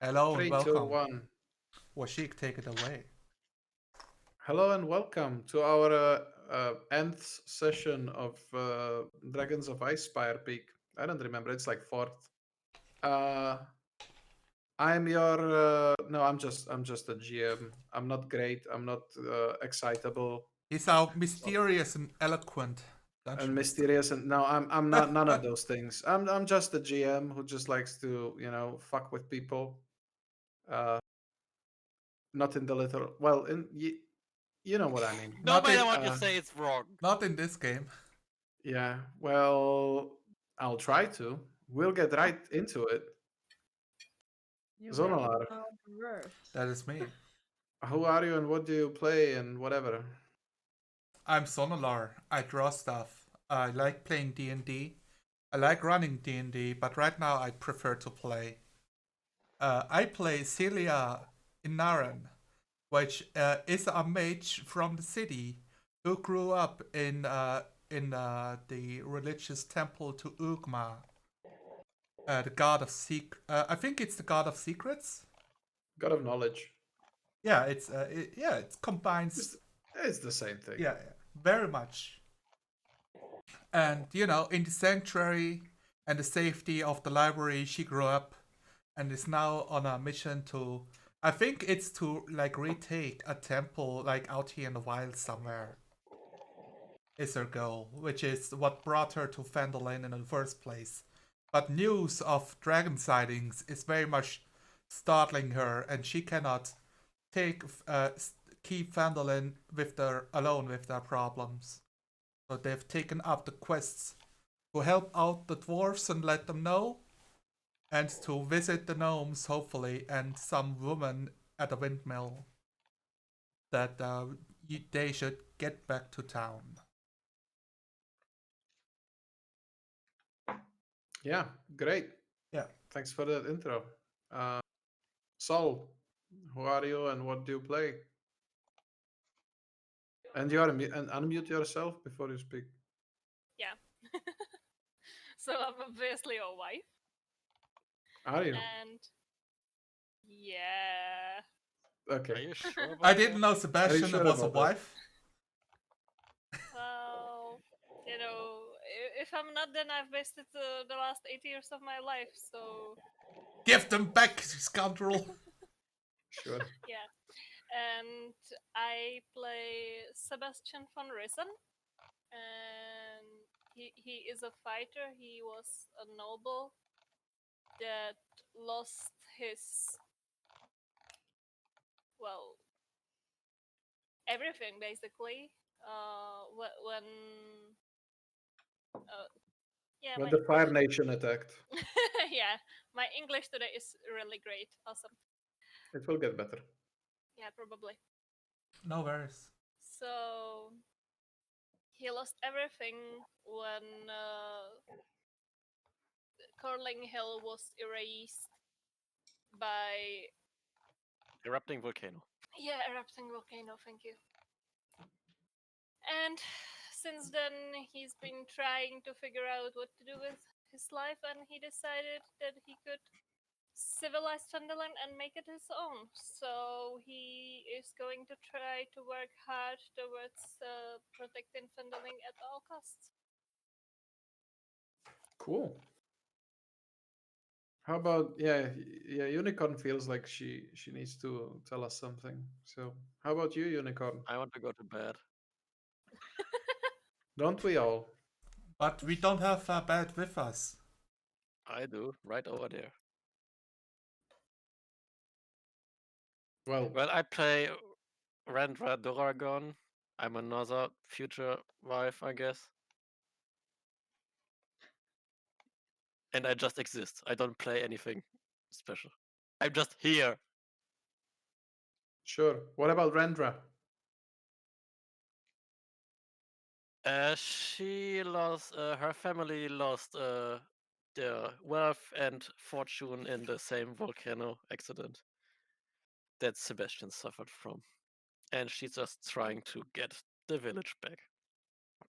Hello and 3, 2, welcome. 1. Washik, take it away. Hello and welcome to our nth session of Dragons of Icespire Peak. I don't remember. It's like fourth. Uh, I'm your no. I'm just a GM. I'm not great. I'm not excitable He's our mysterious and eloquent and dungeon master. mysterious. And no, I'm not none of those things. I'm just a GM who just likes to fuck with people. Uh, not in the little. Well, you know what I mean. No Not matter in what you Uh, say, it's wrong. not in this game. Yeah, well, I'll try to. We'll get right into it. You will Zonalar, know the worst. That is me. who are you and what do you play and whatever? I'm Sonolar. I draw stuff. I like playing D&D. I like running D&D, but right now I prefer to play. I play Celia Inaran, which is a mage from the city who grew up in the religious temple to Ugma, the god of I think it's the god of secrets. God of Knowledge. Yeah, it It's, combines. it's the same thing. Yeah, very much. And in the sanctuary and the safety of the library, she grew up and is now on a mission to. I think it's to like retake a temple like out here in the wild somewhere. Is her goal, which is what brought her to Fandolin in the first place. But news of dragon sightings is very much startling her, and she cannot take keep Fandolin alone with their problems. So they've taken up the quests to help out the dwarves and let them know, and to visit the gnomes hopefully, and some woman at a windmill that they should get back to town. Yeah, great. Yeah. Thanks for that intro. Uh, Sol, who are you and what do you play? And and unmute yourself before you speak. Yeah. So I'm obviously a wife, Are you? and yeah. Are Okay. you sure about I that? didn't know Sebastian sure was a about that? wife. Well, if I'm not, then I've wasted the last 8 years of my life. So Give them back, scoundrel. Sure. yeah, and I play Sebastian von Rissen, and he is a fighter. He was a noble that lost his, well, everything basically. When yeah, When the Fire Nation attacked, yeah, my English today is really great. Awesome. it will get better. Yeah, probably. No worries. So he lost everything when Curling Hill was erased by Erupting volcano. erupting volcano. Thank you. And since then, he's been trying to figure out what to do with his life, and he decided that he could civilize Sunderland and make it his own. So he is going to try to work hard towards protecting Sunderland at all costs. Cool. How about yeah, Unicorn feels like she needs to tell us something. So how about you, Unicorn? I want to go to bed. Don't we all? But we don't have a bed with us. I do, right over there. Well, Well, I play Randra Doragon. I'm another future wife, I guess. And I just exist. I don't play anything special. I'm just here. sure. What about Rendra? She lost. Her family lost their wealth and fortune in the same volcano accident that Sebastian suffered from, and she's just trying to get the village back.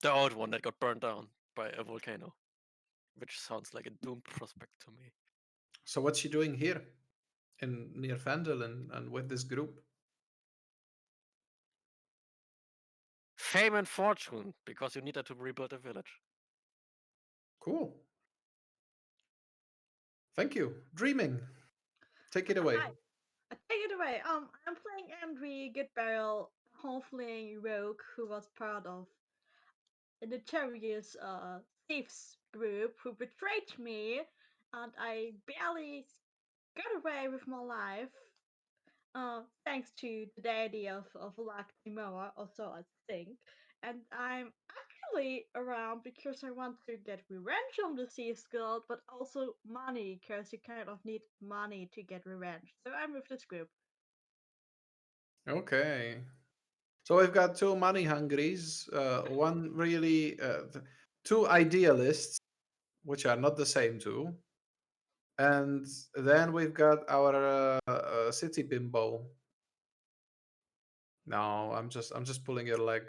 The old one that got burned down by a volcano, which sounds like a doomed prospect to me. So what's she doing here? in near Vandal and with this group. Fame and fortune, because you needed to rebuild a village. Cool. Thank you. Dreaming. Take it away. Hi. Take it away. I'm playing Andrew Goodbarrel, halfling rogue who was part of a notorious thieves group who betrayed me, and I barely got away with my life. Thanks to the daddy of Luck Timoa, also I think. And I'm actually around because I want to get revenge on the Thieves Guild, but also money, because you kind of need money to get revenge. So I'm with this group. Okay. So we've got two money hungries, one really, two idealists, which are not the same two, and then we've got our city bimbo. No, I'm just pulling your leg.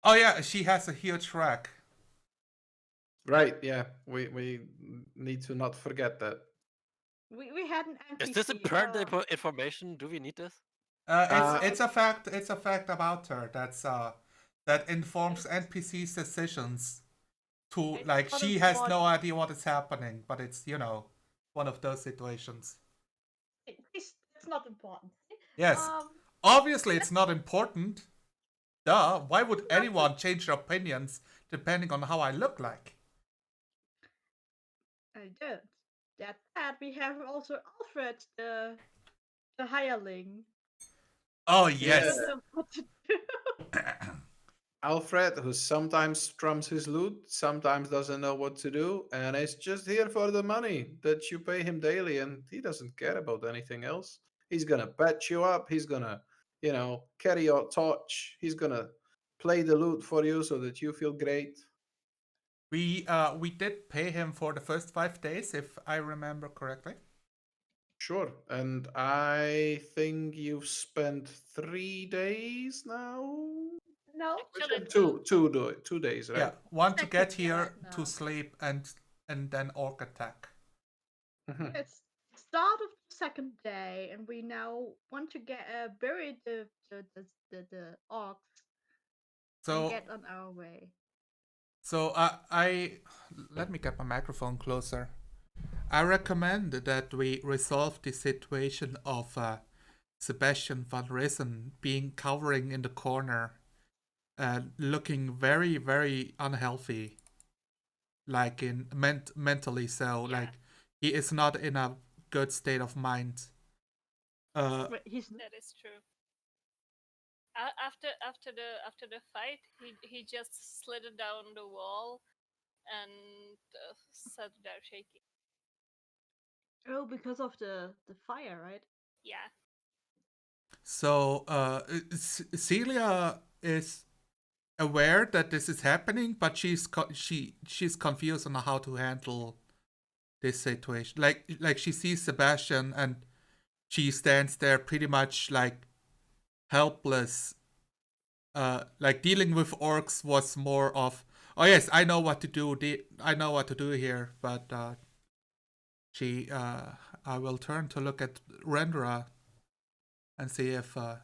Oh yeah, she has a huge rack. Right? Yeah, we need to not forget that. We had an NPC. Is this important information? Do we need this? It's a fact. It's a fact about her. That informs NPC's decisions. To It's like, not she has no important. idea what is happening, but it's one of those situations. It's not important. Yes, obviously it's not important. Duh. Why would anyone change their opinions depending on how I look like? I don't. That said, we have also Alfred, the hireling. Oh I yes. don't know what to do. Alfred, who sometimes strums his lute, sometimes doesn't know what to do, and is just here for the money that you pay him daily, and he doesn't care about anything else. He's gonna patch you up. He's gonna, carry your torch. He's gonna play the lute for you so that you feel great. We did pay him for the first 5 days, if I remember correctly. Sure. And I think you've spent 3 days now. No, Actually, Two 2 days, right? Yeah, one to Second get day here, right to now. sleep, and then orc attack. Mhm. It's start of the second day, and we now want to get bury the orcs and So get on our way. so I let me get my microphone closer. I recommend that we resolve the situation of Sebastian van Rissen being cowering in the corner, looking very, very unhealthy, like in mentally. So Yeah. like, he is not in a good state of mind. But he's that is true. After the fight, he just slid down the wall and sat there shaking. because of the fire, right? Yeah. So Celia is aware that this is happening, but she's confused on how to handle this situation. Like she sees Sebastian and she stands there pretty much like helpless. Like, dealing with orcs was more of, oh yes, I know what to do. I know what to do here, but I will turn to look at Rendra and see if I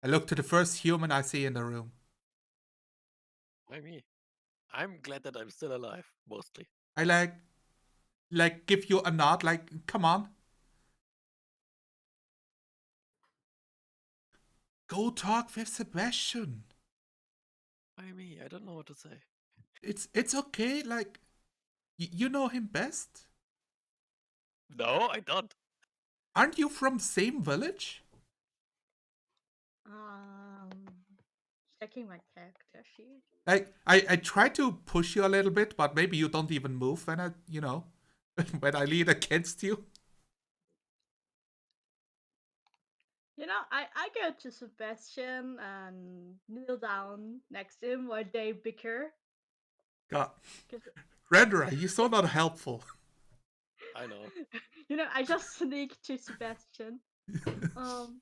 look to the first human I see in the room. Why me? I'm glad that I'm still alive, mostly. I like give you a nod, like, come on, go talk with Sebastian. Why me? I don't know what to say. It's okay. Like, you know him best. No, I don't. Aren't you from same village? Um, checking my character sheet. Like, I try to push you a little bit, but maybe you don't even move when when I lean against you. I go to Sebastian and kneel down next to him while they bicker. God, 'Cause- Rendera, you're so not helpful. I know. I just sneak to Sebastian. Um,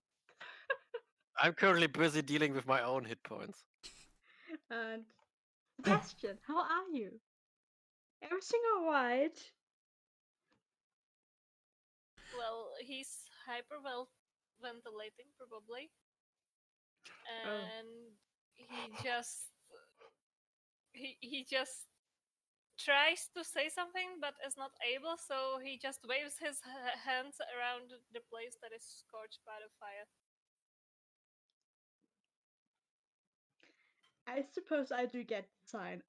I'm currently busy dealing with my own hit points. and Sebastian, how are you? Everything alright? Well, he's hyperventilating probably, Oh. and he just tries to say something but is not able, so he just waves his hands around the place that is scorched by the fire. I suppose I do get the sign.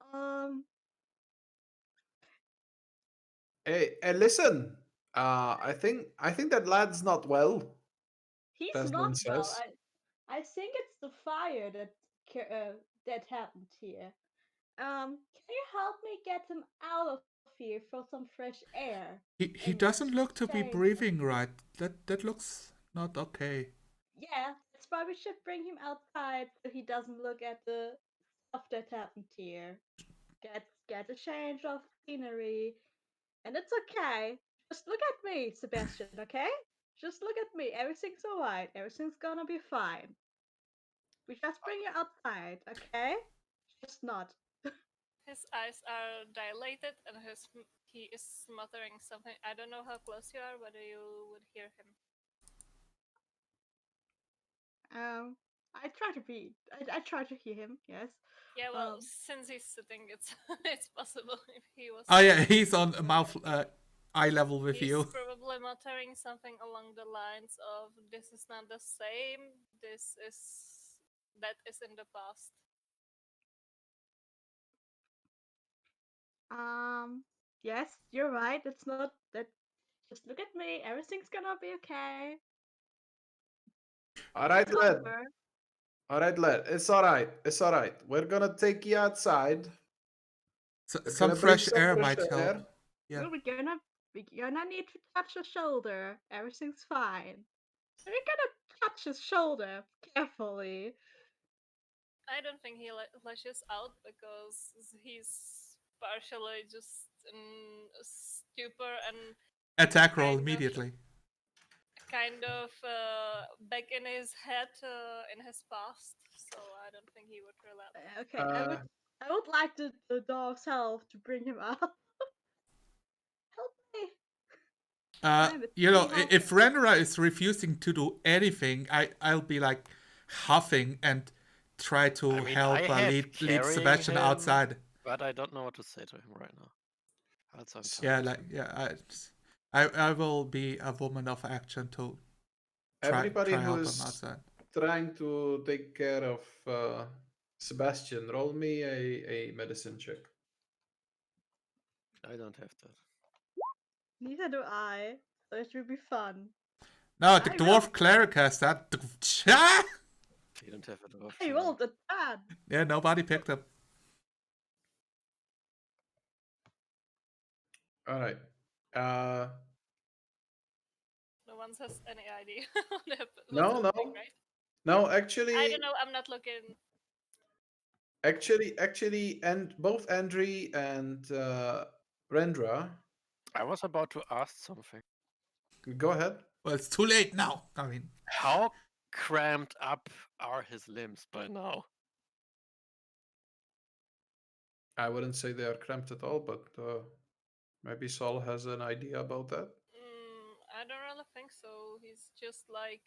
Hey, listen. I think that lad's not well. He's Tasman not well. says. I think it's the fire that happened here. Can you help me get him out of here for some fresh air? He And doesn't look to be change. breathing right. That looks not okay. Yeah, that's why we should bring him outside so he doesn't look at the stuff that happened here. Get a change of scenery, and it's okay. Just look at me, Sebastian. Okay? Just look at me. Everything's alright. Everything's gonna be fine. We just bring you outside, okay? Just not. His eyes are dilated and he is smothering something. I don't know how close you are, whether you would hear him. I try to be. I try to hear him. Yes. Yeah, well, Um. since he's sitting, it's it's possible if he was. Oh yeah, he's on So mouth eye level with he's you. probably muttering something along the lines of, "This is not the same. That is in the past." Yes, you're right. It's not that. Just look at me. Everything's gonna be okay. All right, It's lad. over. All right, lad. It's all right. It's all right. We're gonna take you outside. We're Some gonna bring fresh some air fresh might help. air. Yeah. We're gonna need to touch your shoulder. Everything's fine. We're gonna touch his shoulder carefully. I don't think he lashes out because he's partially just in a stupor and Attack roll kind of immediately. back in his head in his past. So I don't think he would relapse. Okay, I would like the dog's help to bring him up. Help me. Damn, it's You really know, hard. if Renra is refusing to do anything, I'll be like huffing and try to I mean, help I have lead carrying Sebastian him, outside. but I don't know what to say to him right now. Also, I'm Yeah, tired. like yeah, I will be a woman of action to Everybody try help him who's outside. trying to take care of Sebastian, roll me a medicine check. I don't have that. Neither do I. So it will be fun. No, the I dwarf rolled. cleric has that. You don't have a dwarf. I rolled a 10. Yeah, nobody picked up. All right. Uh, No one has any idea what what's no, happening, no, right? no. I Actually, don't know. I'm not looking. and both Andri and Rendra, I was about to ask something. go ahead. Well, it's too late now. I mean, How cramped up are his limbs by now? I wouldn't say they are cramped at all, but maybe Saul has an idea about that. I don't really think so. He's just like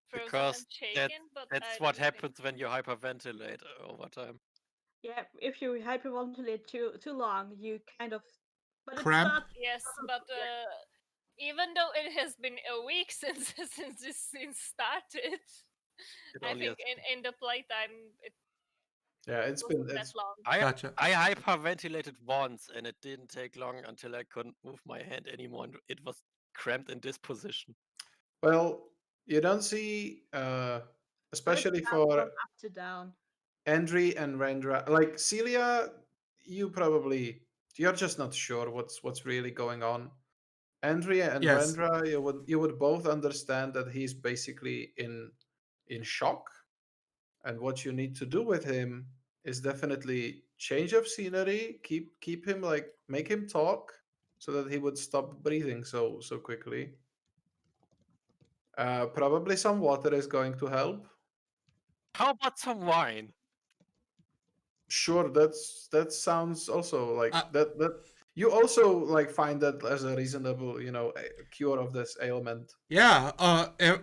frozen Because and shaken, but that's I what don't think. happens when you hyperventilate over time. Yeah, if you hyperventilate too long, you kind of. But it cramp. starts. Yes, but even though it has been a week since this scene started, It I only think has- in the playtime it Yeah, it's been wasn't that it's long. Gotcha. I hyperventilated once, and it didn't take long until I couldn't move my hand anymore, and it was cramped in this position. well. You don't see, But especially it's for from up to down. Andri and Rendra. Like Celia, you're just not sure what's really going on. Andrea and Yes. Rendra, you would both understand that he's basically in shock, and what you need to do with him is definitely change of scenery, keep him, like, make him talk so that he would stop breathing so quickly. Probably some water is going to help. How about some wine? Sure, that sounds also like Uh, that You also like find that as a reasonable, cure of this ailment. Yeah,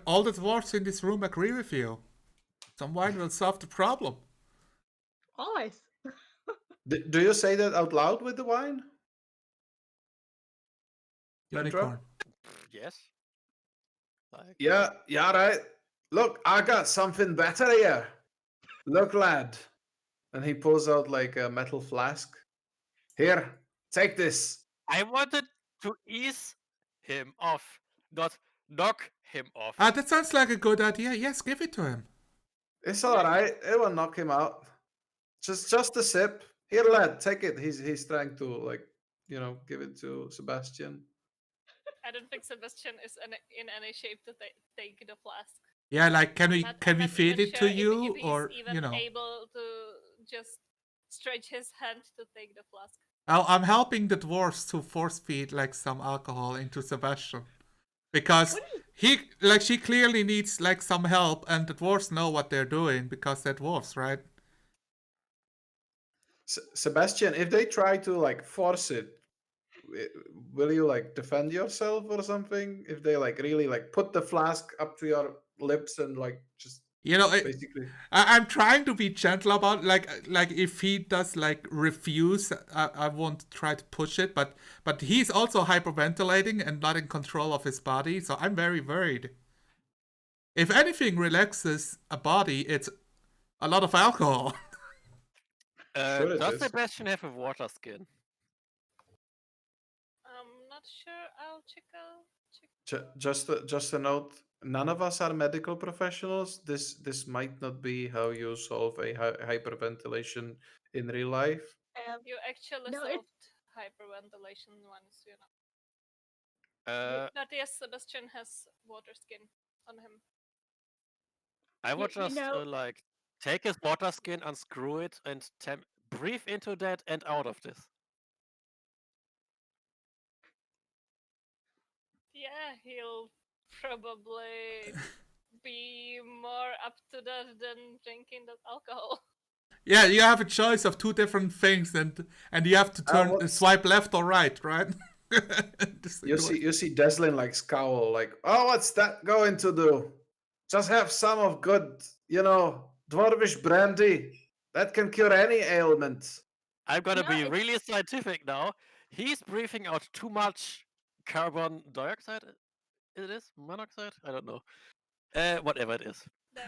all the dwarves in this room agree with you. Some wine will solve the problem. Always. Do you say that out loud with the wine? Unicorn. Yes. Like, Yeah, right. Look, I got something better here. Look, lad. And he pulls out like a metal flask. Here, take this. I wanted to ease him off, not knock him off. Ah, that sounds like a good idea. Yes, give it to him. It's all right. It will knock him out. Just a sip. Here, lad, take it. He's trying to give it to Sebastian. I don't think Sebastian is in any shape to take the flask. Yeah, like can I'm we not feed even it sure to you, if he's or even able to just stretch his hand to take the flask. I'm helping the dwarves to force feed like some alcohol into Sebastian, because she clearly needs like some help, and the dwarves know what they're doing because they're dwarves, right? Sebastian, if they try to like force it, will you like defend yourself or something? If they like really like put the flask up to your lips and like just basically. I'm trying to be gentle about like if he does like refuse, I won't try to push it, but he's also hyperventilating and not in control of his body, so I'm very worried. If anything relaxes a body, it's a lot of alcohol. Sure it Does is. Sebastian have a water skin? I'm not sure. I'll check out. Just a note. None of us are medical professionals. This might not be how you solve a hyperventilation in real life. You actually No, solved hyperventilation once, But yes, Sebastian has water skin on him. I would you just know, like take his water skin, unscrew it, and breathe into that and out of this. Yeah, he'll probably be more up to that than drinking that alcohol. Yeah, you have a choice of two different things, and you have to swipe left or right, right? You see Deslin like scowl, like, oh, what's that going to do? Just have some of good, dwarvish brandy. That can cure any ailment. I'm gonna be really scientific now. He's breathing out too much carbon dioxide. It is monoxide. I don't know. Whatever it is.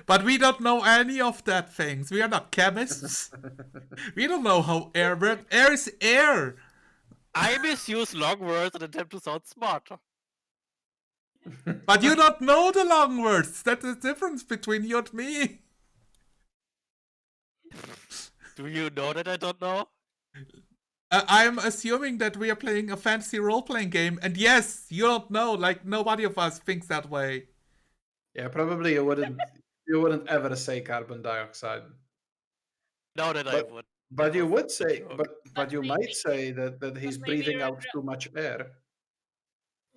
But we don't know any of that things. We are not chemists. We don't know how air works. Air is air. I misuse long words and attempt to sound smarter. But you don't know the long words. That's the difference between you and me. Do you know that I don't know? I'm assuming that we are playing a fantasy role-playing game, and yes, you don't know. Like nobody of us thinks that way. Yeah, probably you wouldn't ever say carbon dioxide. No, that I would. But you would say, joke. but you might say that he's breathing out too much air.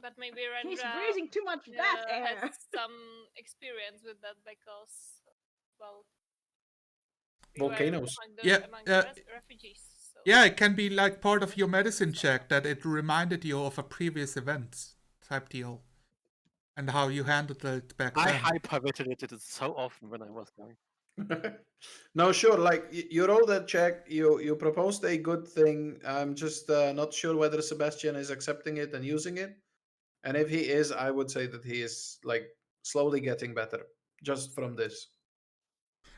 But maybe he's Rendra breathing too much bad air. has some experience with that because, well, we were Volcanoes. among the refugees. So. Yeah, it can be like part of your medicine check that it reminded you of a previous event type deal, and how you handled it back then. I hyperventilated it so often when I was young. No, sure. Like you rolled that check, you proposed a good thing. I'm just not sure whether Sebastian is accepting it and using it. And if he is, I would say that he is like slowly getting better just from this.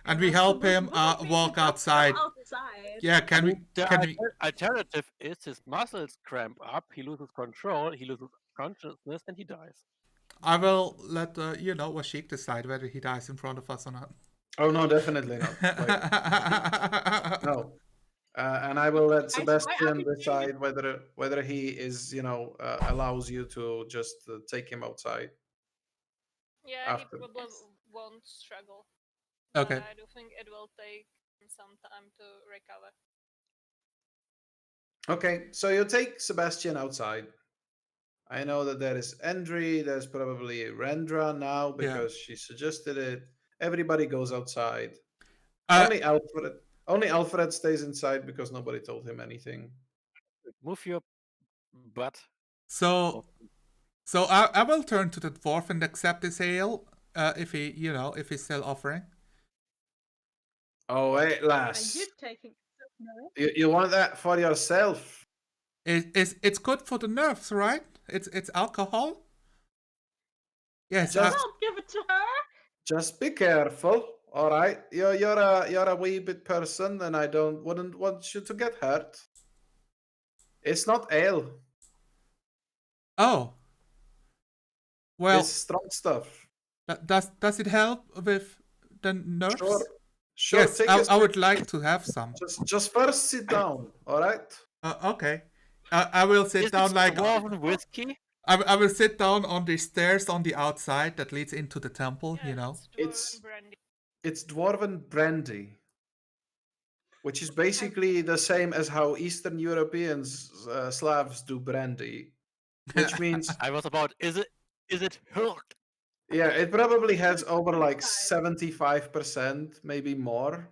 And we help him walk outside. Yeah, the alternative is his muscles cramp up, he loses control, he loses consciousness, and he dies. I will let Washik decide whether he dies in front of us or not. Oh no, definitely not. Like, no. And I will let Sebastian decide whether he is, allows you to just take him outside. Yeah, he probably won't struggle. Okay. But I do think it will take him some time to recover. Okay, so you take Sebastian outside. I know that there is Endry, there's probably Rendra now because she suggested it. Everybody goes outside. Only Alfred stays inside because nobody told him anything. Move your but So I will turn to the dwarf and accept this ale if he's still offering. Oh wait, Are lass. you taking no? You want that for yourself? It's good for the nerves, right? It's alcohol. Yes, Just- Don't give it to her. Just be careful, all right? You're a wee bit person, and I wouldn't want you to get hurt. It's not ale. oh. Well, It's strong stuff. does it help with the nerves? Sure. Yes, Take I would like to have some. Just first sit down, all right? Okay. I will sit is down it like dwarven whiskey? I will sit down on the stairs on the outside that leads into the temple. Yeah, It's- dwarven brandy. It's dwarven brandy, which is basically the same as how Eastern Europeans, Slavs, do brandy, which means I was about. Is it Hurk? yeah, it probably has It's over like 25. 75%, maybe more.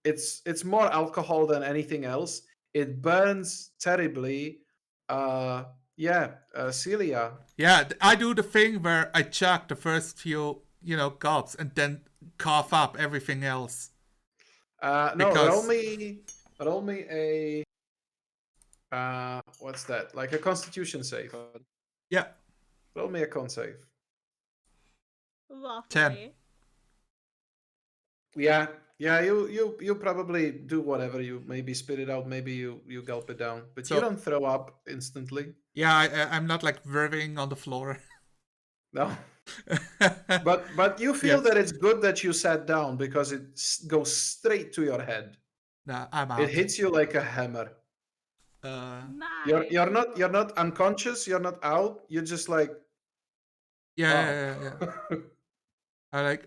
It's more alcohol than anything else. It burns terribly. Celia. Yeah, I do the thing where I chug the first few, gulps and then cough up everything else. No, Because- roll me a what's that? Like a Constitution save. Yeah, Roll me a con save. Lovely. 10. Yeah, you probably do whatever. You maybe spit it out, maybe you gulp it down, but you So- don't throw up instantly. yeah, I'm not like whirring on the floor. No, but you feel Yes. that it's good that you sat down because it goes straight to your head. No, I'm out. It hits you like a hammer. Nice. You're not unconscious. You're not out. You're just like yeah. I like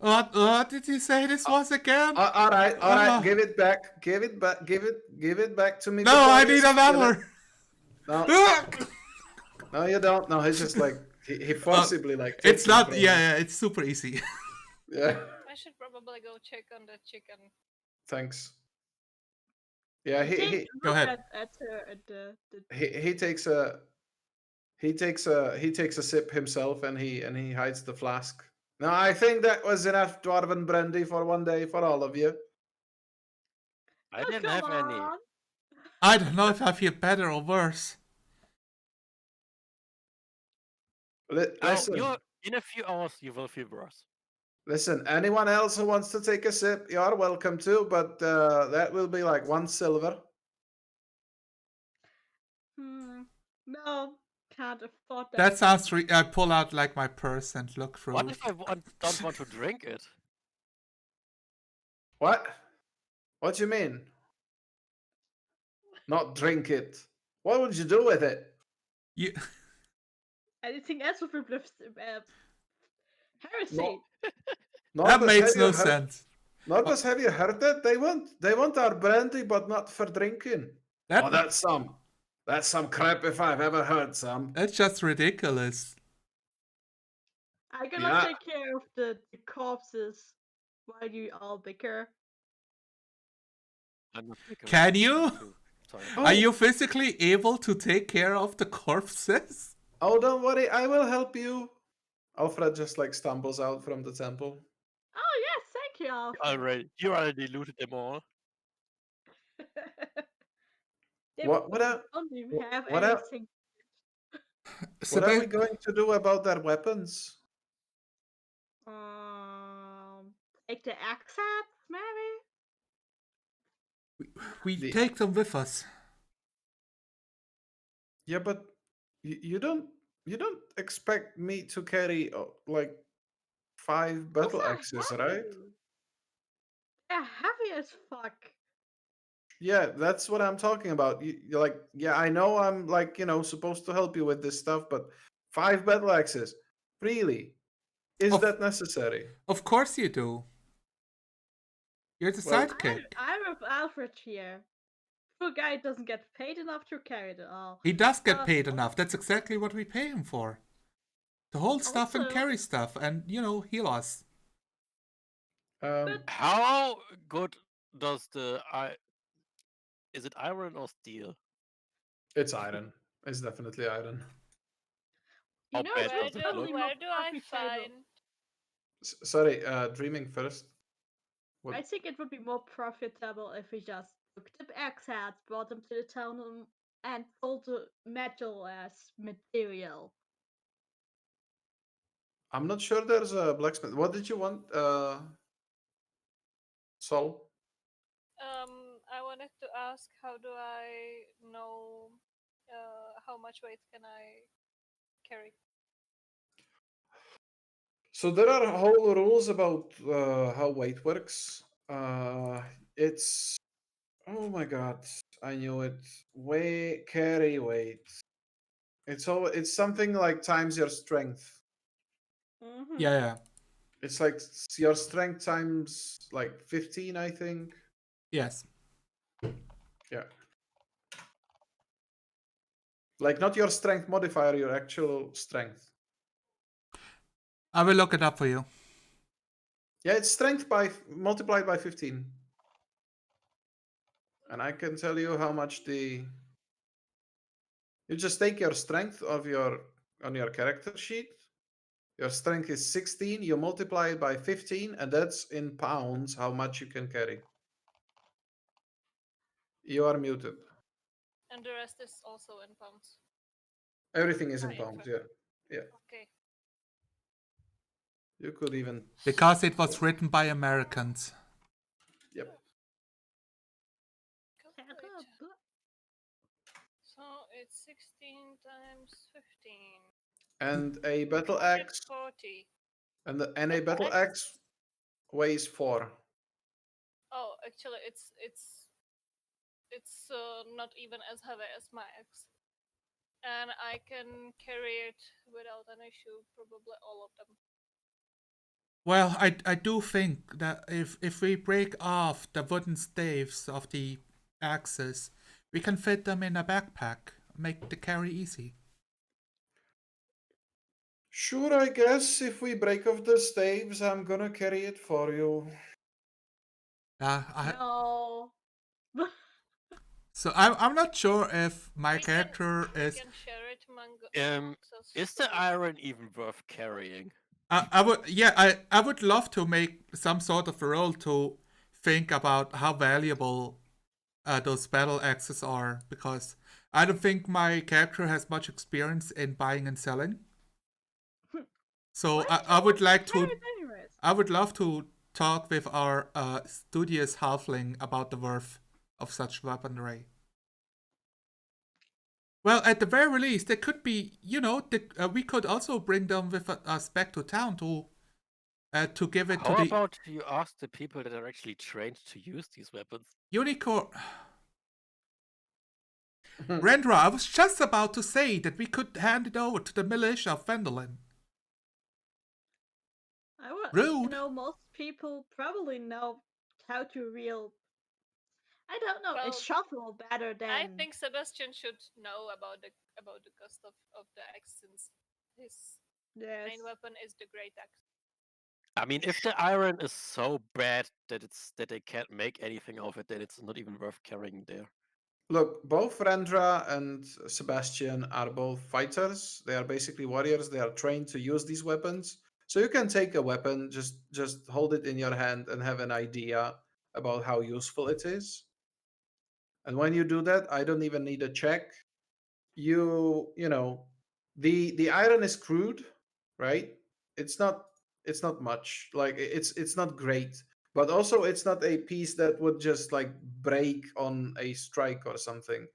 What did you say this was again? all right. Ah. Give it back. Give it back to me. No, before I you need spill it. another. No, no, you don't. No, he's just like he forcibly like. It's takes it not. from Yeah, it's super easy. you. Yeah. I should probably go check on the chicken. Thanks. Yeah, he Go ahead. At her at the he takes a he takes a sip himself and he hides the flask. No, I think that was enough dwarven brandy for one day for all of you. I Oh, didn't come have any. on. I don't know if I feel better or worse. No, Listen, in a few hours you will feel worse. listen. Anyone else who wants to take a sip, you are welcome to, but that will be like 1 silver. No, can't afford that. That sounds. I pull out like my purse and look through. What if I don't want to drink it? What? What do you mean? Not drink it. What would you do with it? You. Anything else would be heresy. That Norbus, makes have no you heard- sense. Norbus, have you heard that? They want our brandy, but not for drinking. That, That's some crap if I've ever heard some. that's just ridiculous. I'm gonna Yeah. take care of the corpses while you all bicker. I'm not big Can enough you? to- Sorry. Are you physically able to take care of the corpses? Oh, don't worry, I will help you. Alfred just like stumbles out from the temple. Oh yes, thank you, Alfred. You already looted them all. They What don't even have what el- anything. What are we going to do about their weapons? Take the accents, maybe. We take them with us. Yeah, but you don't expect me to carry like 5 battle Those are axes, right? heavy. They're heavy as fuck. Yeah, that's what I'm talking about. You're like, yeah, I know I'm like, supposed to help you with this stuff, but 5 battle axes, really? Is Of- that necessary? Of course you do. You're the Well- sidekick. I'm with Alfred here. Poor guy doesn't get paid enough to carry it all. He does get Uh, paid enough. That's exactly what we pay him for. To hold stuff and Also- carry stuff and, heal us. Um, How good does Is it iron or steel? It's iron. It's definitely iron. Oh, You How know, bad it Where would does do it look? probably more where do I profitable. find? Sorry, dreaming first. I What? think it would be more profitable if we just took the axe heads, brought them to the town, and sold the metal as material. I'm not sure there's a blacksmith. What did you want, Sol? I wanted to ask, how do I know how much weight can I carry? So there are whole rules about how weight works. It's oh my god, I knew it. Carry weight. It's something like times your strength. Mm-hmm. Yeah, yeah. It's like your strength times like 15, I think. Yes. Yeah. Like not your strength modifier, your actual strength. I will look it up for you. Yeah, it's strength by multiplied by 15. And I can tell you how much you just take your strength of your on your character sheet. Your strength is 16, you multiply it by 15, and that's in pounds how much you can carry. You are muted. And the rest is also in pounds. Everything is in Ah, pounds, yeah. Yeah. Okay. You could even Because it was written by Americans. yep. Calculate. So it's 16 times 15. And a battle axe 140. and a battle axe weighs 4. Oh, actually, it's not even as heavy as my axe, and I can carry it without an issue. Probably all of them. Well, I do think that if we break off the wooden staves of the axes, we can fit them in a backpack, make the carry easy. Sure, I guess if we break off the staves, I'm gonna carry it for you. No. So I'm not sure if my We character we is. can share it among us. Is the iron even worth carrying? I would, yeah, I would love to make some sort of a role to think about how valuable those battle axes are, because I don't think my character has much experience in buying and selling. So Why I would like carry to, it anyways? I would love to talk with our studious halfling about the worth of such weaponry. Well, at the very least, it could be, we could also bring them with us back to town to give it to How the about you ask the people that are actually trained to use these weapons? unicorn. Rendra, I was just about to say that we could hand it over to the militia of Vendelin. Rude. Most people probably know how to reel. I don't know. Well, Is shuffle better than? I think Sebastian should know about the cost of the axe, since his Yes. main weapon is the great axe. I mean, if the iron is so bad that they can't make anything of it, then it's not even worth carrying there. Look, both Rendra and Sebastian are both fighters. They are basically warriors. They are trained to use these weapons. So you can take a weapon, just hold it in your hand and have an idea about how useful it is. And when you do that, I don't even need a check. You know, the iron is crude, right? It's not much. Like it's not great, but also it's not a piece that would just like break on a strike or something.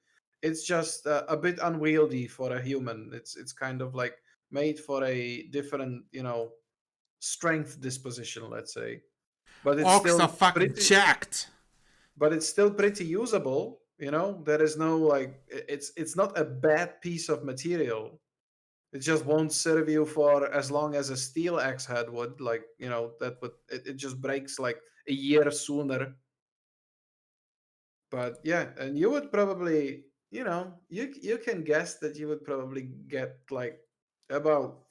It's just a bit unwieldy for a human. It's kind of like made for a different, strength disposition, let's say. But it's Orcs are still fucking pretty jacked. but it's still pretty usable. There is no like it's not a bad piece of material. It just won't serve you for as long as a steel axe head would. Like that would it just breaks like a year sooner. But yeah, and you would probably you can guess that you would probably get like about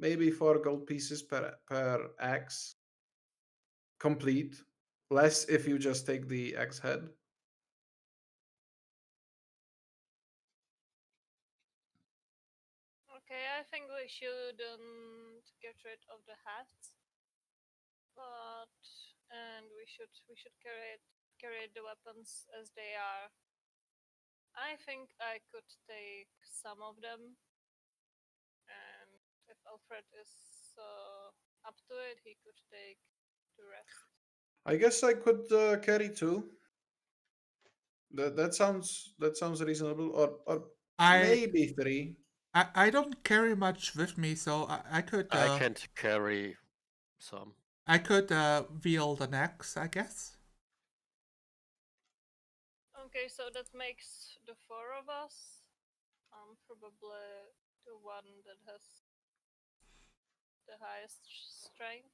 maybe 4 gold pieces per axe complete, less if you just take the axe head. Okay, I think we shouldn't get rid of the hats, and we should carry the weapons as they are. I think I could take some of them, and if Alfred is up to it, he could take the rest. I guess I could carry 2. That sounds reasonable, or I maybe 3. I don't carry much with me, so I could I can't carry some. wield an axe, I guess. Okay, so that makes the 4 of us. I'm probably the one that has the highest strength.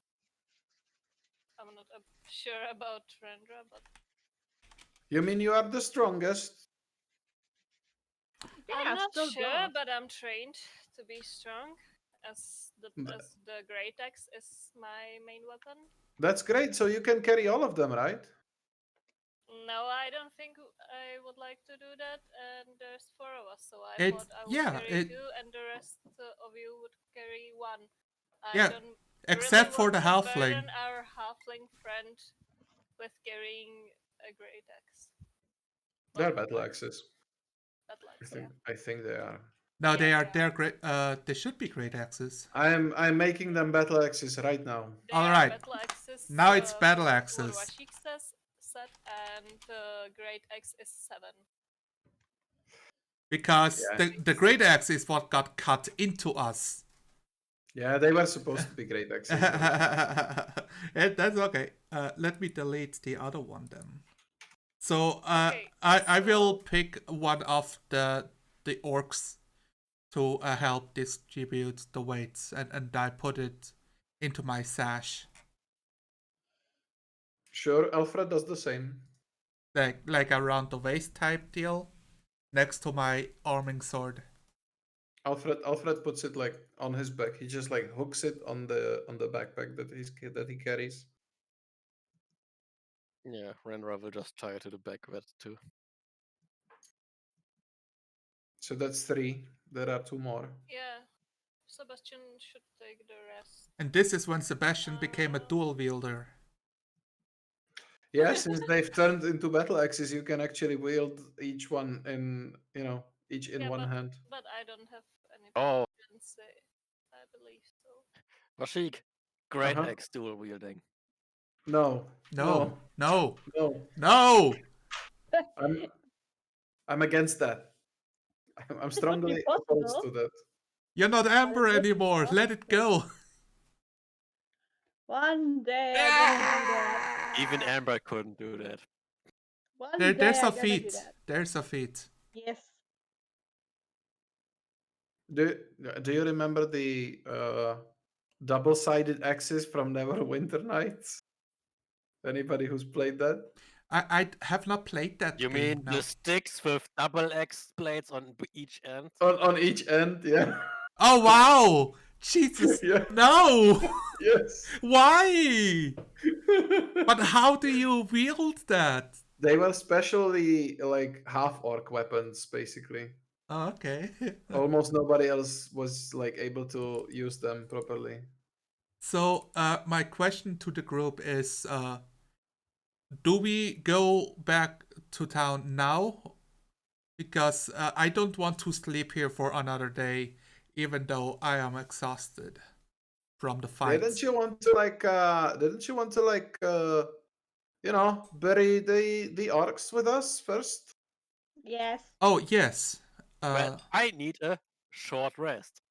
I'm not sure about Rendra, but You mean you are the strongest? They I'm are not still sure. dwarves. But I'm trained to be strong, as the great axe is my main weapon. That's great. So you can carry all of them, right? No, I don't think I would like to do that. And there's 4 of us, so I It- thought I would yeah, carry it- 2, and the rest of you would carry 1. I Yeah, don't except really for want the to halfling. burden our halfling friend with carrying a great axe. They're Well, battle axes. battle I axe, think yeah. I think they are. No, Yeah, they are. they They're great. They should be great axes. I'm making them battle axes right now. They All are right. battle axes. Now it's battle What axes. Washik said, and great axe is 7. Because Yeah. the great axe is what got cut into us. Yeah, they were supposed to be great axes. That's okay. Let me delete the other one then. So Okay, I will so- pick one of the orcs to help distribute the weights, and I put it into my sash, Sure, Alfred does the same. like around the waist type deal, next to my arming sword. Alfred puts it like on his back. He just like hooks it on the backpack that he carries. Yeah, Renra will just tie it to the back of it too. So that's 3. There are 2 more. Yeah, Sebastian should take the rest. And this is when Sebastian became a Uh, dual wielder. Yeah, since they've turned into battle axes, you can actually wield each one each in Yeah, one hand. But I don't have any Oh. proficiency, I believe so. Rashik, great Uh-huh. axe dual wielding. No. No, no, No. no. I'm against that. I'm strongly opposed to that. You're not Amber But it would be anymore. Let it go. One day I'm gonna do that. Even Amber couldn't do that. One day There's a I'm gonna do feat. that. There's a feat. Yes. Do you remember the double-sided axes from Neverwinter Nights? Anybody who's played that? I have not played that You game. mean No. the sticks with double axe blades on each end? On each end, yeah. Oh wow! Jesus, Yeah. no! Yes. Why? But how do you wield that? They were specially like half-orc weapons, basically. Oh, okay. Almost nobody else was like able to use them properly. So, my question to the group is, do we go back to town now? Because I don't want to sleep here for another day, even though I am exhausted from the fight. Didn't you want to bury the orcs with us first? Yes. Oh yes. Well, I need a short rest.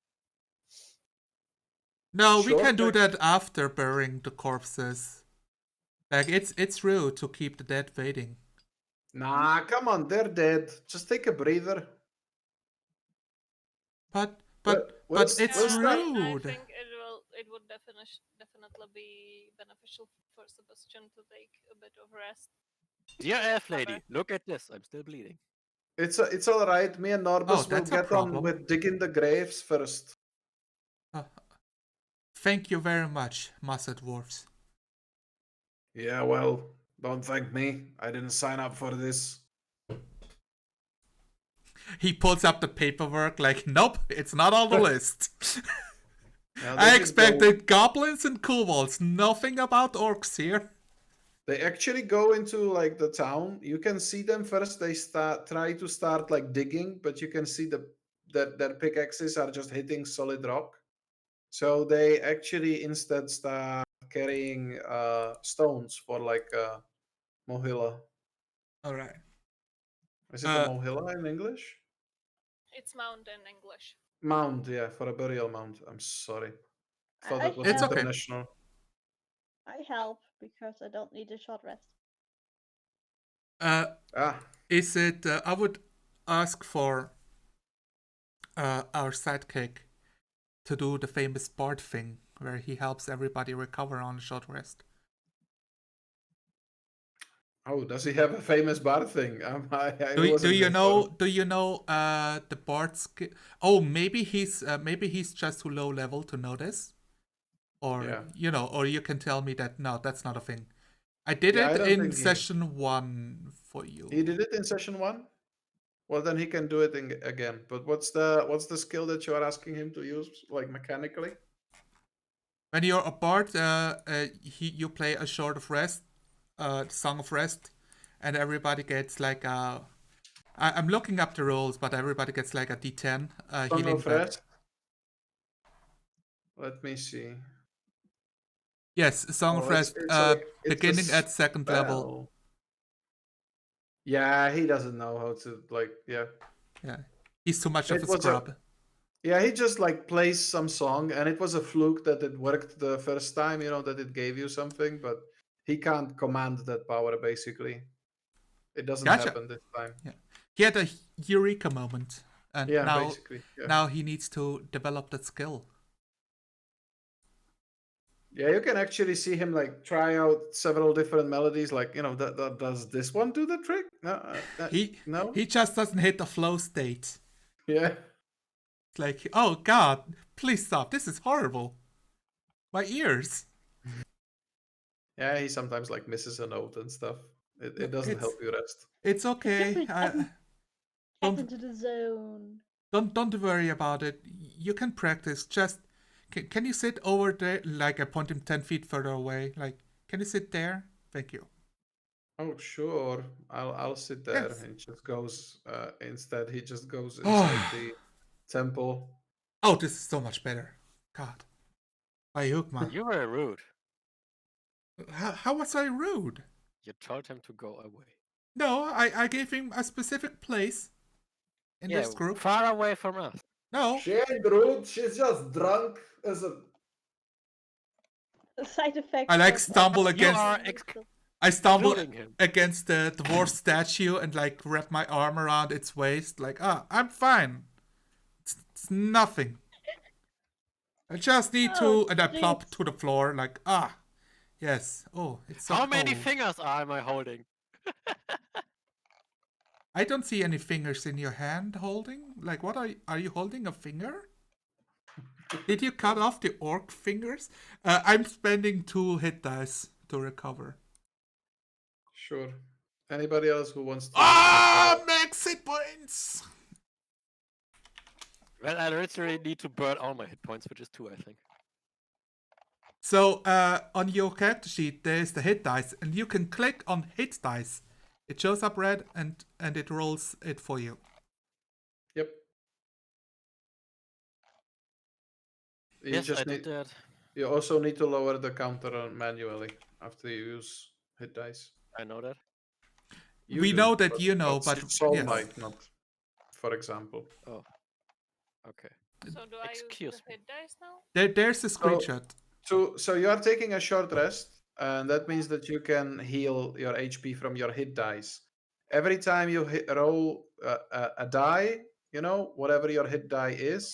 No, we Short can do rest? that after burying the corpses. Like it's rude to keep the dead waiting. Nah, come on, they're dead. Just take a breather. But We'll it's start- rude. I think it would definitely be beneficial for Sebastian to take a bit of rest. Dear elf lady, look at this. I'm still bleeding. It's all right. Me and Norbus will that's a get on problem. with digging the graves first. Thank you very much, Massa Dwarfs. Yeah, well, don't thank me. I didn't sign up for this. He pulls up the paperwork like, nope, it's not on the list. Now, I this is go- expected goblins and kobolds, nothing about orcs here. They actually go into like the town. You can see them first. They try to start like digging, but you can see that their pickaxes are just hitting solid rock. So they actually instead start carrying stones for like mohila. All right. Is it a mohila in English? It's mound in English. Mound, yeah, for a burial mound. I'm sorry. Thought I that was It's okay. international. I help because I don't need a short rest. Is it? I would ask for our sidekick to do the famous Bard thing, where he helps everybody recover on a short rest. Oh, does he have a famous bard thing? I Do wasn't you know? informed. Do you know the Bard skill? Oh, maybe he's just too low level to know this, or Yeah. or you can tell me that no, that's not a thing. I did Yeah, I it don't in think session 1 for you. He did it in session 1. Well, then he can do it again. But what's the skill that you are asking him to use, like mechanically? When you're a bard, you play a short of rest, song of rest, and everybody gets like a. I'm looking up the rolls, but everybody gets like a D10 Song healing of back. Rest. Let me see. Yes, Song of Rest, beginning at second level. Yeah, he doesn't know how to Yeah, he's too much of a was scrub. Yeah, he just like plays some song, and it was a fluke that it worked the first time, that it gave you something, but he can't command that power basically. It doesn't Gotcha. happen this time. Yeah, he had a eureka moment, and Yeah, basically. Yeah. now he needs to develop that skill. Yeah, you can actually see him like try out several different melodies. Like, does this one do the trick? No. He just doesn't hit the flow state. Yeah. It's like, oh god, please stop. This is horrible. My ears. Yeah, he sometimes like misses a note and stuff. It doesn't help you rest. It's okay. Get into the zone. Don't worry about it. You can practice. Just can you sit over there? Like I point him 10 feet further away. Like, can you sit there? Thank you. Oh sure, I'll sit there. Yes. And just goes. Instead, he just goes inside the temple. Oh, this is so much better. God, Ayukma. You were rude. How was I rude? You told him to go away. No, I gave him a specific place in this group. Far away from us. No. She ain't rude. She's just drunk as a. The side effect. I like stumble against. I stumble against the dwarf statue and like wrap my arm around its waist. Like, I'm fine. It's nothing. I just need to, and I plop to the floor. Like, yes. Oh, it's so How cold. many fingers am I holding? I don't see any fingers in your hand holding. Like, what are you holding a finger? Did you cut off the orc fingers? I'm spending 2 hit dice to recover. Sure. Anybody else who wants to? Max hit points! Well, I literally need to burn all my hit points, which is 2, I think. So, on your character sheet, there's the hit dice, and you can click on hit dice. It shows up red, and it rolls it for you. Yep. Yes, I did that. You also need to lower the counter manually after you use hit dice. I know that. We know that you know, but Soul might not, for example. Oh. Okay. So do I use the hit dice now? There's a screenshot. So you are taking a short rest, and that means that you can heal your HP from your hit dice. Every time you roll a die, whatever your hit die is,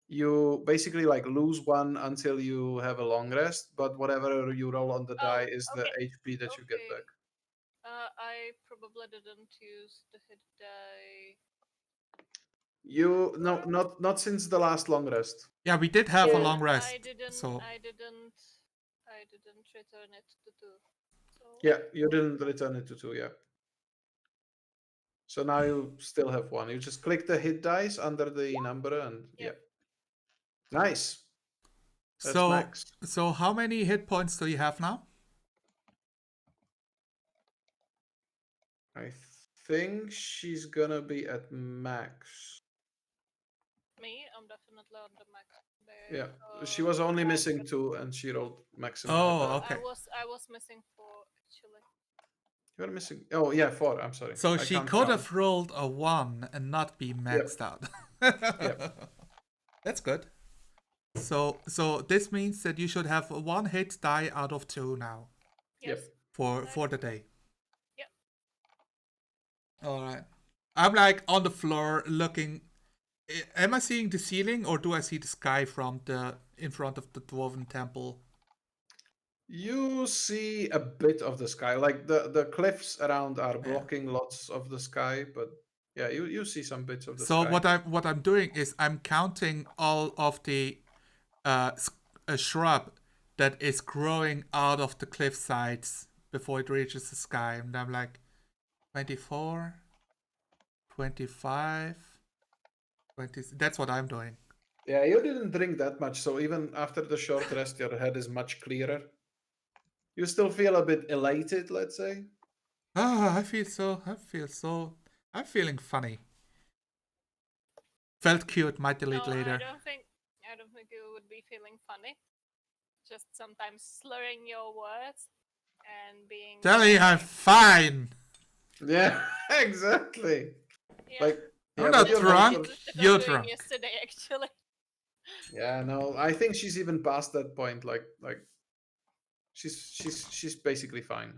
you basically like lose 1 until you have a long rest, but whatever you roll on the die is the HP that you get back. I probably didn't use the hit die. Not since the last long rest. Yeah, we did have a long rest. I didn't return it to 2. So Yeah, you didn't return it to 2, yeah. So now you still have 1. You just click the hit dice under the number and Yep. yeah. Nice. That's So, max. so how many hit points do you have now? I think she's gonna be at max. Me, I'm definitely on the max. Yeah. She was only missing 2 and she rolled maximum. Oh, attack. okay. I was missing 4 actually. You're missing. Oh yeah, 4. I'm sorry. So I she can't could count. have rolled a 1 and not be maxed out. Yep. That's good. So this means that you should have 1 hit die out of 2 now Yes. for the day. Yep. All right. I'm like on the floor looking. Am I seeing the ceiling or do I see the sky from the in front of the dwarven temple? You see a bit of the sky. Like the cliffs around are blocking lots of the sky, but yeah, you see some bits of the So sky. what I'm doing is I'm counting all of the a shrub that is growing out of the cliff sides before it reaches the sky, and I'm like 24, 25, 20. That's what I'm doing. Yeah, you didn't drink that much, so even after the short rest, your head is much clearer. You still feel a bit elated, let's say. Ah, I'm feeling funny. Felt cute, might delete No, later. I don't think you would be feeling funny. Just sometimes slurring your words and being Telly, I'm fine. Yeah, exactly. Yeah. Like I'm yeah, not but your drunk. mental- That You're I'm doing drunk. yesterday actually. Yeah, no, I think she's even past that point. Like she's basically fine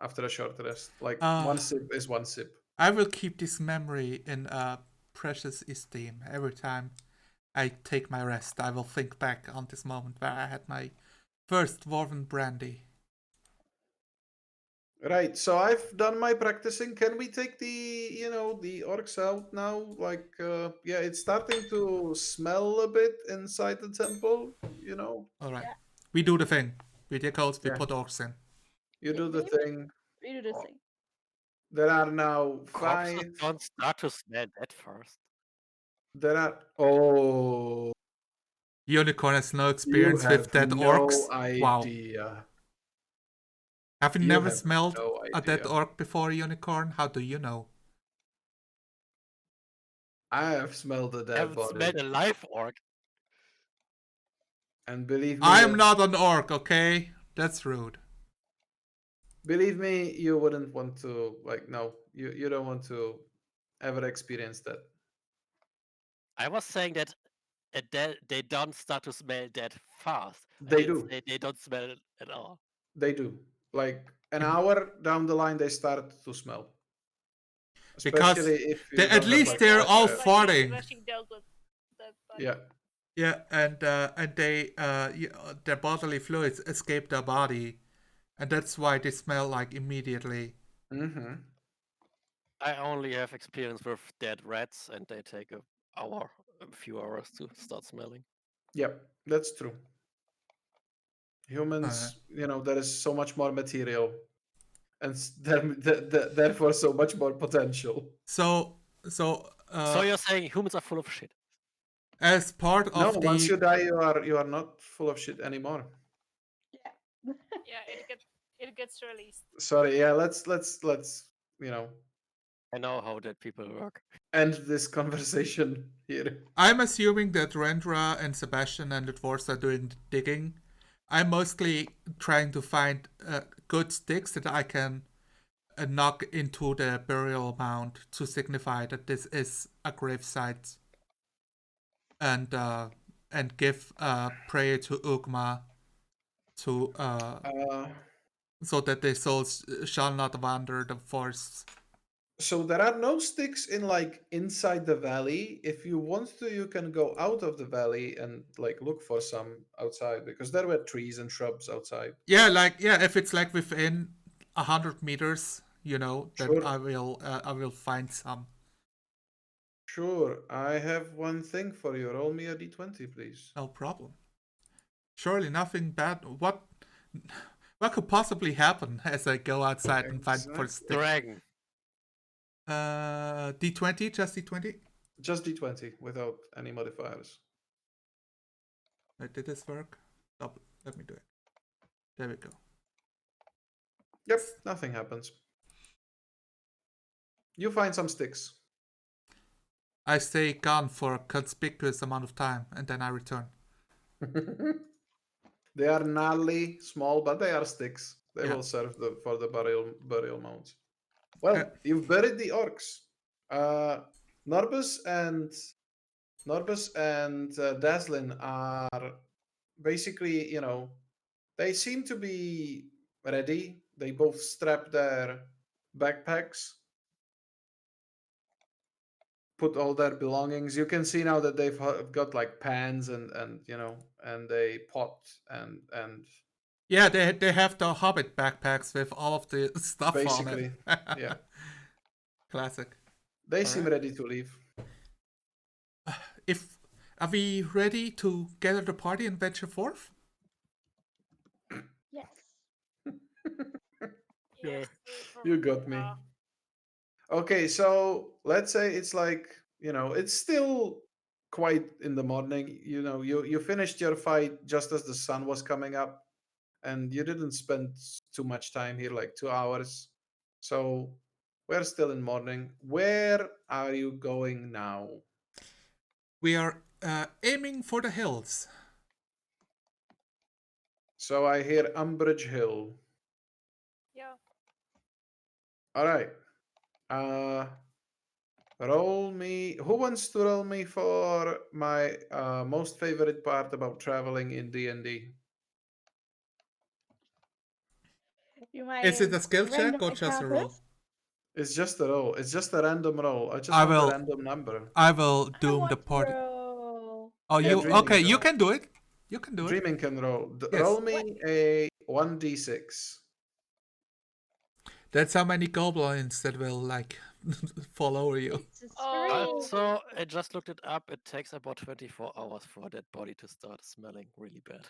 after a short rest. Like one sip is one sip. I will keep this memory in precious esteem. Every time I take my rest, I will think back on this moment where I had my first dwarven brandy. Right. So I've done my practicing. Can we take the the orcs out now? Like yeah, it's starting to smell a bit inside the temple. All right, Yeah. we do the thing. We take oaths, we Yeah. put orcs in. You do the thing. We do the thing. There are now Corpses 5. don't start to smell that first. There are. Oh, Unicorn has no you experience with have dead no orcs. Wow. idea. Have you You never have smelled no a dead idea. orc before, Unicorn? How do you know? I have smelled a dead Haven't body, smelled a live orc. and believe me, I am not an orc, okay? That's rude. believe me, you wouldn't want to. Like, no, you don't want to ever experience that. I was saying that they don't start to smell that fast. I They didn't do. say they don't smell it at all. They do. Like an In- hour down the line, they start to smell. Because Especially if you they- at don't have, least like, they're fresh all air. farting. Where she dealt with that body. Yeah. Yeah, and they their bodily fluids escape their body, and that's why they smell like immediately. Mm-hmm. I only have experience with dead rats, and they take a few hours to start smelling. Yep, that's true. Humans, there is so much more material, and therefore so much more potential. So So you're saying humans are full of shit? as part No, of once you the die, you are not full of shit anymore. Yeah. Yeah, it gets released. Sorry, yeah, let's I know how dead people work. end this conversation here. I'm assuming that Rendra and Sebastian and the dwarves are doing the digging. I'm mostly trying to find good sticks that I can knock into the burial mound to signify that this is a gravesite, and give prayer to Ugma to so that their souls shall not wander the forests. So there are no sticks in like inside the valley. If you want to, you can go out of the valley and like look for some outside, because there were trees and shrubs outside. Yeah, if it's like within 100 meters, that Sure. I will find some. Sure, I have one thing for you. Roll me a d20, please. No problem. Surely nothing bad. What could possibly happen as I go outside and find for Exactly. stick? Dragon. D20, just D20. Just D20 without any modifiers. Did this work? Let me do it. There we go. Yep, nothing happens. You find some sticks. I stay gone for a conspicuous amount of time, and then I return. They are gnarly, small, but they are sticks. They Yeah. will serve for the burial mounds. Well, you've buried the orcs. Norbus and Daslin are basically, they seem to be ready. They both strap their backpacks, put all their belongings. You can see now that they've got like pans and and a pot and Yeah, they have the Hobbit backpacks with all of the stuff basically, on it. yeah. Classic. They All seem right. ready to leave. Are we ready to gather the party and venture forth? Yes. Yes, You got me. Okay, so let's say it's like, it's still quite in the morning. You finished your fight just as the sun was coming up, and you didn't spend too much time here, like 2 hours. So we're still in morning. Where are you going now? We are aiming for the hills. So I hear Umbridge Hill. Yeah. All right. Roll me. Who wants to roll me for my most favorite part about traveling in D&D? You might Is it a skill check random or just a roll? encounters. It's just a roll. It's just a random roll. I just I want a will- random number. I will I doom want the to party. roll. Oh, Yeah, you Dreaming okay? can You roll. can do it. You can do it. Dreaming can roll. Yes. Roll me a 1d6. That's how many goblins that will like fall over you. It's a Oh. Also, I just looked it up. It takes about 24 hours for that body to start smelling really bad.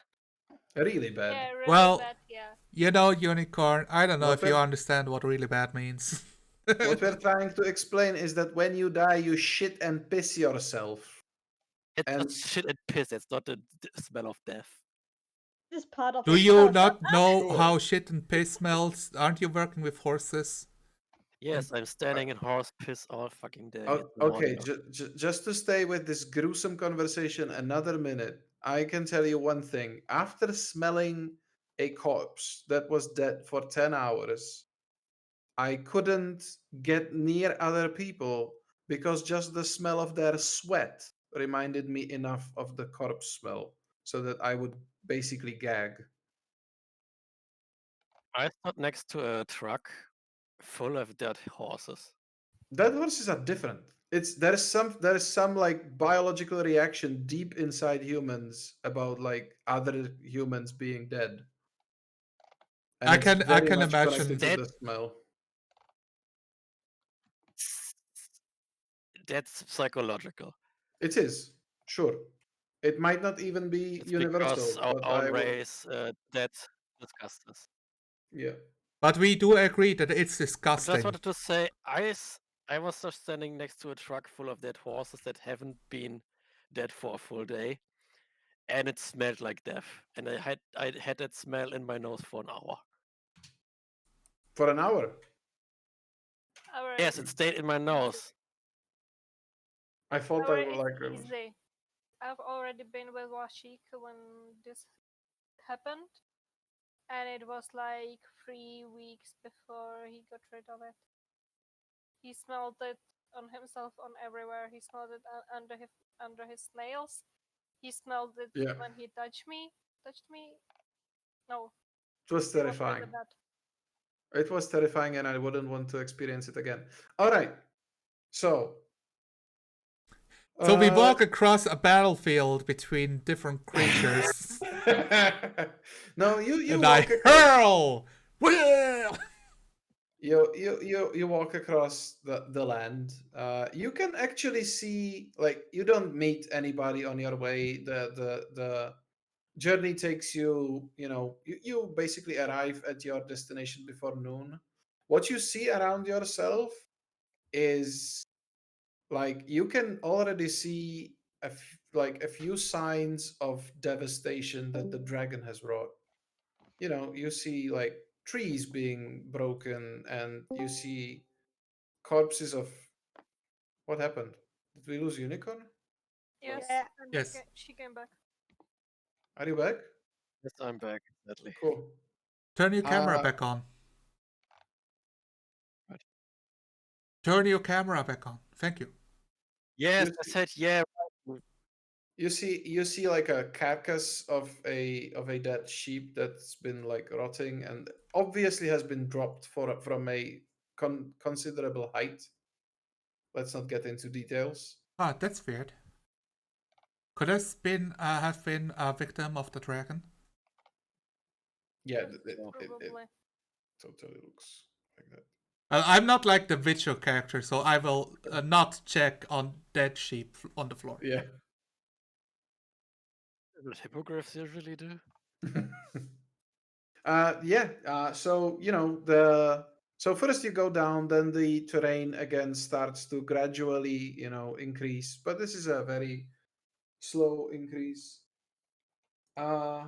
Really bad. Yeah, really Well, bad, yeah. You know, unicorn. I don't know What if you we're- understand what really bad means. What we're trying to explain is that when you die, you shit and piss yourself. It's And- just shit and piss. It's not the smell of death. This part of Do the you show. not know Sure. how shit and piss smells? Aren't you working with horses? Yes, I'm standing in horse piss all fucking day. O- It's the okay, morning of- just to stay with this gruesome conversation another minute, I can tell you one thing. After smelling a corpse that was dead for 10 hours, I couldn't get near other people because just the smell of their sweat reminded me enough of the corpse smell so that I would basically gag. I stood next to a truck full of dead horses. Dead horses are different. There is some like biological reaction deep inside humans about like other humans being dead. And I it's can very much imagine- connected to Dead- the smell. That's psychological. It is, sure. It might not even be It's universal, because our but own I would, race that discussed this. yeah. But we do agree that it's I just disgusting. wanted to say, I was just standing next to a truck full of dead horses that haven't been dead for a full day, and it smelled like death. And I had that smell in my nose for an hour. For an hour. Alright. Yes, it stayed in my nose. I thought I Alright, would it's like easy. I've already been with Washik when this happened, and it was like 3 weeks before he got rid of it. He smelled it on himself, on everywhere. He smelled it under his nails. He smelled it Yeah. when he touched me. No, it was it was really terrifying. bad. It was terrifying and I wouldn't want to experience it again. All right. So So we uh, walk across a battlefield between different creatures, no, you and I walk across, hurl. Well, you walk across the land. You can actually see, like, you don't meet anybody on your way. The journey takes you, you basically arrive at your destination before noon. What you see around yourself is like you can already see like a few signs of devastation that the dragon has wrought. You know, you see like trees being broken, and you see corpses of what happened. Did we lose Unicorn? Yes, Yeah. and Yes. she came back. Are you back? Yes, I'm back. Exactly. Cool. Turn your camera Uh, back on. Right. Turn your camera back on. Thank you. Yes, You I see- said yeah. Right. you see like a carcass of a dead sheep that's been like rotting and obviously has been dropped from a considerable height. Let's not get into details. Ah, that's weird. Could have been a victim of the dragon? Yeah, Yes, it probably. totally looks like that. I'm not like the Witcher character, so I will not check on dead sheep on the floor. Yeah. What hippogriffs usually do. So you know so first you go down, then the terrain again starts to gradually increase, but this is a very slow increase. uh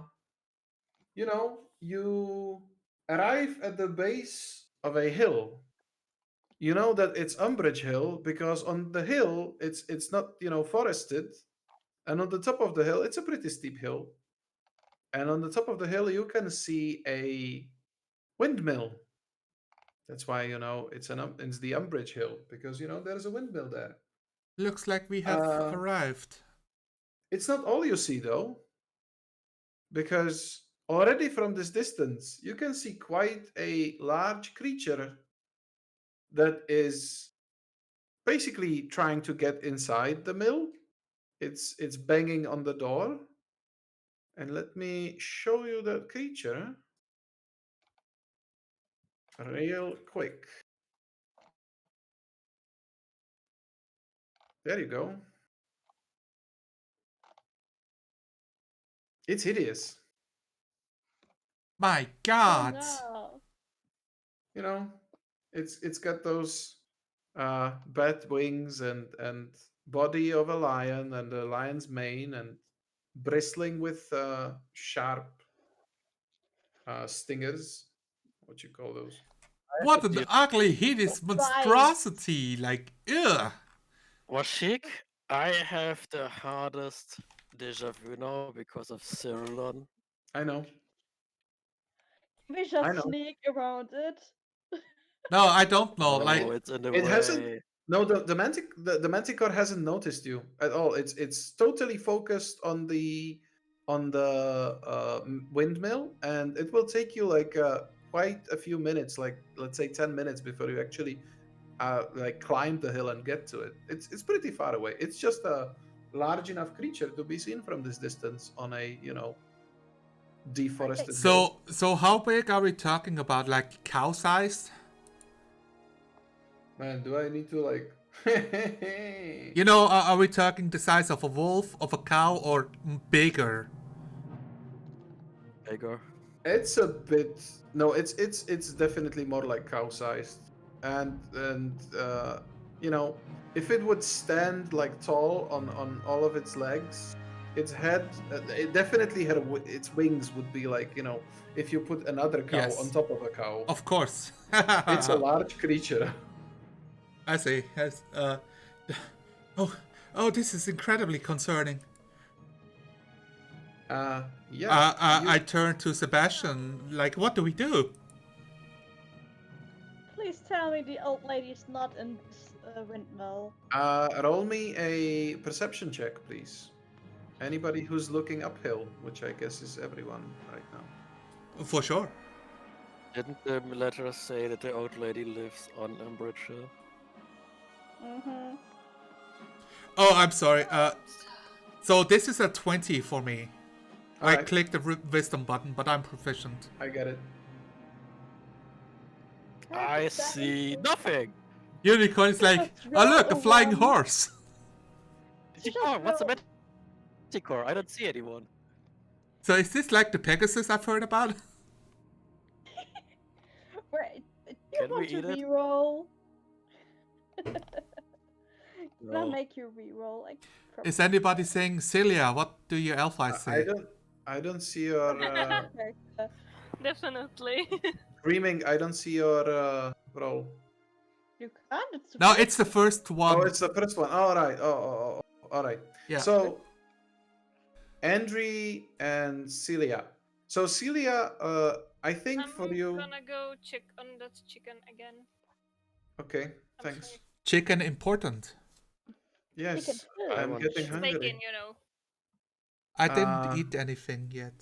you arrive at the base of a hill. You know that it's Umbridge Hill because on the hill it's not forested, and on the top of the hill it's a pretty steep hill, and on the top of the hill you can see a windmill. That's why it's the Umbridge Hill, because there's a windmill there. Looks like we have Uh, arrived. it's not all you see though, because already from this distance you can see quite a large creature that is basically trying to get inside the mill. It's banging on the door, and let me show you that creature real quick. There you go. It's hideous. My Oh God! no. You know, it's got those bat wings and body of a lion and a lion's mane and bristling with sharp stingers. What you call those? What an You- ugly, hideous Right. monstrosity! Like, ugh! Washik, I have the hardest deja vu now because of Cyrillon. I know. Can we I just know. sneak around it? No, I don't know. No, Like, it's in the It hasn't. way. No, the manticore hasn't noticed you at all. It's totally focused on the windmill, and it will take you like quite a few minutes, like let's say 10 minutes, before you actually like climb the hill and get to it. It's pretty far away. It's just a large enough creature to be seen from this distance on a deforested hill. so how big are we talking about? Like cow-sized? Man, do I need to like? You know, are we talking the size of a wolf, of a cow, or bigger? Bigger. It's a bit no, it's definitely more like cow sized. And if it would stand like tall on all of its legs, its head, it definitely had its wings would be like, if you put another cow Yes. on top of a cow. Of course. It's a large creature. I see. Yes. Oh, this is incredibly concerning. Yeah. I turn to Sebastian. Like, what do we do? Please tell me the old lady is not in this windmill. Roll me a perception check, please. Anybody who's looking uphill, which I guess is everyone right now. For sure. Didn't the letter say that the old lady lives on Umbridge Hill? Mm-hmm. Oh, I'm sorry. So this is a 20 for me. I Alright. clicked the wisdom button, but I'm proficient. I get it. I see nothing. Unicorn is like, Just oh look, a roll a flying one. horse. Manticore, what's a Manticore? I don't see anyone. So is this like the Pegasus I've heard about? Wait, do you Can we want to eat it? reroll? Can I No. make you reroll? Like, Is anybody saying Celia? What do your elf eyes say? I don't see your Definitely. dreaming. I don't see your roll. You can't. It's No, it's the first one. Oh, it's the first one. All right. All right. Yeah. So, Andre and Celia. So Celia, I think for I'm you. gonna go check on that chicken again. Okay. I'm Thanks. sorry. Chicken important. Yes, I I'm want getting chicken. hungry. Bacon, you know. I didn't Uh, eat anything yet.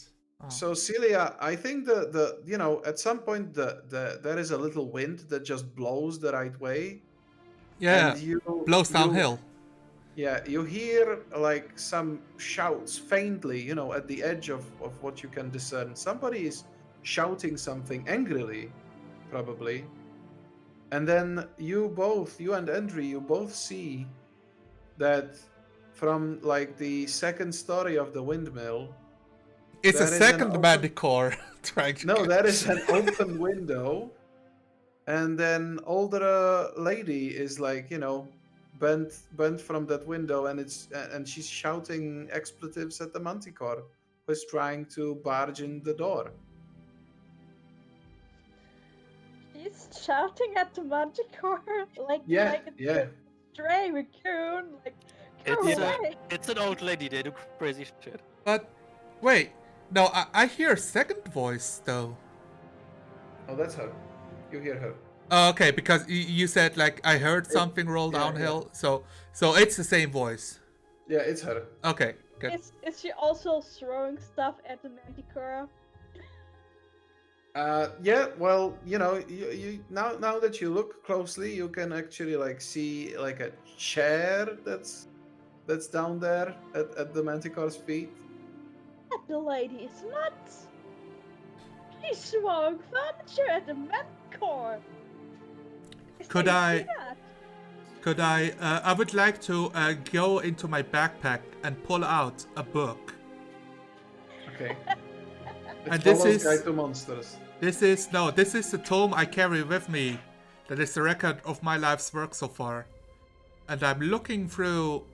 Oh. So Celia, I think the you know at some point there is a little wind that just blows the right way, Yeah, and you blows downhill. Yeah, you hear like some shouts faintly, at the edge of what you can discern. Somebody is shouting something angrily, probably. And then you and Andre, you both see that from like the second story of the windmill, It's a there is an second open... Manticore trying to No, there is an open window, and then older lady is like, bent from that window, and she's shouting expletives at the Manticore, who's trying to barge in the door. He's shouting at the Manticore like Yeah, it's yeah. a stray raccoon. Like, go It's away. it's an old lady. They do crazy shit. But wait, no, I hear a second voice though. Oh, that's her. You hear her. Oh, okay, because you said like I heard something roll yeah, downhill, so it's the same voice. Yeah, it's her. Okay, good. Is she also throwing stuff at the Manticore? Yeah, well, you now that you look closely, you can actually like see like a chair that's down there at the Manticore's feet. The lady is nuts. She's throwing furniture at the Manticore. Could I would like to go into my backpack and pull out a book. Okay. And It's this Volo's is- Guide to Monsters. This is the tome I carry with me. That is the record of my life's work so far. And I'm looking through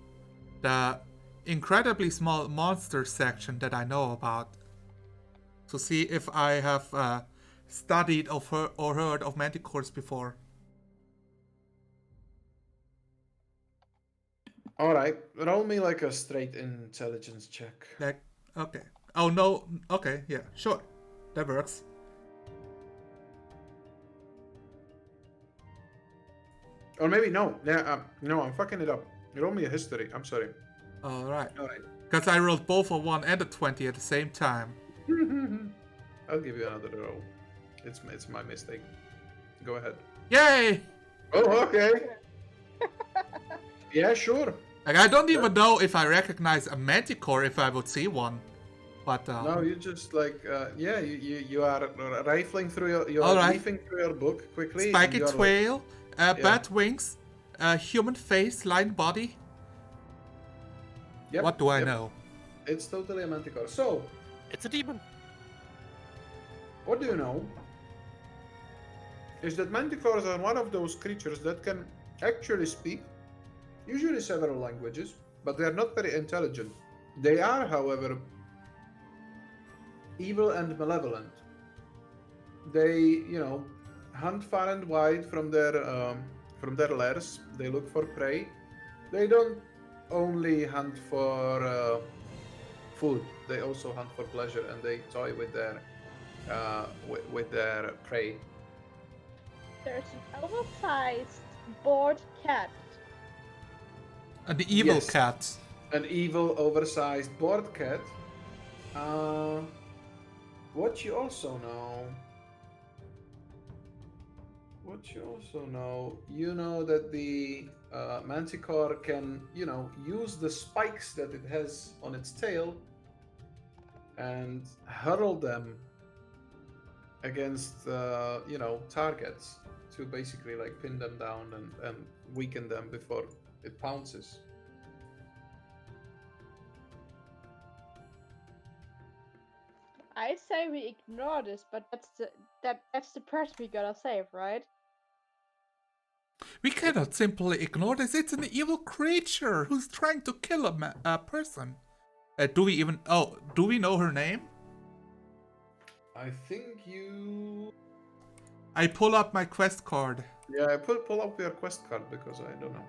the incredibly small monster section that I know about to see if I have studied or heard of manticores before. All right, roll me like a straight intelligence check. Like, okay. Oh no, okay, yeah, sure. That works. Or maybe no. Yeah, no, I'm fucking it up. Roll me a history. I'm sorry. Alright. All right. Because I rolled both a 1 and a 20 at the same time. I'll give you another roll. It's my mistake. Go ahead. Yay! Oh, okay. Yeah, sure. Like, I don't even know if I recognize a manticore if I would see one. But, No, you just like yeah, you are rifling through you're All right. leafing through your book quickly. spiky and you're tail, bat wings, human face, lion body. Yep, What do I yep. know? It's totally a manticore. So, It's a demon. what do you know? Is that manticores are one of those creatures that can actually speak, usually several languages, but they are not very intelligent. They are, however, evil and malevolent. They, hunt far and wide from their lairs. They look for prey. They don't only hunt for food. They also hunt for pleasure, and they toy with their prey. There's an oversized bored cat. The evil Yes. cat. An evil, oversized board cat. What you also know, you know that the manticore can, use the spikes that it has on its tail and hurl them against, targets to basically like pin them down and weaken them before it pounces. I say we ignore this, but that's the part we gotta save, right? We cannot simply ignore this. It's an evil creature who's trying to kill a person. Do we know her name? I think you. I pull up my quest card. Yeah, I pull up your quest card because I don't know.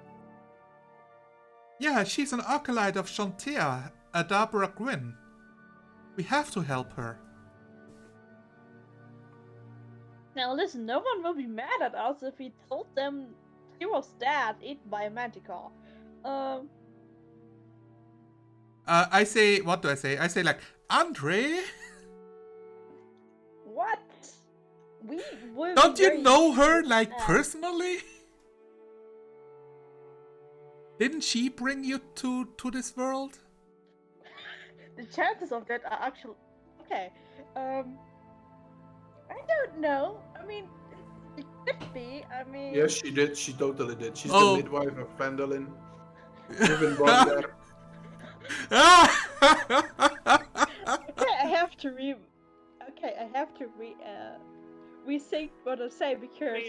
Yeah, she's an acolyte of Shantia, Adabra Gwyn. We have to help her. Now listen, no one will be mad at us if we told them she was dead, eaten by a manticore. I say, what do I say? I say like, Andre, What? We will. don't be you very know her useful like at- personally? Didn't she bring you to this world? The chances of that are actually okay. I don't know. I mean, it could be. I mean, Yes, she did. She totally did. She's Oh. the midwife of Fandolin. You've been born there. okay, I have to rethink what I say because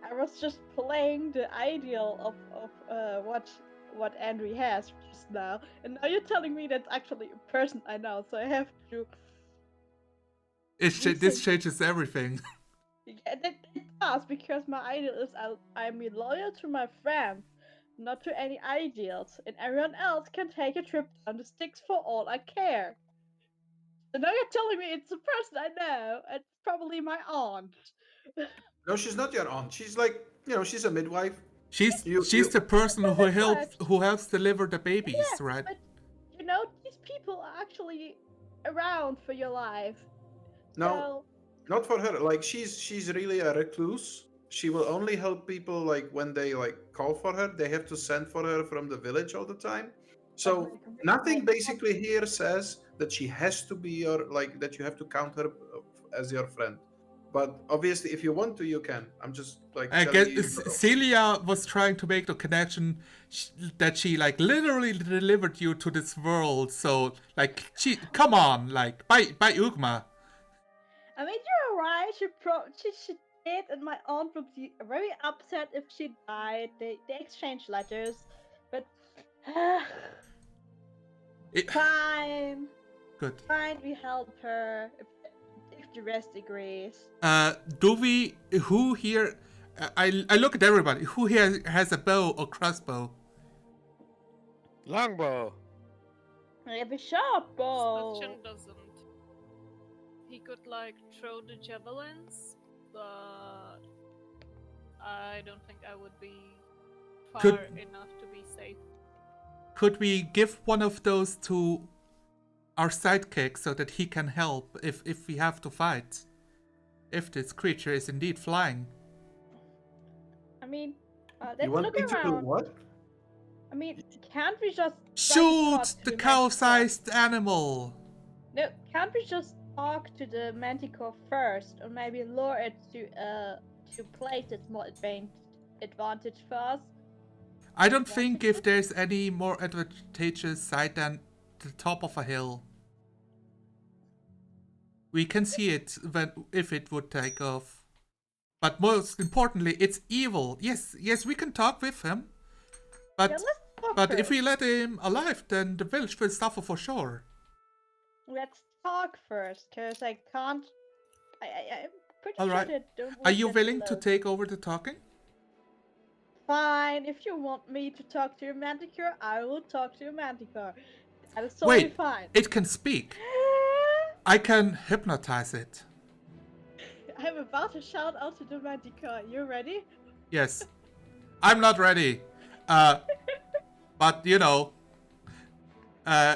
I was just playing the ideal of what Andrew has just now, and now you're telling me that's actually a person I know, so I have to. This changes everything. Yeah, that does because my ideal is I'm loyal to my friend, not to any ideals, and everyone else can take a trip down the sticks for all I care. So now you're telling me it's a person I know, and probably my aunt. No, she's not your aunt. She's like, she's a midwife. She's You- the person who Correct. helps deliver the babies, right? But these people are actually around for your life. No, So, not for her. Like she's really a recluse. She will only help people like when they like call for her. They have to send for her from the village all the time. So nothing basically here says that she has to be your that you have to count her as your friend. But obviously, if you want to, you can. I'm just like I telling guess you. Celia was trying to make the connection that she like literally delivered you to this world. So like, come on, like by Ugma. I mean, you're right. She did, and my aunt would be very upset if she died. They exchanged letters, but fine. Good. Fine, we help her if the rest agrees. Do we? Who here? I look at everybody. Who here has a bow or crossbow? Longbow. I have a sharp bow. Sebastian doesn't. He could like throw the javelins, but I don't think I would be far Could- enough to be safe. Could we give one of those to our sidekick so that he can help if we have to fight? If this creature is indeed flying. I mean, let's You want look me to do around. what? I mean, can't we just Shoot talk to the Manticore? cow-sized animal! No, can't we just talk to the Manticore first, or maybe lure it to place its more advantage for us? I don't think if there's any more advantageous site than the top of a hill. We can see it if it would take off. But most importantly, it's evil. Yes, we can talk with him. But Yeah, let's talk but if first. we let him alive, then the village will suffer for sure. Let's talk first, cause I can't. I'm pretty All sure right. that don't Are want you that willing to alone. take over the talking? Fine, if you want me to talk to your Manticore, I will talk to your Manticore. That is totally Wait, fine. it can speak. I can hypnotize it. I'm about to shout out to the Manticore. You ready? Yes. I'm not ready. But you know.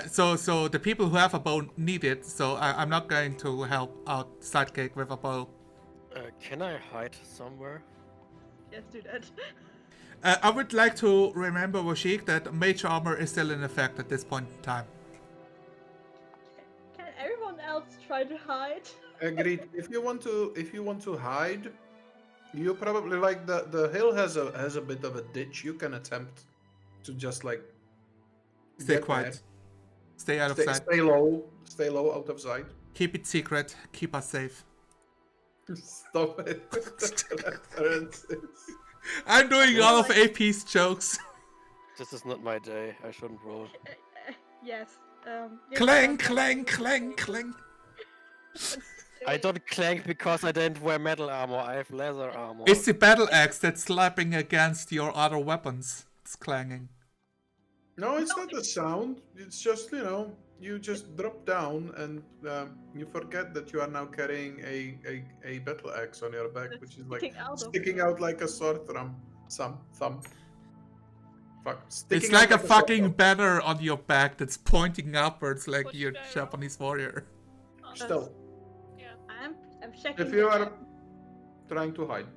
So the people who have a bow need it. So I'm not going to help out sidekick with a bow. Can I hide somewhere? Yes, do that. I would like to remember Washik that mage armor is still in effect at this point in time. Can everyone else try to hide? Agreed. If you want to hide, you probably like the hill has a bit of a ditch. You can attempt to just like Stay get quiet. there. Stay out of sight. Stay low, out of sight. Keep it secret. Keep us safe. Stop it with the references. I'm doing all of AP's jokes. This is not my day. I shouldn't roll. Yes. Clang, clang, clang, clang. I don't clank because I didn't wear metal armor. I have leather armor. It's the battle axe that's slapping against your other weapons. It's clanging. No, it's not the sound. It's just, you just drop down and you forget that you are now carrying a battle axe on your back, which is like sticking out like a sword thumb. Fuck. It's like a fucking banner on your back that's pointing upwards like you're a Japanese warrior. Still. Yeah. I'm checking. If you are trying to hide.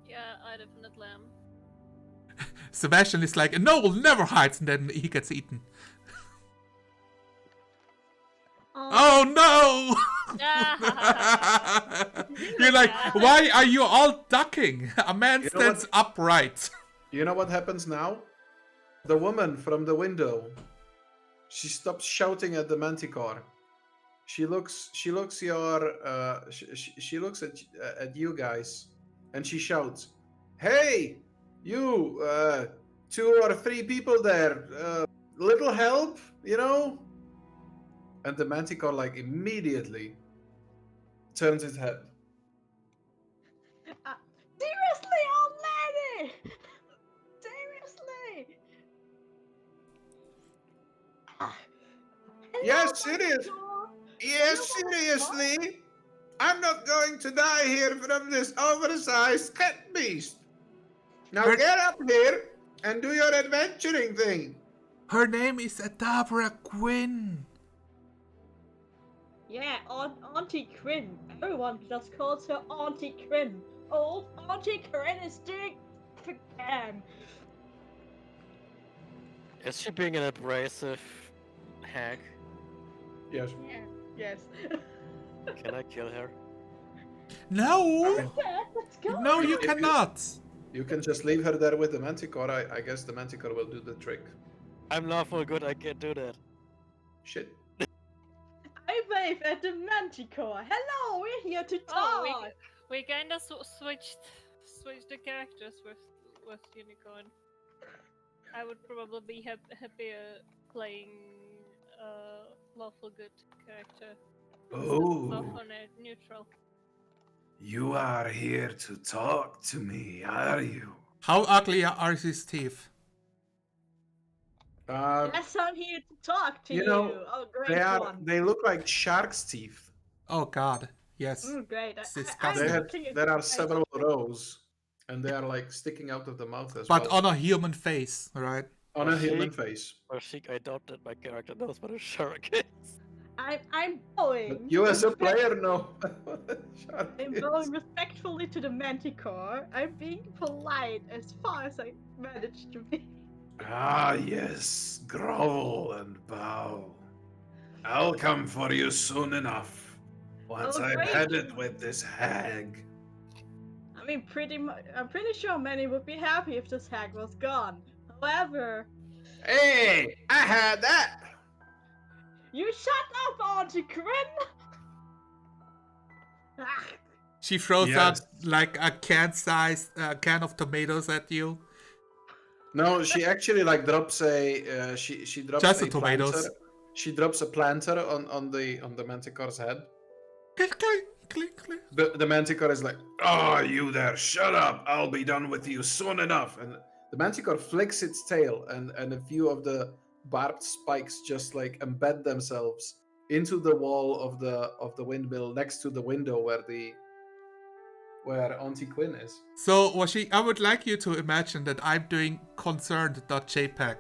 Yeah, I definitely am. Sebastian is like, no, we'll never hide, and then he gets eaten. Oh no! You're like, why are you all ducking? A man stands upright. You know what happens now? The woman from the window, she stops shouting at the manticore. She looks at you guys, and she shouts, "Hey, you, 2 or 3 people there, little help, And the manticore like immediately turns its head. Seriously, old lady! Seriously! Yes, seriously. I'm not going to die here from this oversized cat beast. Now get up here and do your adventuring thing. Her name is Adabra Quinn. Yeah, Auntie Quinn. Everyone just calls her Auntie Quinn. Old Auntie Quinn is doing again. Is she being an abrasive hag? Yes. Yeah, yes. Can I kill her? No! Yeah, let's go. No, you cannot. You can just leave her there with the manticore. I guess the manticore will do the trick. I'm lawful good, I can't do that. Shit. I wave at the manticore. Hello, we're here to talk. Oh, we kind of switched the characters with Unicorn. I would probably be happier playing lawful good character. Oh, Lawful neutral. you are here to talk to me, are you? How ugly are his teeth? Yes, I'm here to talk to you. Oh, great one. They look like shark's teeth. Oh god, yes. Great. It's disgusting. There are several rows, and they are like sticking out of the mouth as But well. on a human face, right? On a human face. Rashik, I doubt that my character knows what a shark is. I'm bowing. But you as a player know. I'm bowing respectfully to the manticore. I'm being polite as far as I managed to be. Ah, yes, grovel and bow. I'll come for you soon enough. Once Oh, I've great. had it with this hag. I mean, I'm pretty sure many would be happy if this hag was gone. However, Hey, I had that. you shut up, Auntie Quinn! Ah, She throws Yes. out like a can-sized can of tomatoes at you. No, she actually like drops a she drops Just a the tomatoes. planter. She drops a planter on the manticore's head. Click, click, click, click. The manticore is like, Oh, you there, shut up. I'll be done with you soon enough. and the manticore flicks its tail, and a few of the barbed spikes just like embed themselves into the wall of the windmill next to the window where Auntie Quinn is. So, Washi, I would like you to imagine that I'm doing concerned.jpg.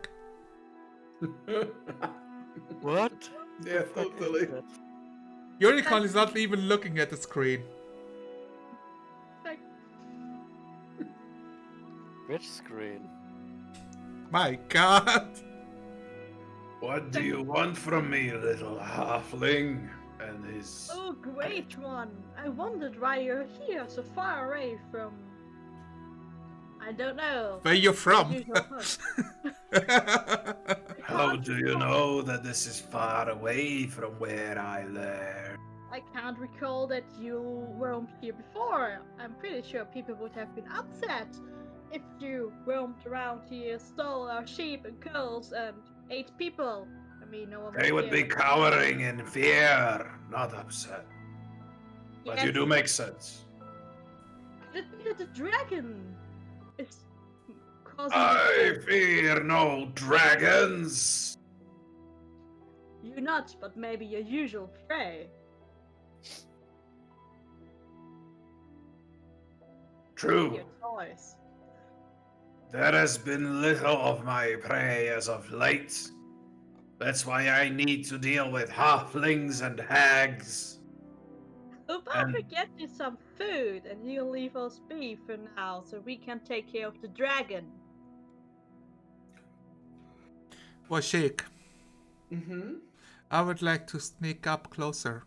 What? Yeah, totally. Unicorn is not even looking at the screen. like, Which screen? My god. What do you want from me, little halfling? And his... oh, great one! I wondered why you're here so far away from. I don't know. Where you from? usual host. How do you know that this is far away from where I lair? I can't recall that you roamed here before. I'm pretty sure people would have been upset if you roamed around here, stole our sheep and cows, and ate people. I mean, no one They would be care. cowering in fear, not upset. But you Yes, do make sense. could it be that the dragon is causing I this? fear no dragons. You not, but maybe your usual prey. True. Your choice. There has been little of my prey as of late. That's why I need to deal with halflings and hags. We'll probably get you some food, and you'll leave us be for now, so we can take care of the dragon. Well, Sheik, Mm-hmm. I would like to sneak up closer.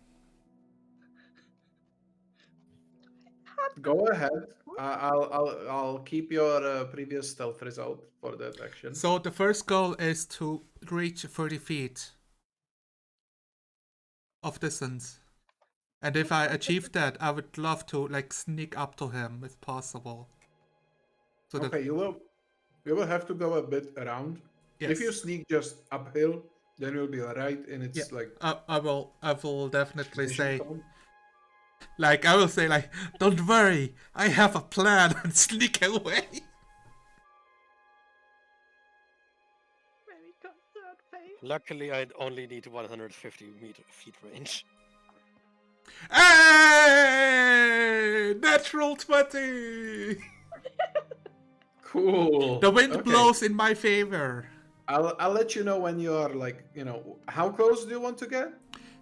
Go ahead. I'll keep your previous stealth result for that action. So the first goal is to reach 30 feet of distance. And if I achieve that, I would love to like sneak up to him if possible. So that Okay, you will have to go a bit around. yes. If you sneak just uphill, then you'll be alright, and it's Yeah. like I will definitely vision say cone. like I will say like, don't worry, I have a plan and sneak away. Very concerned face. Luckily, I only need 150 feet range. Hey! Natural 20! Cool. The wind Okay. blows in my favor. I'll let you know when you are like, how close do you want to get?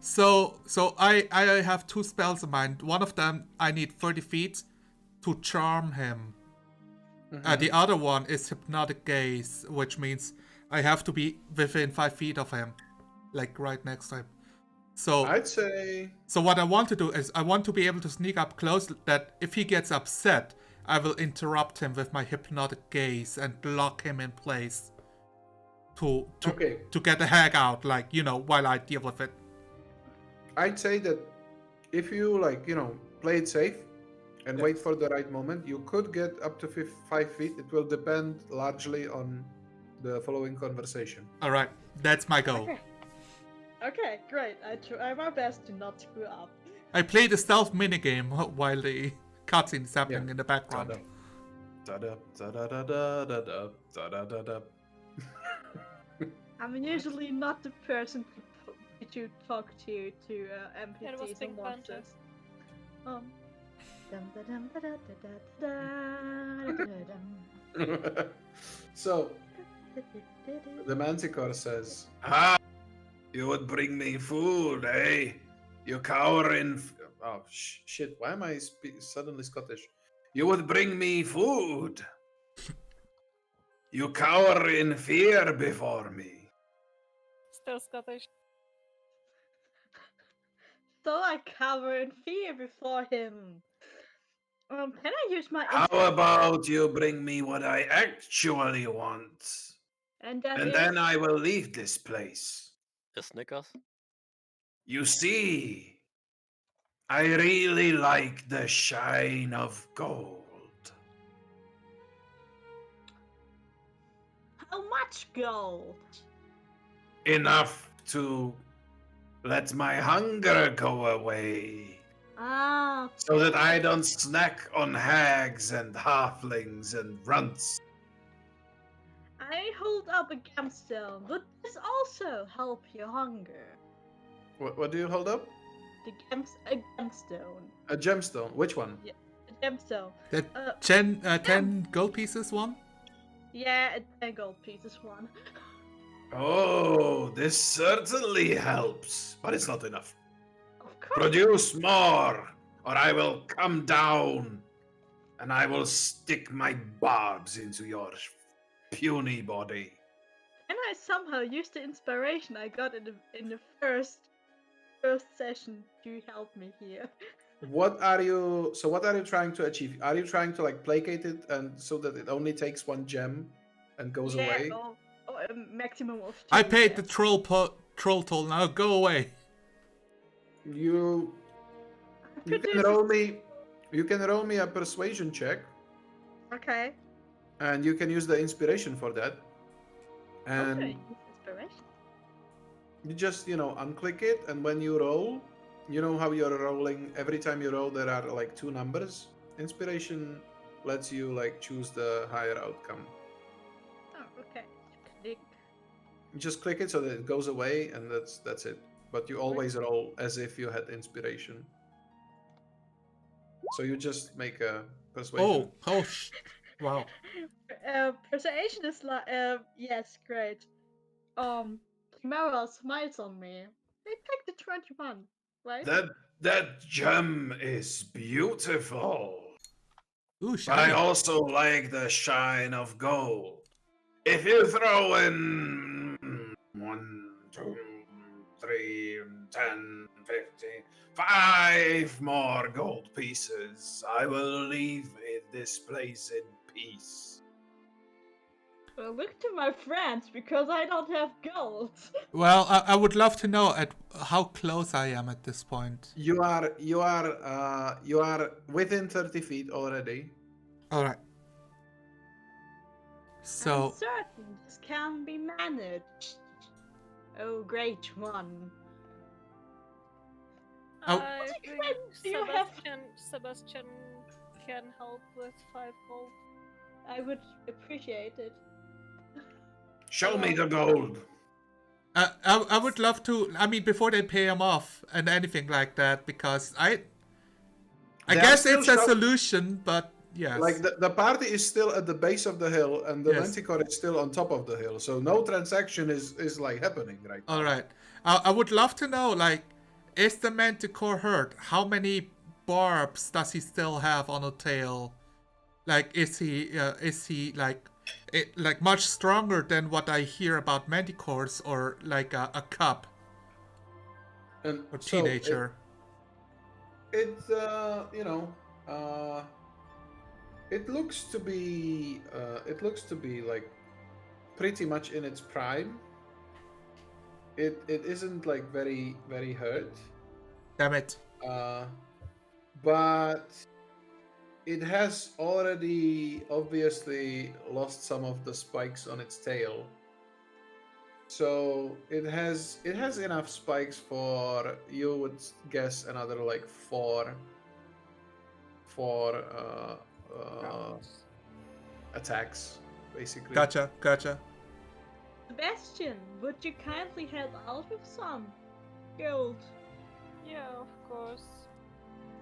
So I have two spells in mind. One of them I need 30 feet to charm him. The other one is hypnotic gaze, which means I have to be within 5 feet of him, like right next to him. So I'd say so what I want to do is I want to be able to sneak up close that if he gets upset, I will interrupt him with my hypnotic gaze and lock him in place to okay. to get the heck out, like, while I deal with it. I'd say that if you play it safe and Yeah. wait for the right moment, you could get up to 5 feet. It will depend largely on the following conversation. Alright, that's my goal. Okay. Okay, great. I try my best to not screw up. I play the stealth minigame while the cutscene is happening Yeah. in the background. Da-da, da-da-da-da-da-da, da-da-da-da. I'm usually not the person to talk to NPCs That was and Pink Panther. monsters. Dum, da, dum, da, da, da, da, da, da, da, So dum. the Manticore says, Ah, you would bring me food, eh? You cower in. "Oh shit! Why am I suddenly Scottish?" You would bring me food. You cower in fear before me. Still Scottish. So I cover in fear before him. Can I use my How about you bring me what I actually want? And that And is then I will leave this place. A Snickers? You see, I really like the shine of gold. how much gold? Enough to let my hunger go away. Ah, So that I don't snack on hags and halflings and runts. I hold up a gemstone. Would this also help your hunger? What do you hold up? A gemstone. A gemstone. Which one? A gemstone. The Uh, 10 gold pieces one? Yeah, a 10 gold pieces one. Oh, this certainly helps, but it's not enough. Of course. Produce more, or I will come down and I will stick my barbs into your puny body. And I somehow used the inspiration I got in the first session to help me here. What are you trying to achieve? Are you trying to placate it and so that it only takes one gem and goes away? Or a maximum of 2. I paid the gems. troll toll, now go away. You You can roll me. You can roll me a persuasion check, Okay. and you can use the inspiration for that. And Okay. Use inspiration. you just unclick it, and when you roll, you know how you're rolling. Every time you roll, there are like two numbers. Inspiration lets you like choose the higher outcome. Oh, okay. Click. You just click it so that it goes away, and that's it. But you always roll as if you had inspiration. So you just make a persuasion. Wow. Persuasion is like yes, great. Chimera smiles on me. I picked the 21, right? That gem is beautiful. Ooh, But I shiny. also like the shine of gold. If you throw in 1, 2, 3, 10, 15, 5 more gold pieces, I will leave this place in peace. Well, look to my friends because I don't have gold. Well, I would love to know at how close I am at this point. You are within 30 feet already. All right. I'm So, certain this can be managed. Oh, great one. Oh. I What think friends do you have? Sebastian can help with 5 gold. I would appreciate it. Show me the gold. I would love to. I mean, before they pay him off and anything like that, because I They are guess still it's a show- solution, but yes. Like the party is still at the base of the hill, and the Yes. manticore is still on top of the hill. So no transaction is like happening right now. All right. I would love to know, like, is the manticore hurt? How many barbs does he still have on the tail? Like, is he like much stronger than what I hear about manticores, or like a cub And or so teenager? It it looks to be like pretty much in its prime. It isn't like very hurt, Damn it. but it has already obviously lost some of the spikes on its tail. So it has enough spikes for, you would guess, another like four attacks, basically. Gotcha. Sebastian, would you kindly help out with some gold? Yeah, of course.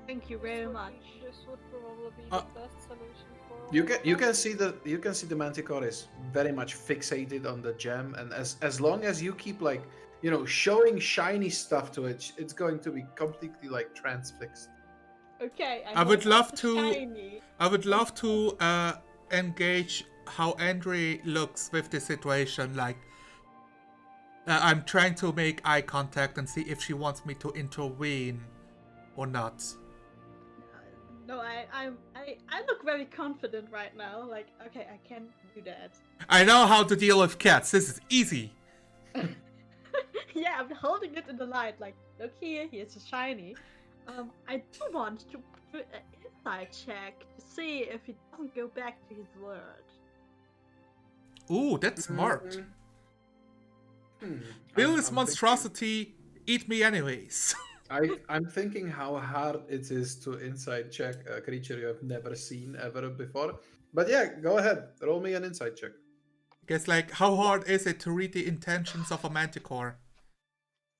Thank you very much. This would probably be the best solution for all You of can us. see the manticore is very much fixated on the gem, and as long as you keep like showing shiny stuff to it, it's going to be completely like transfixed. Okay, I would hold love up the to. shiny. I would love to engage how Andre looks with the situation. Like, I'm trying to make eye contact and see if she wants me to intervene or not. No, I look very confident right now. Like, okay, I can do that. I know how to deal with cats. This is easy. Yeah, I'm holding it in the light. Like, look here, here's a shiny. I do want to do an insight check to see if he doesn't go back to his word. Ooh, that's smart. Hmm. Will I'm this monstrosity eat me anyways? I'm thinking how hard it is to insight check a creature you have never seen ever before. But yeah, go ahead. Roll me an insight check. Guess, like, how hard is it to read the intentions of a manticore?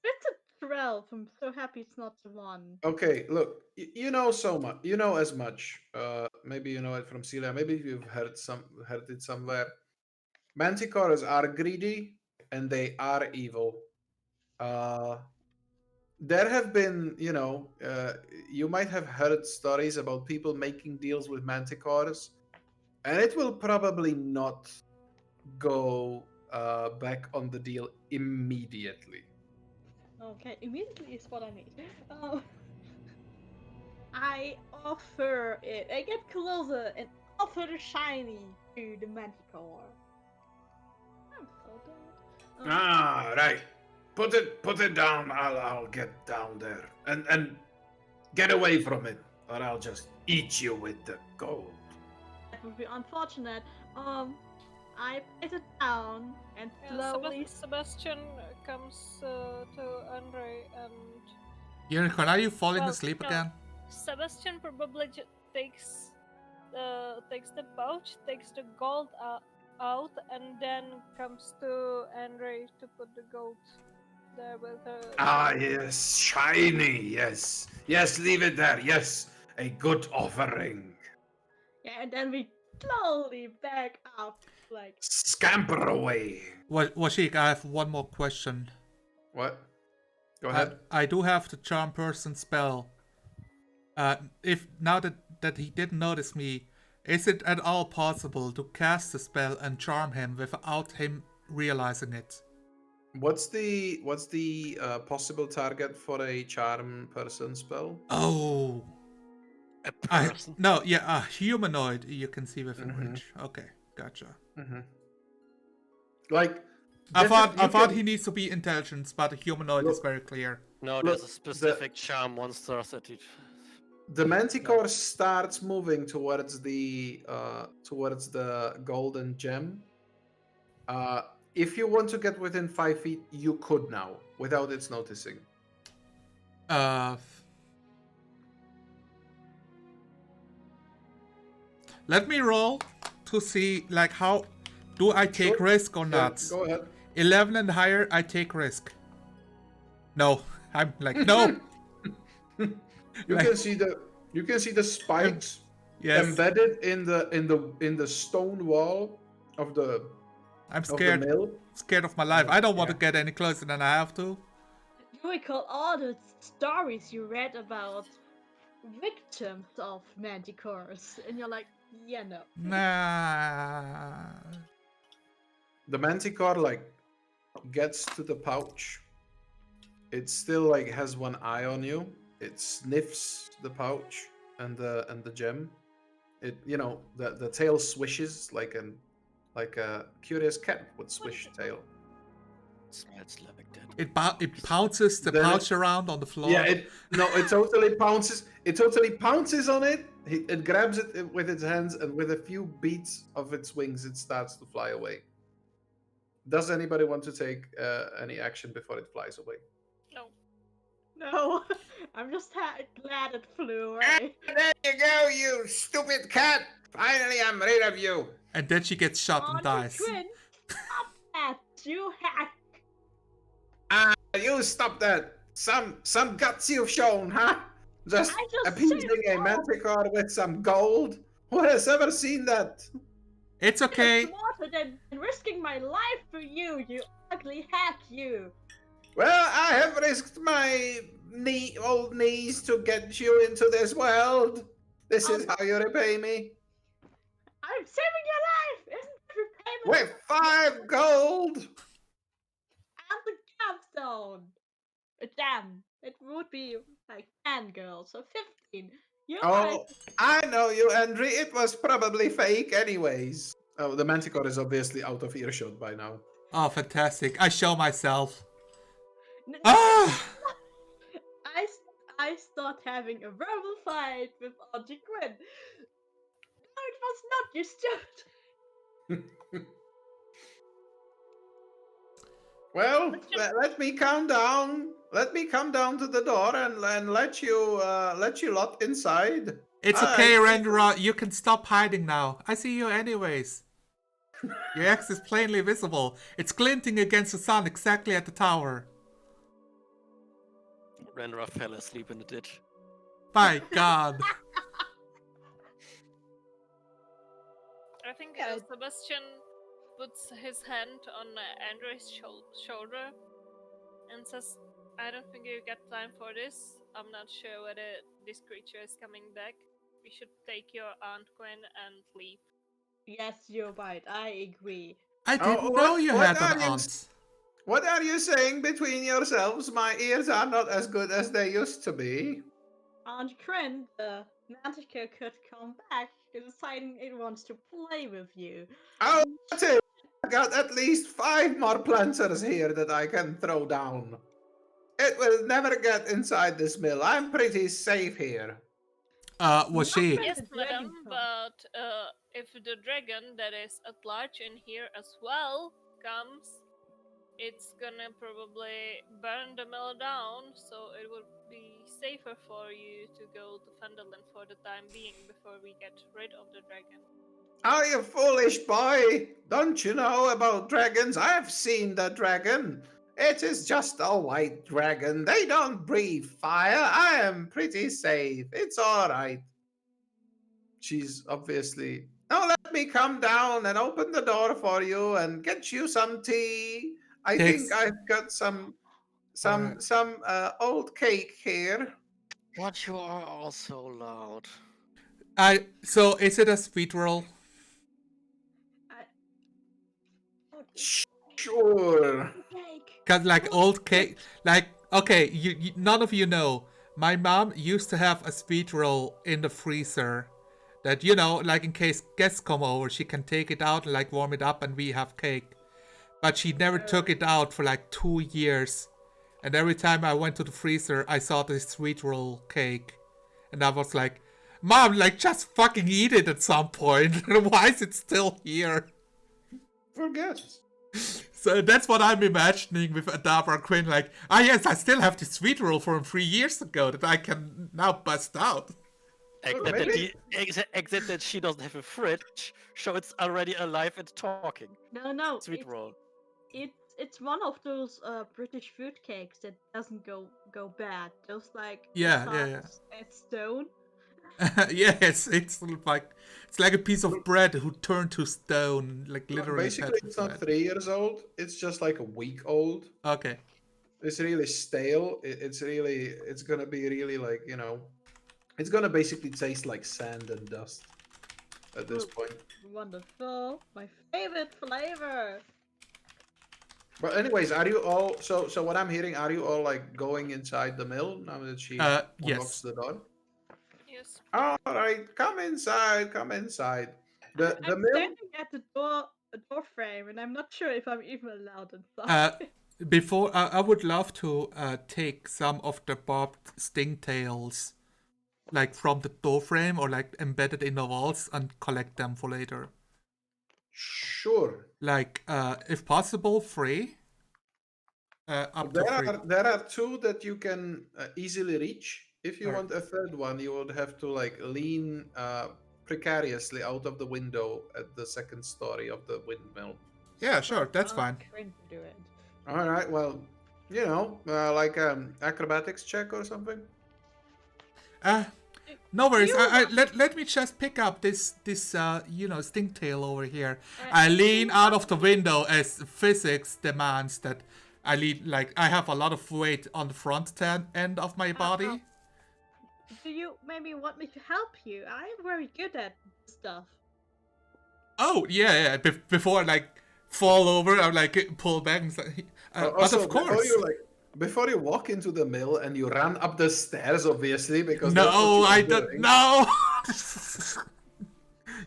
It's a 12. I'm so happy it's not the 1. Okay, look, you know so much. You know as much. Maybe you know it from Celia. Maybe you've heard it somewhere. Manticores are greedy and they are evil. There have been, you might have heard stories about people making deals with manticores, and it will probably not go back on the deal immediately. Okay, immediately is what I need. I offer it. I get closer and offer the shiny to the manticore. I'm so dead. Ah, right. Put it down. I'll get down there. And Get away from it, or I'll just eat you with the gold. That would be unfortunate. I place it down and slowly. Sebastian comes to Andre and Unicorn, are you falling Well, asleep no. again? Sebastian probably takes the pouch, takes the gold out, and then comes to Andre to put the gold there with her. Ah, yes, shiny, yes. Yes, leave it there, yes. A good offering. Yeah, and then we slowly back up, like. Scamper away. Washik, I have one more question. What? Go ahead. I do have the charm person spell. If now that he didn't notice me, is it at all possible to cast the spell and charm him without him realizing it? What's the possible target for a charm person spell? Oh, A person. no, yeah, a humanoid you can see within Mhm. range. Okay, gotcha. Mm-hmm. Like, I you thought can- he needs to be intelligence, but a humanoid is Look- very clear. No, Look, there's a specific charm monster that it. the Manticore starts moving towards the golden gem. If you want to get within 5 feet, you could now without its noticing. Let me roll to see like how do I take Sure. risk or Yeah, not. go ahead. 11 and higher, I take risk. No, I'm like no. You Like- can see the spikes Yes, embedded in the stone wall of the I'm of the scared. mill. Scared of my life. I don't want to Yeah. get any closer than I have to. You recall all the stories you read about victims of manticores, and you're like, yeah, no. Nah. The Manticore like gets to the pouch. It still like has one eye on you. It sniffs the pouch and the gem. It the tail swishes like a curious cat would swish tail. Smells like that. It pounces the Then pouch around on the floor. Yeah, it totally pounces. It totally pounces on it. It grabs it with its hands, and with a few beats of its wings, it starts to fly away. Does anybody want to take any action before it flies away? No. No, I'm just glad it flew away. There you go, you stupid cat! Finally, I'm rid of you. And then she gets shot and dies. Quinn, stop that, you hack! You stop that. Some guts you've shown, huh? Just I just appeasing said a manticore with some gold. Who has ever seen that? It's okay. Smarter than risking my life for you, you ugly hack, you! Well, I have risked my old knees to get you into this world. This is how you repay me. I'm saving your life! Isn't it repayment? With 5 gold. And the capstone! Damn, it would be like 10 girls, so 15. You're right. Oh, I know you, Andre. It was probably fake anyways. Oh, the Manticore is obviously out of earshot by now. Oh, fantastic. I show myself. N- Ah! I start having a verbal fight with Auntie Quinn. No, it was not, you stupid. Well, let me come down. Let me come down to the door and let you lot inside. It's Hi. okay, Rendera. You can stop hiding now. I see you anyways. Your X is plainly visible. It's glinting against the sun exactly at the tower. Rendra fell asleep in the ditch. My god. I think Yeah. Sebastian puts his hand on Andre's shoulder and says, I don't think you got time for this. I'm not sure whether this creature is coming back. We should take your Aunt Gwen and leave. Yes, you're right, I agree. I didn't Oh, know what- you what had are an you aunt. What are you saying between yourselves? My ears are not as good as they used to be. Aunt Quinn, the manticore could come back, deciding it wants to play with you. Oh, that's it. I got at least 5 more planters here that I can throw down. It will never get inside this mill. I'm pretty safe here. Was Not she? when Yes, the dragon madam, comes. but if the dragon that is at large in here as well comes, it's gonna probably burn the mill down, so it would be safer for you to go to Fenderland for the time being before we get rid of the dragon. Oh, you foolish boy! Don't you know about dragons? I've seen the dragon. It is just a white dragon. They don't breathe fire. I am pretty safe. It's all right. She's obviously. Now let me come down and open the door for you and get you some tea. I think Takes. I've got Alright. some old cake here. But you are all so loud. So is it a sweet roll? I... Oh, Sure. cake. Cause like Oh, old cake, like okay, you none of you know. My mom used to have a sweet roll in the freezer, that like in case guests come over, she can take it out and like warm it up, and we have cake. But she never took it out for like 2 years, and every time I went to the freezer, I saw this sweet roll cake, and I was like, "Mom, like just fucking eat it at some point. Why is it still here?" For guests. So that's what I'm imagining with Adabra Quinn, like, yes, I still have the sweet roll from 3 years ago that I can now bust out. Except that she doesn't have a fridge, so it's already alive and talking. no, Sweet roll. it's one of those British food cakes that doesn't go bad. Those like Yeah, hard yeah. as stone. Yes, it's like a piece of bread who turned to stone, like literally Basically, attached it's to not bread. 3 years old. It's just like a week old. Okay. It's really stale. It's gonna be really like it's gonna basically taste like sand and dust at this Ooh, point. Wonderful. My favorite flavor. But anyways, are you all so what I'm hearing? Are you all like going inside the mill now that she unlocks Yes. the door? Yes. All right, come inside. Come inside. The I'm mill. standing at the door frame, and I'm not sure if I'm even allowed inside. Uh, Before, I would love to take some of the barbed stingtails, like from the door frame or like embedded in the walls, and collect them for later. Sure. Like, if possible, free. Up to free. There are two that you can easily reach. If you Alright. want a third one, you would have to like lean precariously out of the window at the second story of the windmill. Yeah, sure, that's I'll fine. Quinn to do it. All right, well, like acrobatics check or something. No worries. you Let me just pick up this stingtail over here. Uh, I do lean you out want- of the window as physics demands that I lean, like I have a lot of weight on the front end of my body. Do you maybe want me to help you? I'm very good at stuff. Oh yeah. Before I, like fall over, I like pull back and say, but Also, of course. before you walk into the mill and you run up the stairs, obviously, because that's what No, you I are don't. doing. No.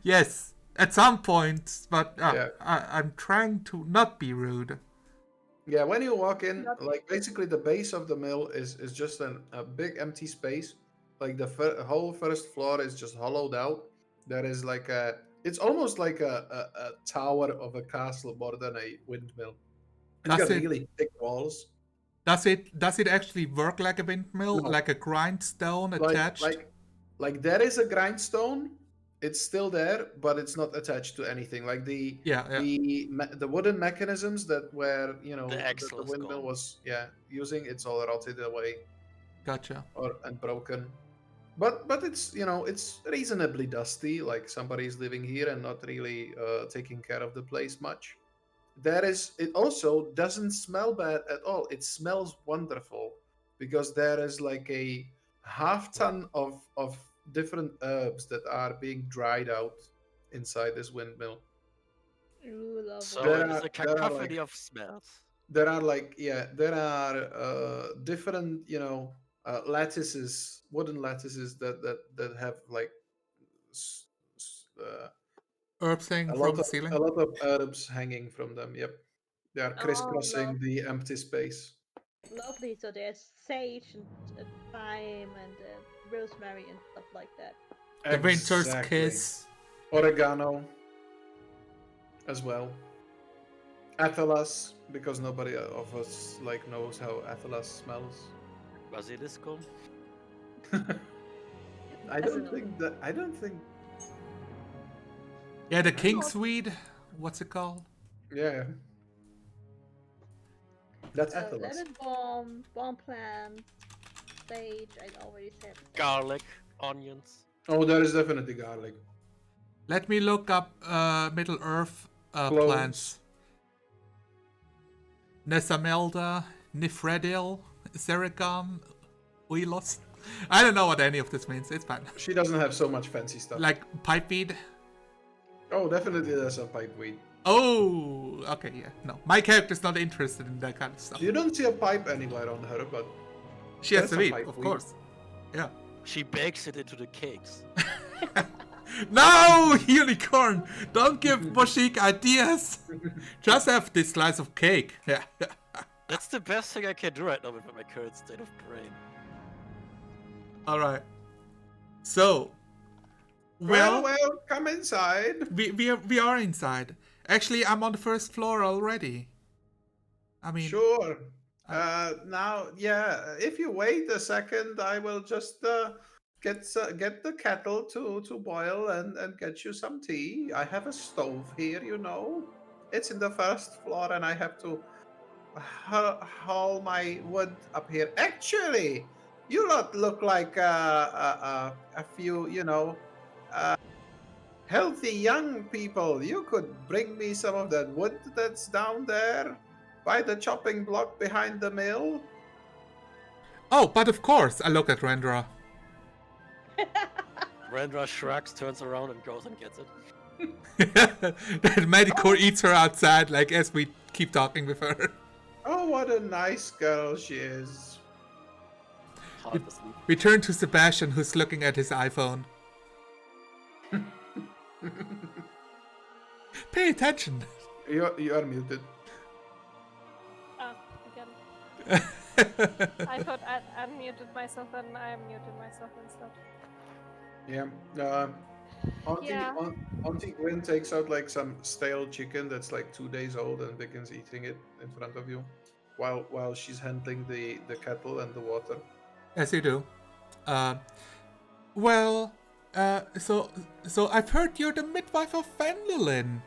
Yes, at some point, but Yeah. I'm trying to not be rude. Yeah, when you walk in, Not- like basically the base of the mill is just a big empty space. Like the whole first floor is just hollowed out. There is like it's almost like a tower of a castle more than a windmill. It's Does got it really thick walls. does it actually work like a windmill, No. like a grindstone attached? Like there is a grindstone. It's still there, but it's not attached to anything. Like Yeah. the wooden mechanisms that were The that axle the is windmill gone. was using, it's all rotted away Gotcha. and broken. But it's it's reasonably dusty. Like somebody's living here and not really taking care of the place much. It also doesn't smell bad at all. It smells wonderful because there is like a half ton of different herbs that are being dried out inside this windmill. Ooh, lovely. So There it is are- a there are, cacophony like- of smells. There are there are different lattices, wooden lattices that have like s- Herbs hanging a from lot the of ceiling. a lot of herbs hanging from them. Yep, they are Oh, crisscrossing love. the empty space. Lovely. So there's sage and thyme and rosemary and stuff like that. The Winter's Exactly. Kiss. Oregano as well. Athelas, because nobody of us like knows how Athelas smells. Basiliscum. I don't think. Yeah, the not- kingsweed. What's it called? Yeah. That's Athelas. Lemon balm plant, sage. I already said. Garlic. Onions. Oh, there is definitely garlic. Let me look up Middle Earth Cloves. plants. Nesamelda, Nifredil, Zerigam, Uilos. I don't know what any of this means. It's fine. She doesn't have so much fancy stuff. Like pipeweed. Oh, definitely there's some pipeweed. Oh, okay, yeah. No, my character's not interested in that kind of stuff. You don't see a pipe anywhere on her, but She has there's to some eat, pipeweed. of course. Yeah. She bakes it into the cakes. No, unicorn! Don't give Boshik ideas. Just have this slice of cake. Yeah. That's the best thing I can do right now with my current state of brain. All right. So, well, well, come inside. we are inside. Actually, I'm on the first floor already. I mean, Sure. Now, yeah. If you wait a second, I will just get the kettle to boil and get you some tea. I have a stove here, you know. It's in the first floor, and I have to haul my wood up here. Actually, you lot look like a few, healthy young people. You could bring me some of that wood that's down there by the chopping block behind the mill. oh, but of course, I look at Rendra. Rendra shrugs, turns around, and goes and gets it. That Medicore eats her outside, like as we keep talking with her. Oh, what a nice girl she is. Half asleep. We turn to Sebastian, who's looking at his iPhone. Pay attention. You are muted. Ah, again. I thought I unmuted myself and I muted myself instead. Yeah. Yeah. Auntie Gwen takes out like some stale chicken that's like 2 days old and begins eating it in front of you, while she's handling the kettle and the water. As you do. So I've heard you're the midwife of Fenlilin.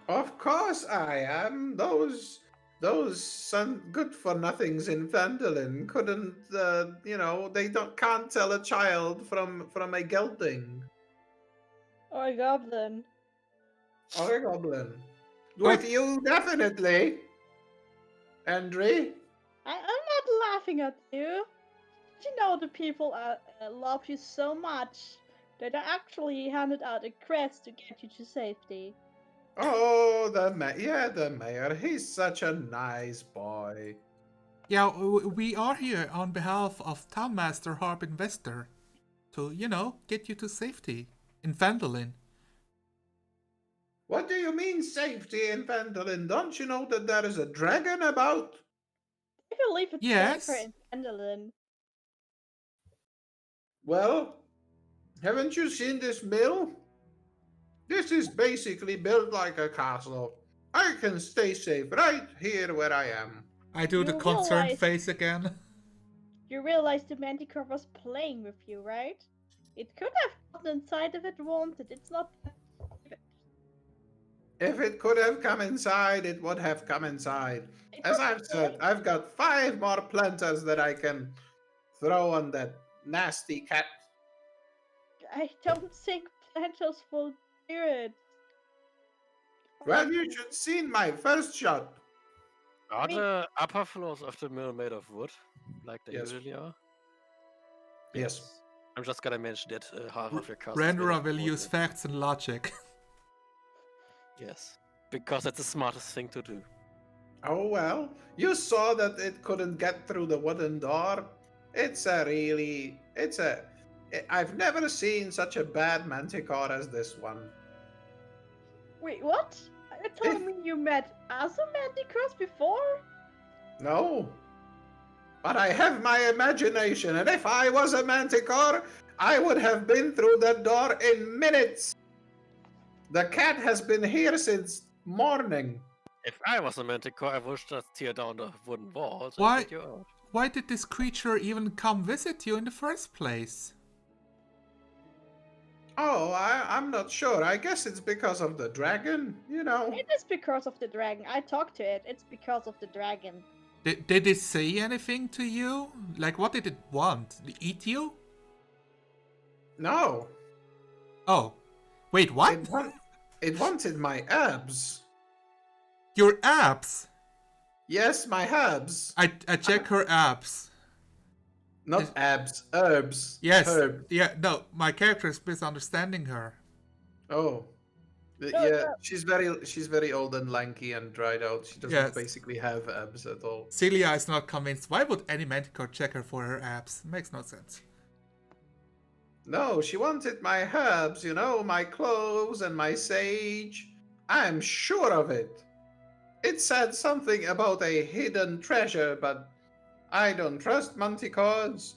Of course I am. Those good for nothings in Vandalin couldn't, they can't tell a child from a gelding Or a goblin. or a goblin. With you, definitely, Andre. I'm not laughing at you. You know the people love you so much that I actually handed out a crest to get you to safety. Oh, the mayor. He's such a nice boy. Yeah, we are here on behalf of Townmaster Harbin Vester to, get you to safety in Vandalin. What do you mean safety in Vandalin? Don't you know that there is a dragon about? I believe it's Yes. safer in Pendleton. Well, haven't you seen this mill? This is basically built like a castle. I can stay safe right here where I am. I do the You concerned realize- face again. You realize the Manticore was playing with you, right? It could have gotten inside if it wanted. It's not that stupid. If it could have come inside, it would have come inside. It As probably I've said, did. I've got 5 more planters that I can throw on that nasty cat. I don't think planters will do it. Well, you should seen my first shot. Are mean- the upper floors of the mill made of wood, like they Yes. usually are? Yes. I'm just gonna mention that half of your cast. is made Rendra of will wood, use facts and logic. Yes, because that's the smartest thing to do. Oh well, you saw that it couldn't get through the wooden door. I've never seen such a bad manticore as this one. Wait, what? You told me you met other Manticores before? No, But I have my imagination, and if I was a manticore, I would have been through that door in minutes. The cat has been here since morning. If I was a manticore, I would just tear down the wooden walls and Why? get you out. Why did this creature even come visit you in the first place? Oh, I'm not sure. I guess it's because of the dragon, you know. It is because of the dragon. I talked to it. It's because of the dragon. Did it say anything to you? Like, what did it want? Eat you? No, Oh. Wait, what? it wanted my abs. Your abs? Yes, my abs. I check her abs. Not Is- abs, herbs. Yes. Herb. Yeah, no, my character is misunderstanding her. Oh. Yeah, she's very old and lanky and dried out. She doesn't Yes. basically have abs at all. Celia is not convinced. Why would any manticore check her for her abs? Makes no sense. No, she wanted my herbs, you know, my cloves and my sage. I'm sure of it. It said something about a hidden treasure, but I don't trust manticores.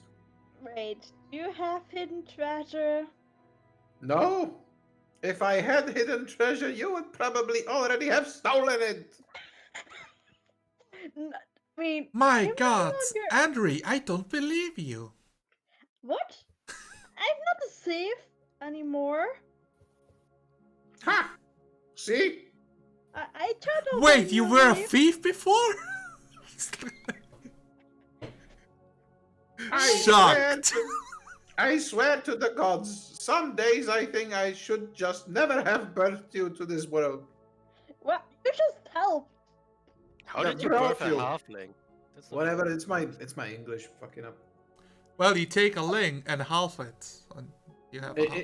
Wait, do you have hidden treasure? No. If I had hidden treasure, you would probably already have stolen it. I mean, My I'm no god, longer- Andre, I don't believe you. What? I'm not a thief anymore. Ha! See? I turned over Wait, you new were a leaf. thief before? I Shocked. I swear to the gods, some days I think I should just never have birthed you to this world. Well, you just helped. How Yeah, did you bro, birth a you- halfling? That's not Whatever, fair. it's my English fucking up. Well, you take a ling and half it. And you have a half.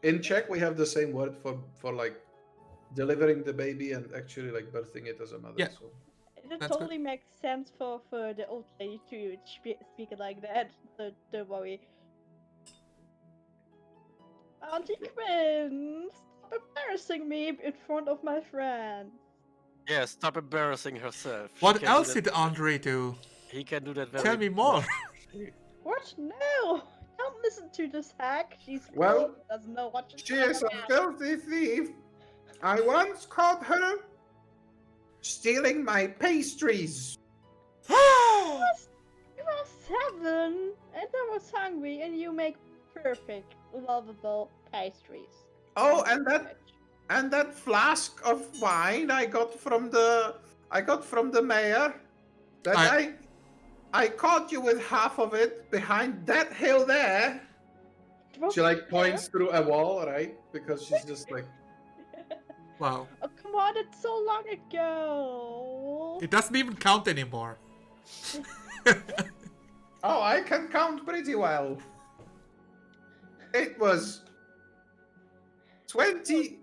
In Czech, we have the same word for like delivering the baby and actually like birthing it as a mother. Yeah. So. It That's good. totally makes sense for the old lady to speak it like that. So don't worry. Auntie Quinn, stop embarrassing me in front of my friend. Yeah, stop embarrassing herself. She What can do else that- did Andre do? He can do that very Tell me more. well. What? No! Don't listen to this hack. She's Well, old, doesn't know what she's She is a filthy thief. I once caught her stealing my pastries. You were 7, and I was hungry, and you make perfect, lovable pastries. Oh, Thank and you that very much. flask of wine I got from the mayor. That I caught you with half of it behind that hill there. It was She like there. points through a wall, right? Because she's just like, Wow. Oh, come on, it's so long ago. It doesn't even count anymore. oh, I can count pretty well. It was 20.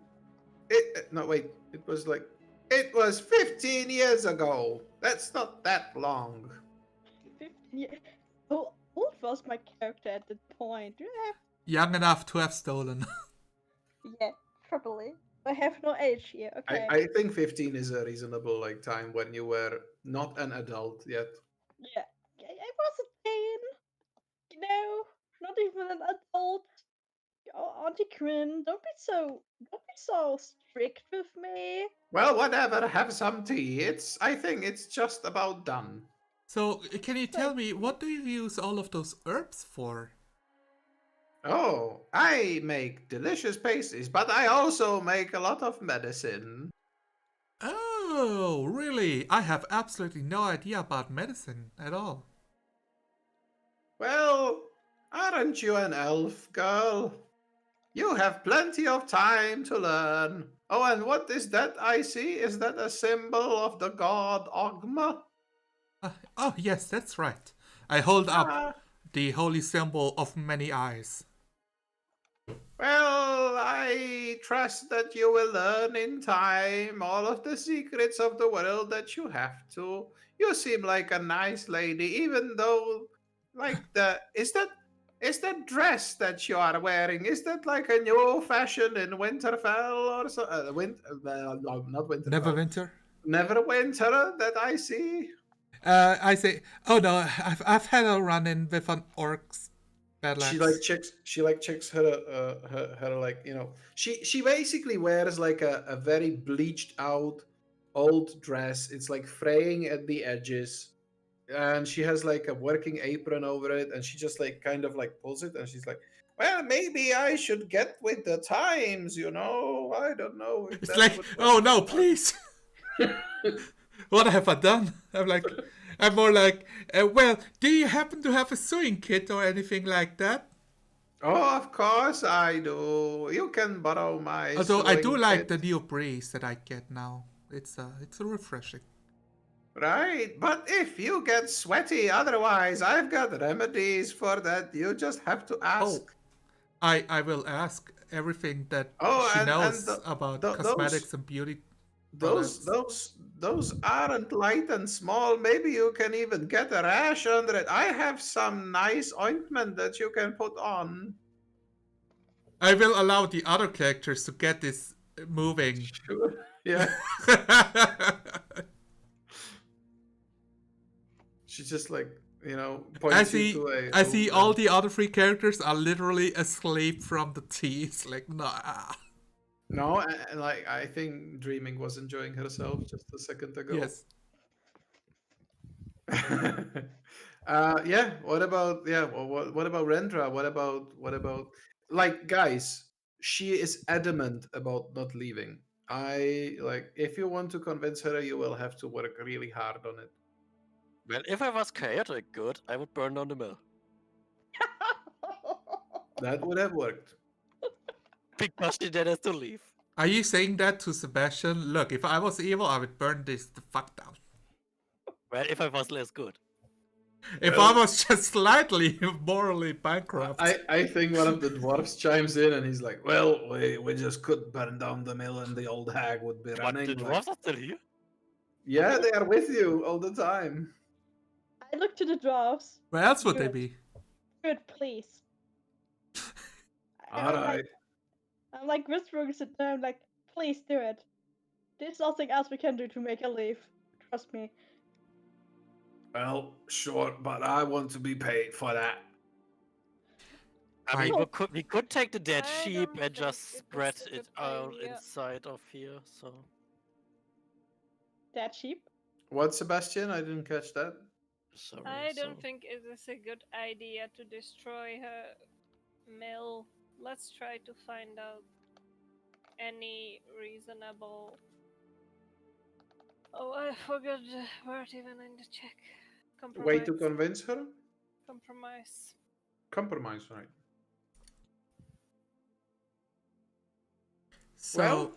No, wait. It was 15 years ago. That's not that long. 15 years. How old was my character at that point? Do I have... Young enough to have stolen. Yeah, probably. I have no age here. Okay. I think 15 is a reasonable like time when you were not an adult yet. Yeah, I was a teen. You know, not even an adult. Oh, Auntie Quinn, don't be so strict with me. Well, whatever. Have some tea. I think it's just about done. So, can you tell me, what do you use all of those herbs for? Oh, I make delicious pastries, but I also make a lot of medicine. Oh, really? I have absolutely no idea about medicine at all. Well, aren't you an elf, girl? You have plenty of time to learn. Oh, and what is that I see? Is that a symbol of the god Ogma? Oh, yes, that's right. I hold up Ah, the holy symbol of many eyes. well, I trust that you will learn in time all of the secrets of the world that you have to. You seem like a nice lady, even though, like, is that dress that you are wearing? Is that like a new fashion in Winterfell or so? No, not Winterfell. Neverwinter? Neverwinter that I see. I say, oh no, I've had a run in with an orc's battle She axe. checks her like, you know, she basically wears like a very bleached out old dress. It's like fraying at the edges, and she has like a working apron over it, and she just like kind of like pulls it, and she's like, well, maybe I should get with the times, you know, I don't know if It's that like, would oh no, please. What have I done? I'm more like, well, do you happen to have a sewing kit or anything like that? Oh, of course I do. You can borrow my Although I do sewing like kit. the new breeze that I get now. It's refreshing. Right, but if you get sweaty otherwise, I've got remedies for that. You just have to ask. Oh, I will ask everything that Oh, she and knows about those cosmetics and beauty those products. those those aren't light and small. Maybe you can even get a rash under it. I have some nice ointment that you can put on. I will allow the other characters to get this moving. Sure. Yeah. She's just like, you know, points you to a I see room all and- the other three characters are literally asleep from the tea. It's like, nah. No, and like I think Dreaming was enjoying herself just a second ago. Yes. Yeah. What about what about Rendra? What about like guys? She is adamant about not leaving. I like if you want to convince her, you will have to work really hard on it. Well, if I was chaotic good, I would burn down the mill. That would have worked. Because she then has to leave. Are you saying that to Sebastian? Look, if I was evil, I would burn this the fuck down. Well, if I was less good. If Well- I was just slightly morally bankrupt. I think one of the dwarfs chimes in and he's like, "Well, we just could burn down the mill and the old hag would be But running." the like- dwarves are still here? Yeah, they are with you all the time. I look to the dwarves. Where else would they Good. be? Good, please. All right. I'm like whispering to them, like, please do it. There's nothing else we can do to make her leave. Trust me. Well, sure, but I want to be paid for that. I mean, I- we could take the dead I sheep don't and think just it spread is a it good out idea. inside of here, so... That sheep. What, Sebastian? I didn't catch that. Sorry, I don't so- think it is a good idea to destroy her mill. Let's try to find out any reasonable. Oh, I forgot the word even in the check. Compromise. Way to convince her? Compromise. Compromise, right? So, Well,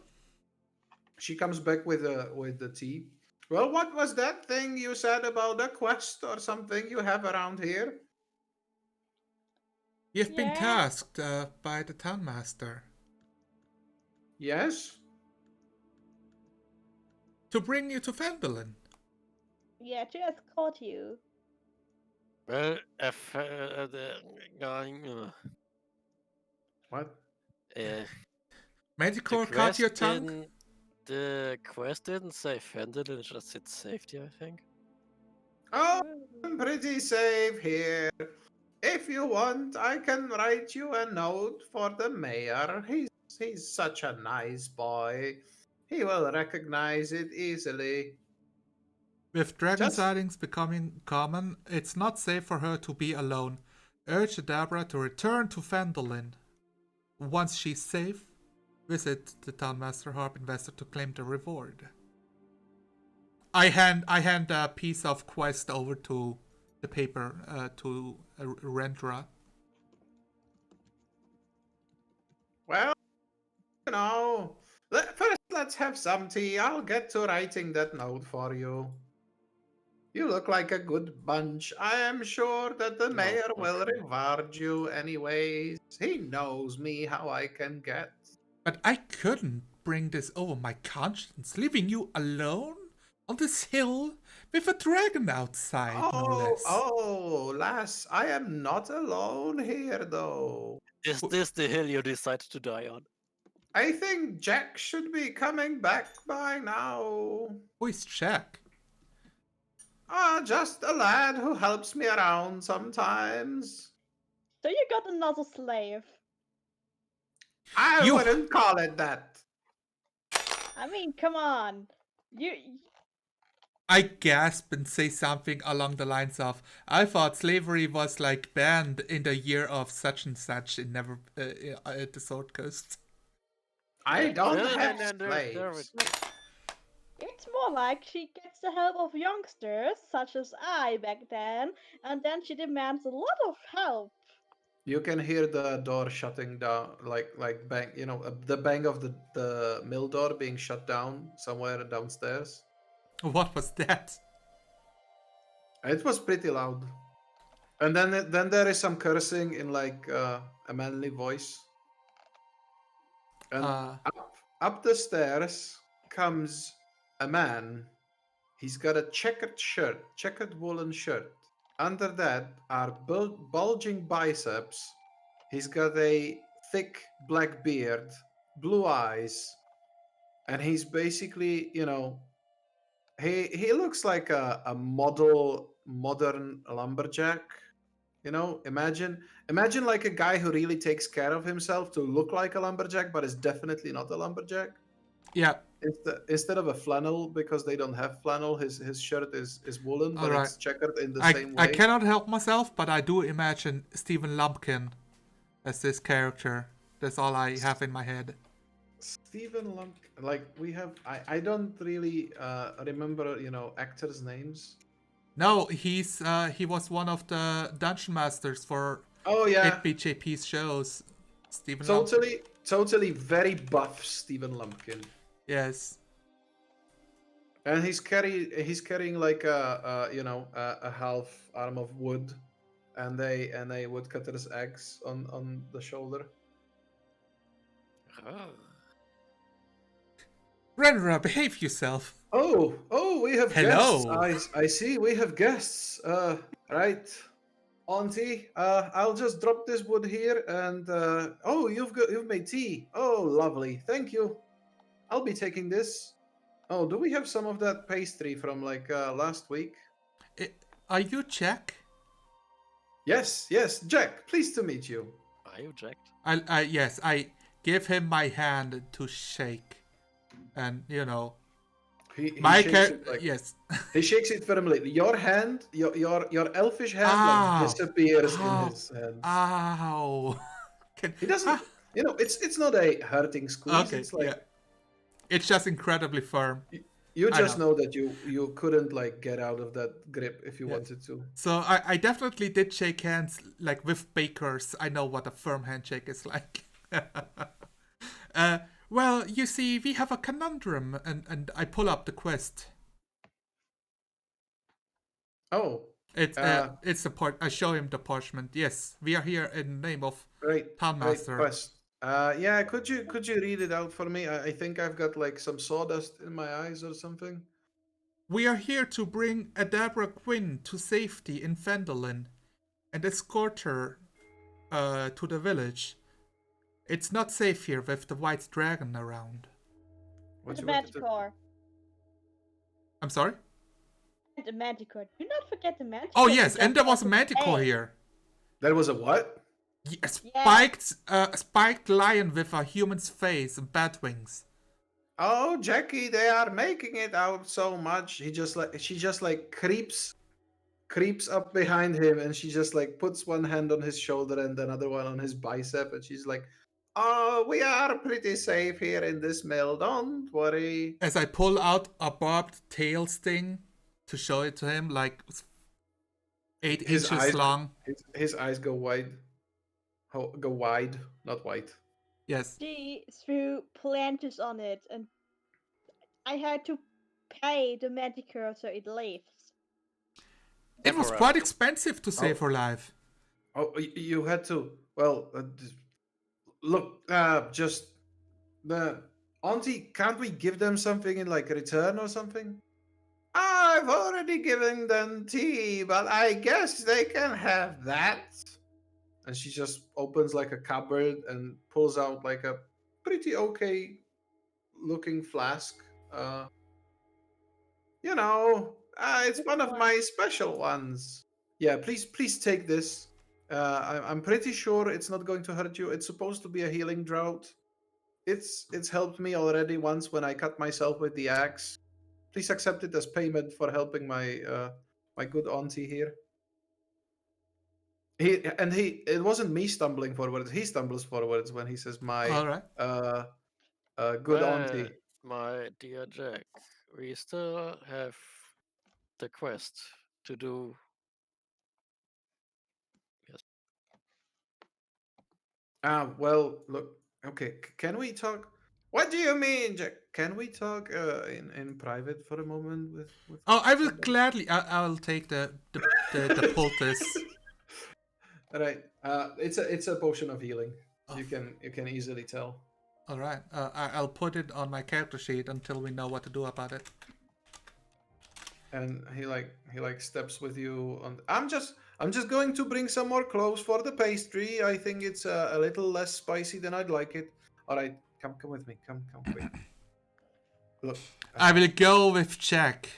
she comes back with the tea. Well, what was that thing you said about a quest or something you have around here? you've been Yeah. tasked by the town master Yes. to bring you to Fendelin. Yeah, to escort you. Well, if the guy... What? the Medical cut quest your tongue? The quest didn't say Fendelin, it just said safety, I think. Oh, I'm pretty safe here. If you want, I can write you a note for the mayor. He's such a nice boy. He will recognize it easily. With dragon Just- sightings becoming common, it's not safe for her to be alone. Urge Adabra to return to Fendelin. Once she's safe, visit the town master harp investor to claim the reward. I hand a piece of quest over to the paper to Rendra. Well, you know, first let's have some tea. I'll get to writing that note for you. You look like a good bunch. I am sure that the mayor will okay. reward you anyways. He knows me how I can get. But I couldn't bring this over my conscience, leaving you alone on this hill with a dragon outside, no less. Lass, I am not alone here though. Is this the hill you decided to die on? I think Jack should be coming back by now. Who is Jack? Just a lad who helps me around sometimes. So you got another slave. I You- wouldn't call it that. I mean, come on. You I gasp and say something along the lines of, I thought slavery was like banned in the year of such and such in never at the Sword Coast. I don't No, have no, no, there we slaves. go. It's more like she gets the help of youngsters, such as I back then, and then she demands a lot of help. You can hear the door shutting down, like bang. The bang of the mill door being shut down somewhere downstairs. What was that? It was pretty loud. And then there is some cursing in like a manly voice. And up the stairs comes a man. He's got a checkered woolen shirt. Under that are bulging biceps. He's got a thick black beard, blue eyes, and he's basically, he looks like a modern lumberjack. Imagine like a guy who really takes care of himself to look like a lumberjack, but is definitely not a lumberjack. Yeah, Instead of a flannel, because they don't have flannel, his shirt is woolen, but Alright. it's checkered in the same I way. cannot help myself, but I do imagine Stephen Lumpkin as this character. That's all I have in my head. Stephen Lump, like we have, I don't really remember, actors' names. No, he was one of the dungeon masters for Oh yeah, 8BJP's shows. Stephen Lumpkin. totally very buff Stephen Lumpkin. Yes. And he's carrying like a half arm of wood, and a woodcutter's axe on the shoulder. Oh. Renra, behave yourself. Oh, we have Hello. guests. I see. We have guests. Right, Auntie. I'll just drop this wood here, and you've made tea. Oh, lovely. Thank you. I'll be taking this. Oh, do we have some of that pastry from like last week? Are you Jack? Yes, Jack. Pleased to meet you. Are you jacked? Yes, I give him my hand to shake. And, He my shakes it like, yes. he shakes it firmly. Your hand, your elfish hand, Ow. like disappears Ow. in his hand. Ow. He doesn't. It's not a hurting squeeze. Okay, It's like yeah. It's just incredibly firm. you I just know. know that you couldn't like get out of that grip if you wanted to. So I definitely did shake hands like with bakers. I know what a firm handshake is like. Well, you see, we have a conundrum, and I pull up the quest. Oh, It's the part. I show him the parchment. Yes, we are here in the name of great Townmaster. quest. Yeah, could you read it out for me? I think I've got like some sawdust in my eyes or something. We are here to bring Adabra Quinn to safety in Fendelin and escort her to the village. It's not safe here with the white dragon around. What the you wanted to- Manticore. I'm sorry? And the Manticore. Do not forget the Manticore. Oh we yes, just and there was a got manticore today. here. There was a what? A spiked lion with a human's face and bat wings. Oh, Jackie, they are making it out so much. She just like creeps up behind him, and she just like puts one hand on his shoulder and another one on his bicep, and she's like, "Oh, we are pretty safe here in this mill. Don't worry." As I pull out a barbed tail sting to show it to him, like 8 His inches eyes- long. His eyes go wide. Go wide, not white. Yes. She threw planches on it, and I had to pay the Manticore so it leaves. It was quite expensive to save her life. Oh, you had to. Well, look, just the auntie. Can't we give them something in like return or something? I've already given them tea, but I guess they can have that. And she just opens like a cupboard and pulls out like a pretty okay looking flask. It's one of my special ones. Yeah, please take this. I'm pretty sure it's not going to hurt you. It's supposed to be a healing drought. It's helped me already once when I cut myself with the axe. Please accept it as payment for helping my good auntie here. It wasn't me stumbling forwards. He stumbles forwards when he says my All right. good auntie. My dear Jack, we still have the quest to do. Yes. Well, look. Okay, can we talk? What do you mean, Jack? Can we talk in private for a moment with? Oh, I will somebody? gladly. I'll take the poultice. Right. It's a potion of healing. Oh. You can easily tell. All right. I'll put it on my character sheet until we know what to do about it. And he steps with you on. I'm just going to bring some more cloves for the pastry. I think it's a little less spicy than I'd like it. All right, come with me. Come quick. Look. I will go with Jack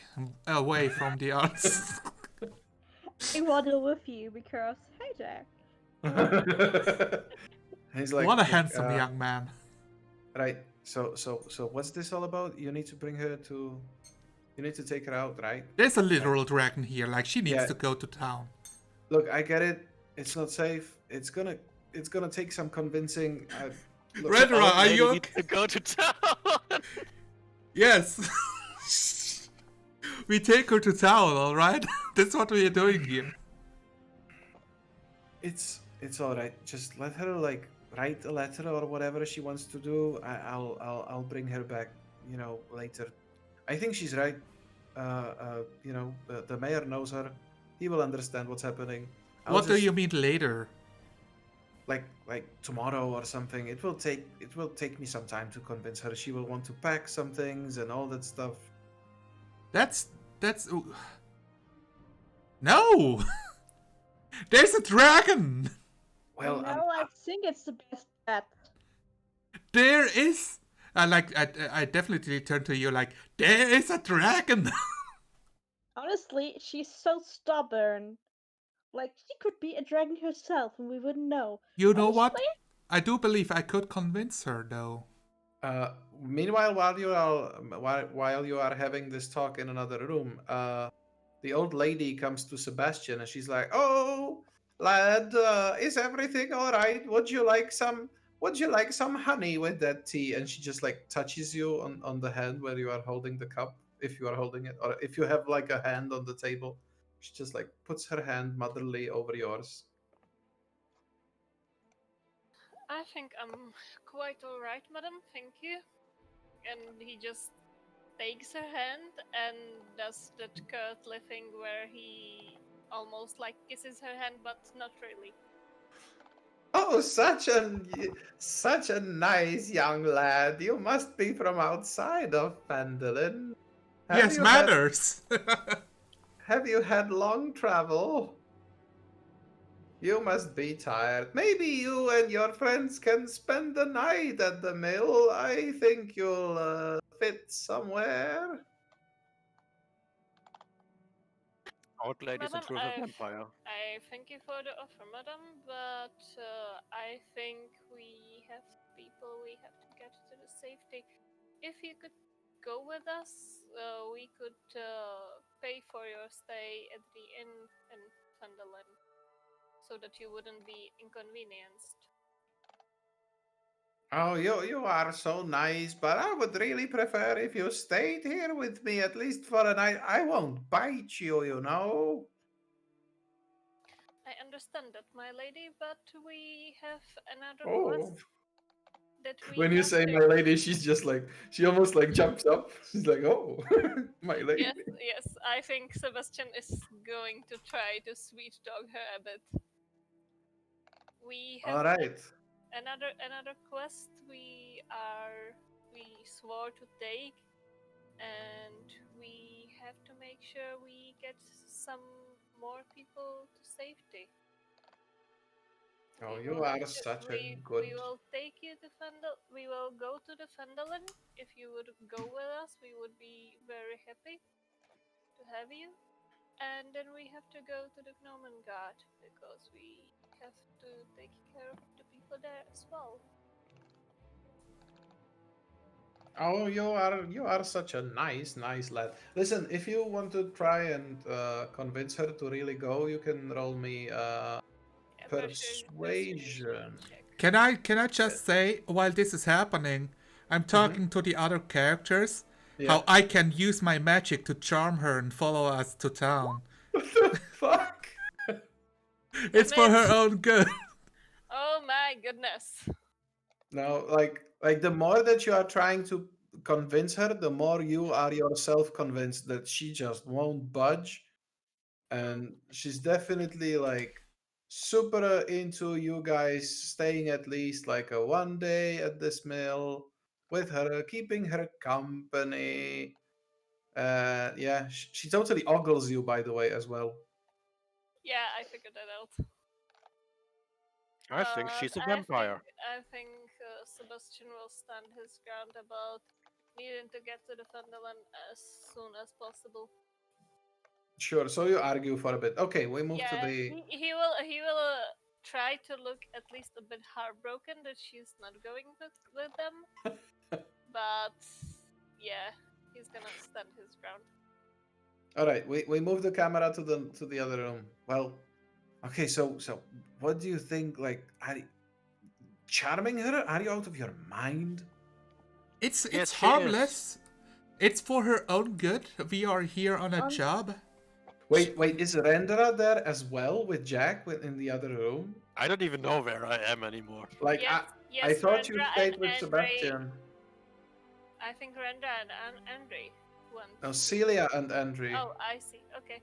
away from the others. I waddle with you because, hey Jack. He's like, What a "Look, handsome young man. Right. So what's this all about? You need to bring her to. You need to take her out, right? There's a literal dragon here. Like she needs Yeah. to go to town. Look, I get it. It's not safe. It's gonna take some convincing. Look, Redra, Old are lady you needs okay? to go to town. Yes. We take her to town, all right? That's what we are doing here. it's all right. Just let her write a letter or whatever she wants to do. I'll bring her back. Later. I think she's right. The mayor knows her. He will understand what's happening. What do you mean later? Like tomorrow or something? It will take me some time to convince her. She will want to pack some things and all that stuff. That's no. There's a dragon. Well, I think it's the best bet. There is. I definitely turn to you like there is a dragon. Honestly, she's so stubborn. Like, she could be a dragon herself and we wouldn't know. You know what? Honestly? I do believe I could convince her though. Meanwhile, while you are having this talk in another room, the old lady comes to Sebastian and she's like, "Oh, lad, is everything all right? Would you like some honey with that tea?" And she just touches you on the hand where you are holding the cup, if you are holding it, or if you have a hand on the table. She just puts her hand motherly over yours. I think I'm quite alright, madam, thank you. And he just takes her hand and does that curtly thing where he almost kisses her hand, but not really. Oh, such a nice young lad. You must be from outside of Phandalin. Yes, manners. Have you had long travel? You must be tired. Maybe you and your friends can spend the night at the mill. I think you'll fit somewhere. Old lady's in Madam, truth a vampire. I thank you for the offer, madam, but I think we have people we have to get to the safety. If you could go with us, we could pay for your stay at the inn in Thunderland so that you wouldn't be inconvenienced. Oh, you are so nice, but I would really prefer if you stayed here with me at least for a night. I won't bite you, you know. I understand that, my lady, but we have another Oh. quest that we When you have say to... my lady, she's just she almost jumps up. She's like, "Oh, my lady." Yes, I think Sebastian is going to try to sweet talk her a bit. We have All right. another quest we swore to take, and we have to make sure we get some more people to safety. Oh, We you will are have to- such a good. We will take you to We will go to the Fendelin. If you would go with us, we would be very happy to have you. And then we have to go to the Gnomon Guard because we have to take care of the people there as well. Oh, you are such a nice lad. Listen, if you want to try and convince her to really go, you can roll me Yeah, persuasion. check. Can I just say, while this is happening, I'm talking to the other characters, Yeah. how I can use my magic to charm her and follow us to town. What the fuck? It's for her Damn it. own good. Oh my goodness. No, like the more that you are trying to convince her, the more you are yourself convinced that she just won't budge, and she's definitely like super into you guys staying at least like a 1 day at this mill with her, keeping her company. Yeah, she totally ogles you, by the way, as well. Yeah, I figured that out. I think she's a vampire. I think Sebastian will stand his ground about needing to get to the Thunderland as soon as possible. Sure. So you argue for a bit. Okay, we move to Yeah, the. he will try to look at least a bit heartbroken that she's not going with them. But yeah, he's gonna stand his ground. All right, we move the camera to the other room. Well, okay, so what do you think? Like, charming her? Are you out of your mind? It's Yes, she is. harmless. It's for her own good. We are here on a job. Wait, is Rendra there as well with Jack in the other room? I don't even know where I am anymore. Like, Yes, I thought you Rendra stayed and with Andre- Sebastian. I think Rendra and Andre went. No, Celia and Andre. Oh, I see. Okay.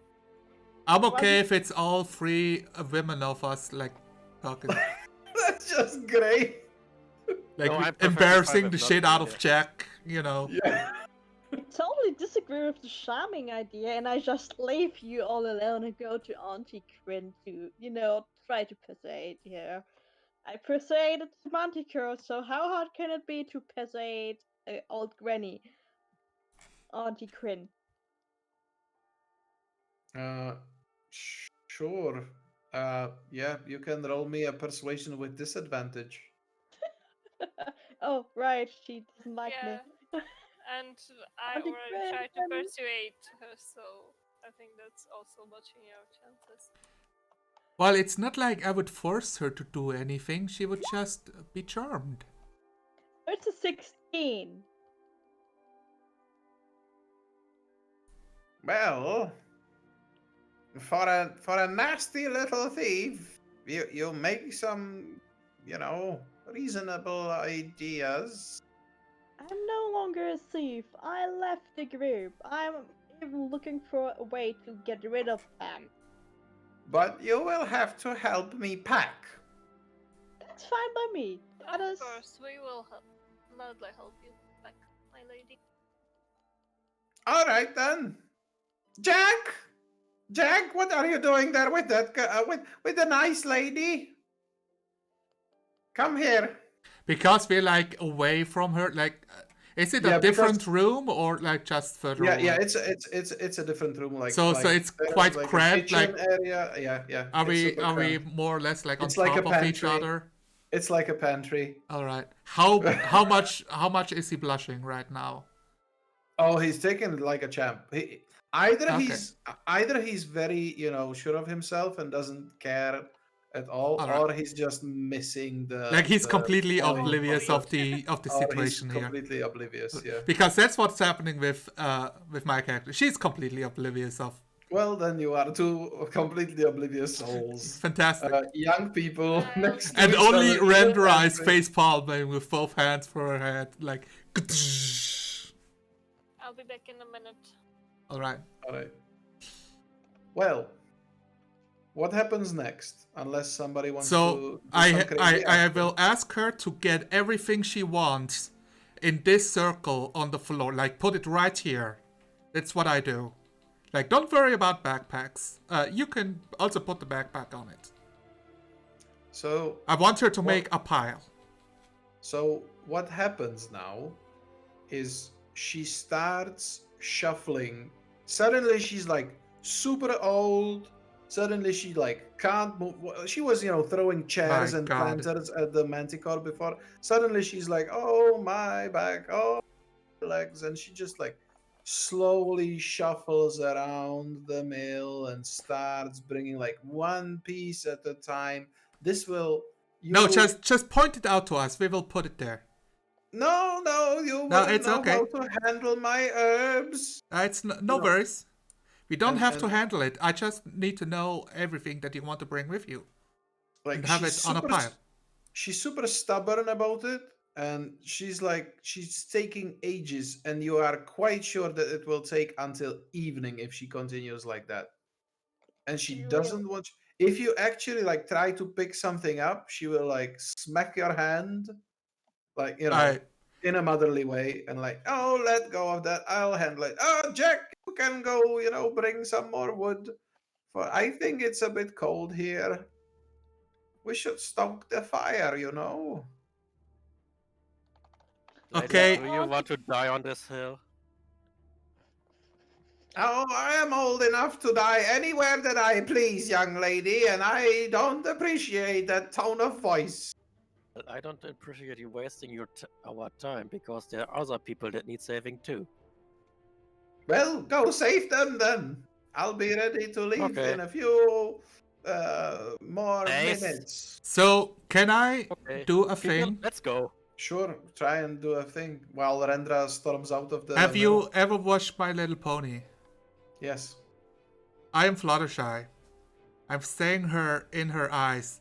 I'm okay if it's all three women of us like talking, That's just great. like No, I'm perfectly fine embarrassing with the not shit out being of here. Jack. You know. Yeah. Totally disagree with the charming idea, and I just leave you all alone and go to Auntie Quinn to, try to persuade her. I persuaded Manticore, so how hard can it be to persuade old granny, Auntie Quinn? Sure. Yeah, you can roll me a persuasion with disadvantage. Oh, right, she doesn't like Yeah. me. And I Auntie already Quinn, tried to persuade her, so I think that's also watching your chances. Well, it's not like I would force her to do anything. She would just be charmed. It's a 16. Well, for a nasty little thief, you make some, reasonable ideas. I'm no longer a thief. I left the group. I'm even looking for a way to get rid of them. But you will have to help me pack. That's fine by me. That Of is... course, we will gladly help you back, my lady. All right then, Jack. Jack, what are you doing there with that with the nice lady? Come here. Because we're like away from her. Like, is it Yeah, a different because- room or like just further Yeah, away? yeah, it's a different room. Like So like, it's there is, quite like, a cramped, kitchen like- area. Yeah. Are it's we super cramped. more or less like on It's like top a of each pantry. other? It's like a pantry. All right. How much is he blushing right now? Oh, he's taking it like a champ. Either Okay. he's very sure of himself and doesn't care at all, All right. or he's just missing the Like he's the completely point oblivious of of the or he's situation here. completely oblivious. Yeah. Because that's what's happening with my character. She's completely oblivious of. Well, then you are two completely oblivious souls. Fantastic. Young people next to And each only other in a Rendra is pantry. face palming with both hands for her head, like. I'll be back in a minute. All right. All right. Well, what happens next? Unless somebody wants to. So do I some crazy action. will ask her to get everything she wants in this circle on the floor. Like put it right here. That's what I do. Like don't worry about backpacks. You can also put the backpack on it. So I want her to Well- make a pile. So what happens now is she starts shuffling Suddenly she's like super old. Suddenly she like can't move. She was, throwing chairs My and God. planters at the manticore before. Suddenly she's like, oh my back, oh my legs, and she just like slowly shuffles around the mill and starts bringing like one piece at a time. This will No, you just point it out to us. We will put it there. no, you No, wouldn't it's know how okay. to handle my herbs. It's no, You no know, worries. We don't have to and handle it. I just need to know everything that you want to bring with you and like have it on a pile. she's super stubborn about it, and she's like she's taking ages, and you are quite sure that it will take until evening if she continues like that. And she You doesn't want, if you actually like try to pick something up, she will like smack your hand, like, I in a motherly way, and like, oh, let go of that, I'll handle it. Oh, Jack, you can go, bring some more wood, for I think it's a bit cold here. We should stoke the fire. Lady, okay. do you want to die on this hill? Oh, I am old enough to die anywhere that I please, young lady, and I don't appreciate that tone of voice. Well, I don't appreciate you wasting our time because there are other people that need saving too. Well, go save them then. I'll be ready to leave Okay. in a few more Nice. minutes. So can I Okay. do a Keep your- thing? Let's go. Sure, try and do a thing while Rendra storms out of the Have middle. you ever watched My Little Pony? Yes. I am Fluttershy. I'm staring her in her eyes,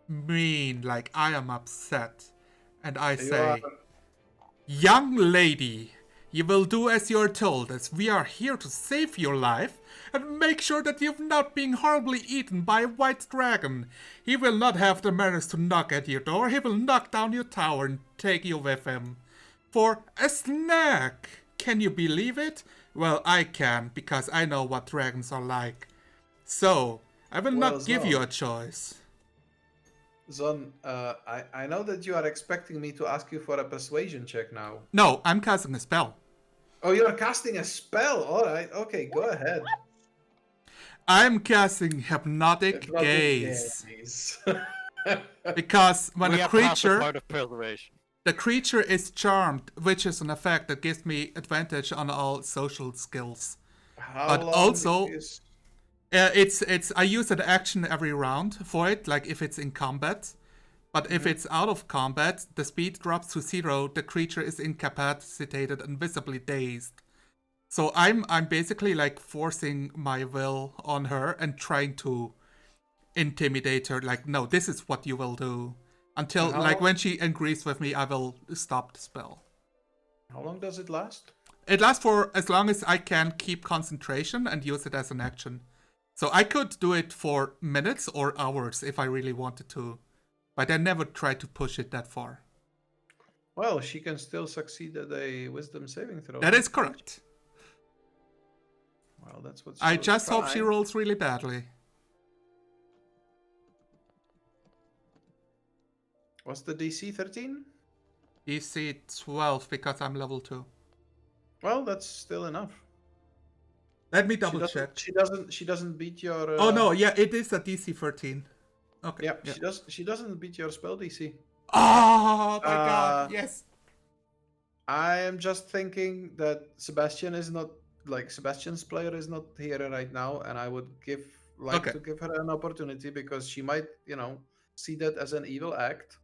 mean, like I am upset, and I You say, are "Young lady, you will do as you are told, as we are here to save your life and make sure that you've not been horribly eaten by a white dragon. He will not have the manners to knock at your door. He will knock down your tower and take you with him. For a snack! Can you believe it? Well, I can, because I know what dragons are like. So, I will Well, not give you Zon. a choice." Zon, I know that you are expecting me to ask you for a persuasion check now. No, I'm casting a spell. Oh, you're casting a spell. All right. Okay, go ahead. I'm casting Hypnotic Hypnotic Gaze. gaze. Because when We a are past the creature, point of persuasion. the creature is charmed, which is an effect that gives me advantage on all social skills. How But long also, is... it's I use an action every round for it, like if it's in combat. But if it's out of combat, the speed drops to 0. The creature is incapacitated and visibly dazed. So I'm basically like forcing my will on her and trying to intimidate her. Like, no, this is what you will do. Until How like long- when she agrees with me, I will stop the spell. How long does it last? It lasts for as long as I can keep concentration and use it as an action. So I could do it for minutes or hours if I really wanted to. But I never try to push it that far. Well, she can still succeed at a wisdom saving throw. That is correct. Well, that's what I she'll just hope she try. rolls really badly. What's the DC? 13? DC 12 because I'm level 2. Well, that's still enough. Let me She double doesn't, check. She doesn't beat your. Oh no, yeah, it is a DC 13. Okay. Yeah, she doesn't beat your spell DC. Oh my god, yes. I am just thinking that Sebastian's player is not here right now, and I would like Okay. to give her an opportunity because she might, see that as an evil act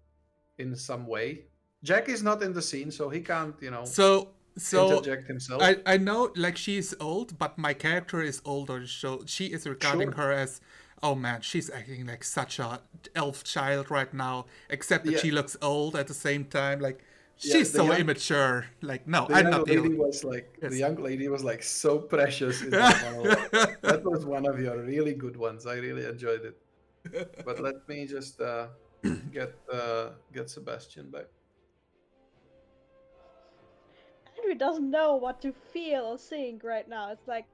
in some way. Jack is not in the scene, so he can't, So interject himself. I know like she's old, but my character is older, so she is regarding Sure. her as, oh man, she's acting like such a elf child right now, except that Yeah. she looks old at the same time. Like Yeah, she's the so young- immature. Like no, The I'm young not lady dealing. was like Yes. the young lady was like so precious in that monologue. That was one of your really good ones. I really enjoyed it. But let me just get Sebastian back. Henry doesn't know what to feel or think right now. It's like,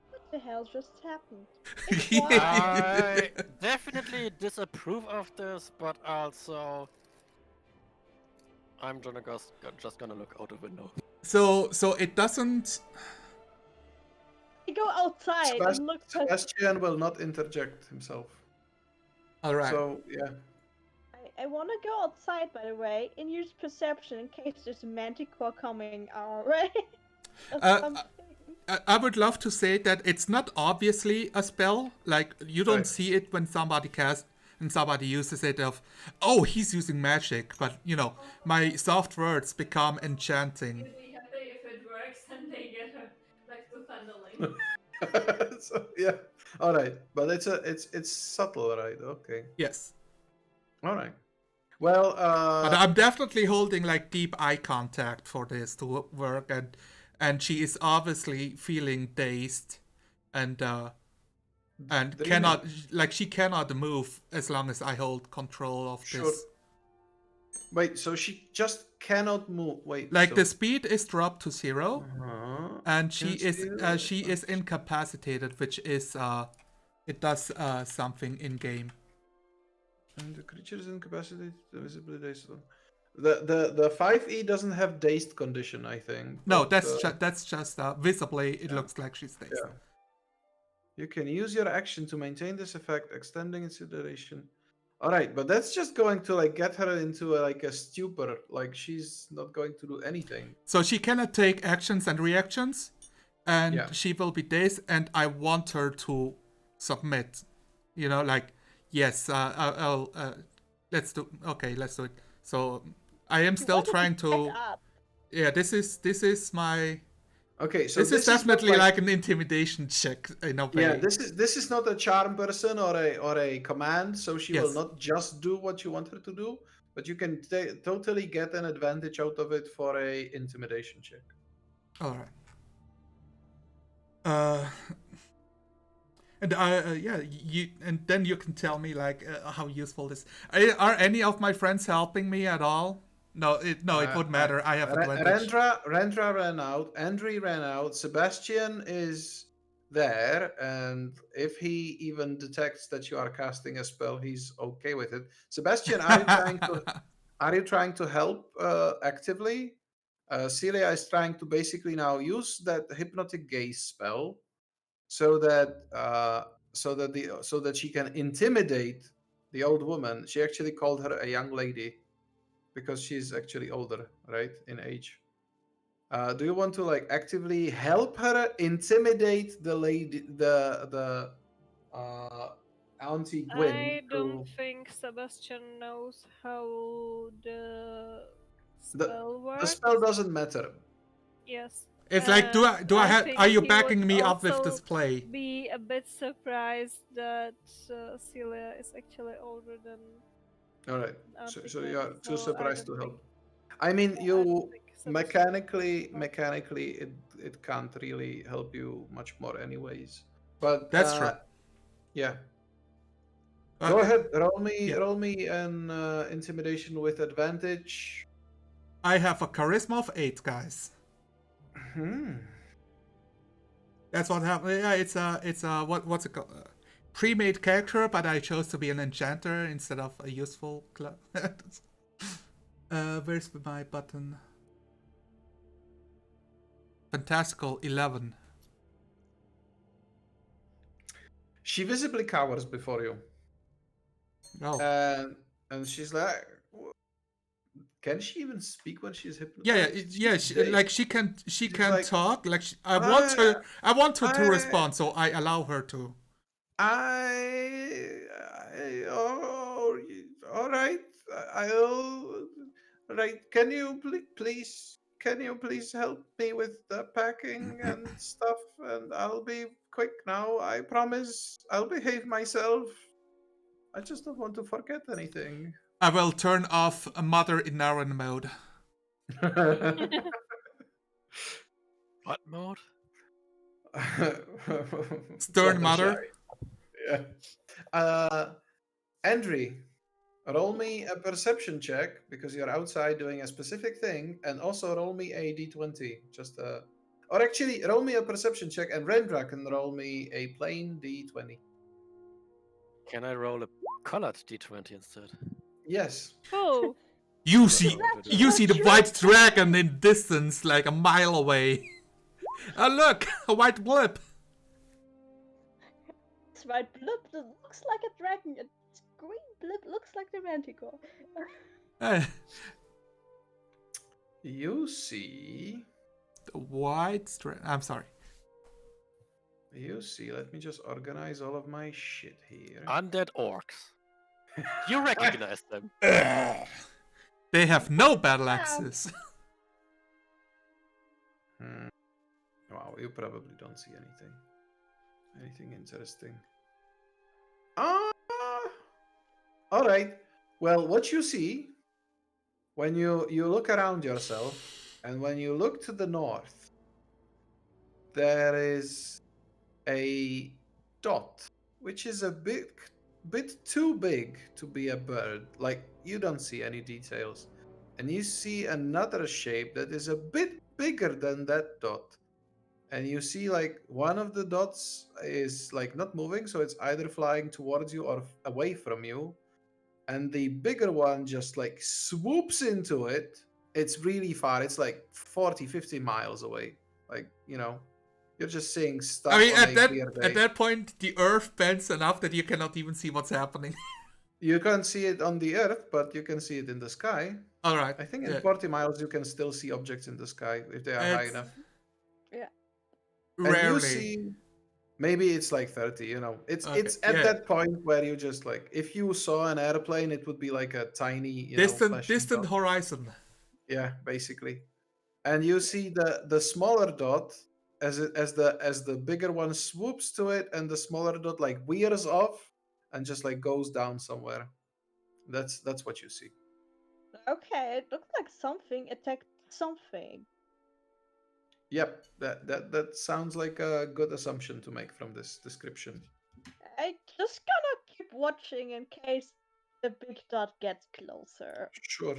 what the hell just happened? It's wild. I definitely disapprove of this, but also I'm just gonna look out the window. So it doesn't. I go outside and look past. Sebastian will not interject himself. All right. So yeah. I want to go outside, by the way, and use perception in case there's a manticore coming our way. Or something. I would love to say that it's not obviously a spell. Like, you don't Right. see it when somebody casts and somebody uses it of, oh, he's using magic. But, you know, my soft words become enchanting. You'd be happy if it works and they get her back to Thunderlink. So yeah. All right, but it's subtle, right? Okay. Yes. All right. Well, But I'm definitely holding, like, deep eye contact for this to work. And she is obviously feeling dazed. And Dreaming. cannot, like, she cannot move as long as I hold control of Sure. this. Wait, so she just cannot move. Wait, Like, so... the speed is dropped to 0. Uh-huh. And she Can is see- incapacitated, which is it does something in game. And the creature is incapacitated, visibly dazed. The 5e doesn't have dazed condition, I think. No, but, that's just visibly it looks like she's dazed. yeah. You can use your action to maintain this effect, extending its duration. All right, but that's just going to like get her into a stupor. Like she's not going to do anything. So she cannot take actions and reactions, and Yeah. she will be dazed. And I want her to submit. You know, like yes, I'll let's do. Okay, let's do it. So I am still What if trying it's to. back up? Yeah, this is my. Okay, so This is not definitely like an intimidation check in a way. yeah. This is not a charm person or a command, so she will Yes. not just do what you want her to do, but you can totally get an advantage out of it for a intimidation check. All right. And yeah, you and then you can tell me like how useful this. Are any of my friends helping me at all? No, it wouldn't matter. I have advantage. Rendra ran out. Andre ran out. Sebastian is there, and if he even detects that you are casting a spell, he's okay with it. Sebastian, are you trying to help actively? Celia is trying to basically now use that hypnotic gaze spell, so that she can intimidate the old woman. She actually called her a young lady, because she's actually older, right, in age. Do you want to like actively help her intimidate the lady, the Auntie Gwyn? I don't think Sebastian knows how the spell The works. spell doesn't matter. Yes. It's like, do I have? think Are you he backing would me up with also this play? Be a bit surprised that Celia is actually older than. All right. So Auntie you are Gwyn, too so I surprised don't to think- help. I mean, I you don't think Sebastian- mechanically, it can't really help you much more, anyways. But That's true. Yeah. Uh, Go ahead. yeah. Roll me an intimidation with advantage. I have a charisma of 8, guys. That's what happened. Yeah, it's a what's it called? Pre-made character, but I chose to be an enchanter instead of a useful. Where's my button? Fantastical 11. She visibly cowers before you, Oh. and she's like, can she even speak when she's hypnotized? Yeah. She can like, talk. Like I want her to respond, so I allow her to. All right. I'll. Right. Can you please? Can you please help me with the packing and stuff? And I'll be quick now. I promise. I'll behave myself. I just don't want to forget anything. I will turn off Mother in Naren mode. What mode? Stern Mother. Yeah. Andre, roll me a perception check because you're outside doing a specific thing, and also roll me a d20. Or actually, roll me a perception check, and Rendra can roll me a plain d20. Can I roll a colored d20 instead? Yes. Oh, You see the white dragon in distance, like a mile away. Oh look, a white blip. That's right. Blip looks like a dragon. Its green blip looks like the manticore. You see. The white strand. I'm sorry. You see. Let me just organize all of my shit here. Undead orcs. You recognize them. They have no battle Yeah. axes. Wow, you probably don't see anything. Anything interesting. All right. Well, what you see when you look around yourself, and when you look to the north, there is a dot, which is a bit too big to be a bird. Like, you don't see any details. And you see another shape that is a bit bigger than that dot. And you see, like, one of the dots is like not moving, so it's either flying towards you or away from you. And the bigger one just like swoops into it. It's really far. It's like 40, 50 miles away. Like, you're just seeing stuff I mean, on a clear day. at that point, the earth bends enough that you cannot even see what's happening. You can't see it on the earth, but you can see it in the sky. All right. I think in yeah. 40 miles you can still see objects in the sky if they are high It's enough. Yeah. And Rarely. you see, maybe it's like 30. It's Okay, it's at yeah. that point where you just like, if you saw an airplane, it would be like a tiny, flashing distant dot. horizon. Yeah, basically. And you see the smaller dot as the bigger one swoops to it, and the smaller dot like veers off and just like goes down somewhere. That's what you see. Okay, it looks like something attacked something. Yep, that sounds like a good assumption to make from this description. I just gonna keep watching in case the big dot gets closer. Sure.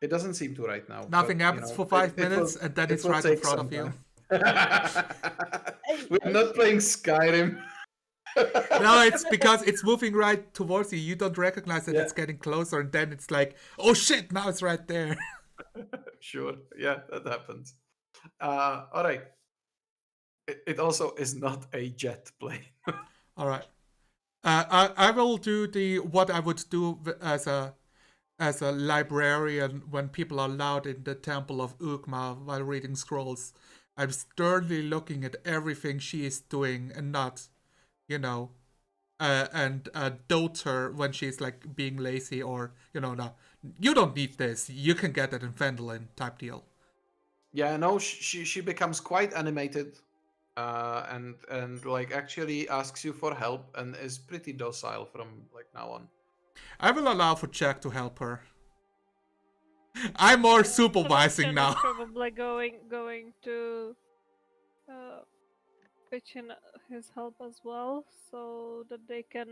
It doesn't seem to right now. Nothing but, happens for 5 minutes, and then it's will right in take front some of you. time. We're not playing Skyrim. No, it's because it's moving right towards you. You don't recognize that Yeah. it's getting closer, and then it's like, oh shit, now it's right there. Sure. Yeah, that happens. All right. It also is not a jet plane. All right. I will do what I would do as a librarian when people are allowed in the Temple of Ugma while reading scrolls. I'm sternly looking at everything she is doing and not, and dote her when she's like being lazy or, no, you don't need this. You can get it in Phandalin type deal. Yeah, no, she becomes quite animated, and like actually asks you for help and is pretty docile from like now on. I will allow for Jack to help her. I'm more supervising Sebastian now. is probably going to pitch in his help as well, so that they can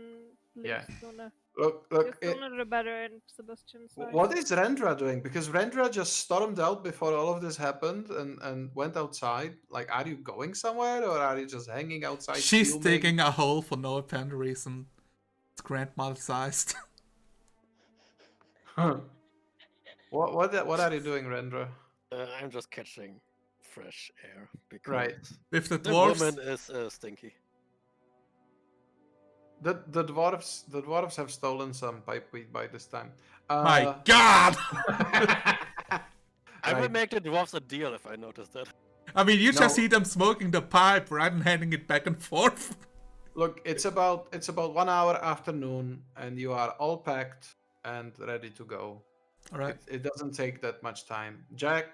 leave Yeah. sooner. Look, The sooner the better in Sebastian's side. what is Rendra doing? Because Rendra just stormed out before all of this happened and went outside. Like, are you going somewhere or are you just hanging outside? She's fuming? digging a hole for no apparent reason. It's grandmother sized. What are you doing, Rendra? I'm just catching fresh air because Right. With the the dwarves. woman is stinky. The dwarves have stolen some pipeweed by this time. My God! I will Right. make the dwarves a deal if I notice that. I mean, you No. just see them smoking the pipe rather than handing it back and forth. Look, it's about 1 hour after noon, and you are all packed and ready to go. All right. It doesn't take that much time. Jack,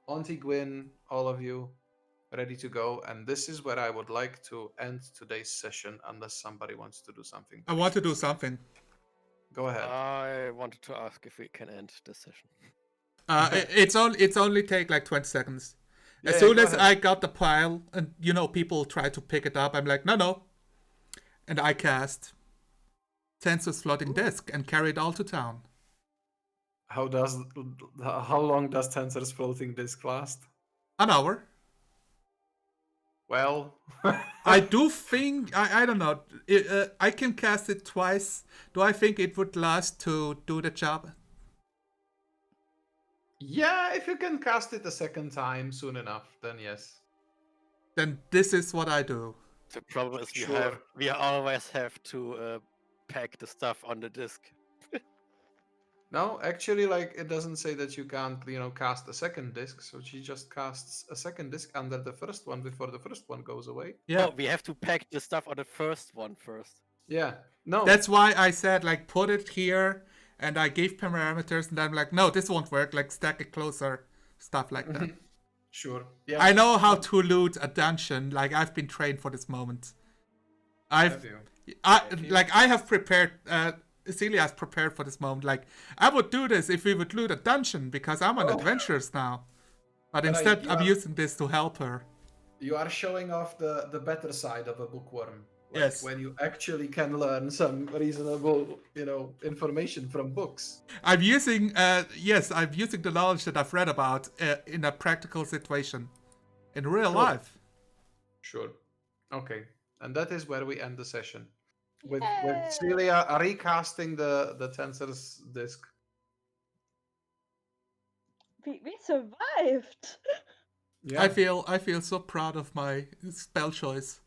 Auntie Gwyn, all of you, ready to go. And this is where I would like to end today's session, unless somebody wants to do something. I want to do something. Go ahead. I wanted to ask if we can end this session. It's only take like 20 seconds. As Yeah, soon go as ahead. I got the pile, and people try to pick it up, I'm like, no. And I cast Tensor's floating disc and carry it all to town. How long does Tensor's floating disk last? An hour. Well, I do think I don't know. I can cast it twice. Do I think it would last to do the job? yeah, if you can cast it a second time soon enough, then yes. Then this is what I do. The problem is Sure. we always have to pack the stuff on the disc. No, actually, like it doesn't say that you can't, cast a second disc. So she just casts a second disc under the first one before the first one goes away. Yeah. Oh, we have to pack the stuff on the first one first. Yeah. No. That's why I said, like, put it here, and I gave parameters, and I'm like, no, this won't work, like, stack it closer, stuff like that. Sure. Yeah. I know how to loot a dungeon, like, I've been trained for this moment. Have you? I have prepared, Celia has prepared for this moment, like, I would do this if we would loot a dungeon, because I'm on adventures now. But instead, I'm using this to help her. You are showing off the better side of a bookworm. Like Yes. when you actually can learn some reasonable, information from books. I'm using the knowledge that I've read about in a practical situation, in real Sure. life. Sure. Okay. And that is where we end the session. With Yay! Celia recasting the Tensor's disc. We survived. Yeah. I feel so proud of my spell choice.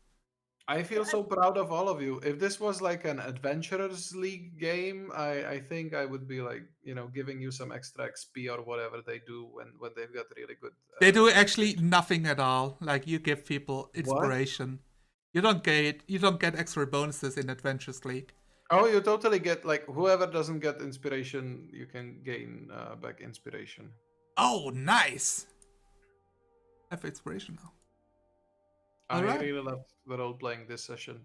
I feel so proud of all of you. If this was like an Adventurers League game, I think I would be like, giving you some extra XP or whatever they do when they've got really good. They do actually nothing at all. Like, you give people inspiration. You don't get extra bonuses in Adventures League. Oh, you totally get, like, whoever doesn't get inspiration, you can gain back inspiration. Oh, nice! I have inspiration now. I Alright. really love the role playing this session.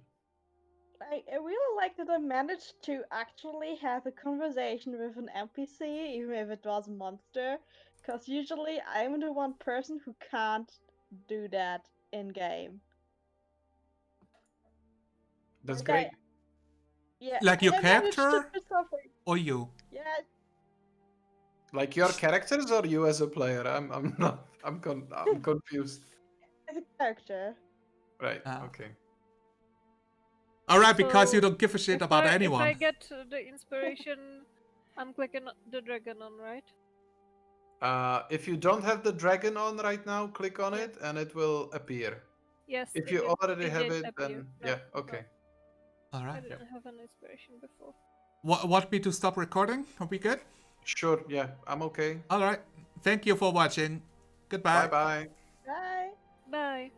I really like that I managed to actually have a conversation with an NPC, even if it was a monster. Because usually I'm the one person who can't do that in game. That's Like, great. Yeah. Like your I managed to character? do something. Or you? Yeah. Like your characters or you as a player? I'm not. I'm confused. As a character. Right. Ah. Okay. Alright, because So, you don't give a shit about anyone. If I get the inspiration, I'm clicking the dragon on, right? If you don't have the dragon on right now, click on it and it will appear. Yes. If you already have did it, appear. then No, yeah, no, okay. I Alright. didn't have an inspiration before. Want me to stop recording? Are we good? Sure. Yeah, I'm okay. Alright. Thank you for watching. Goodbye. Bye bye. Bye. Bye.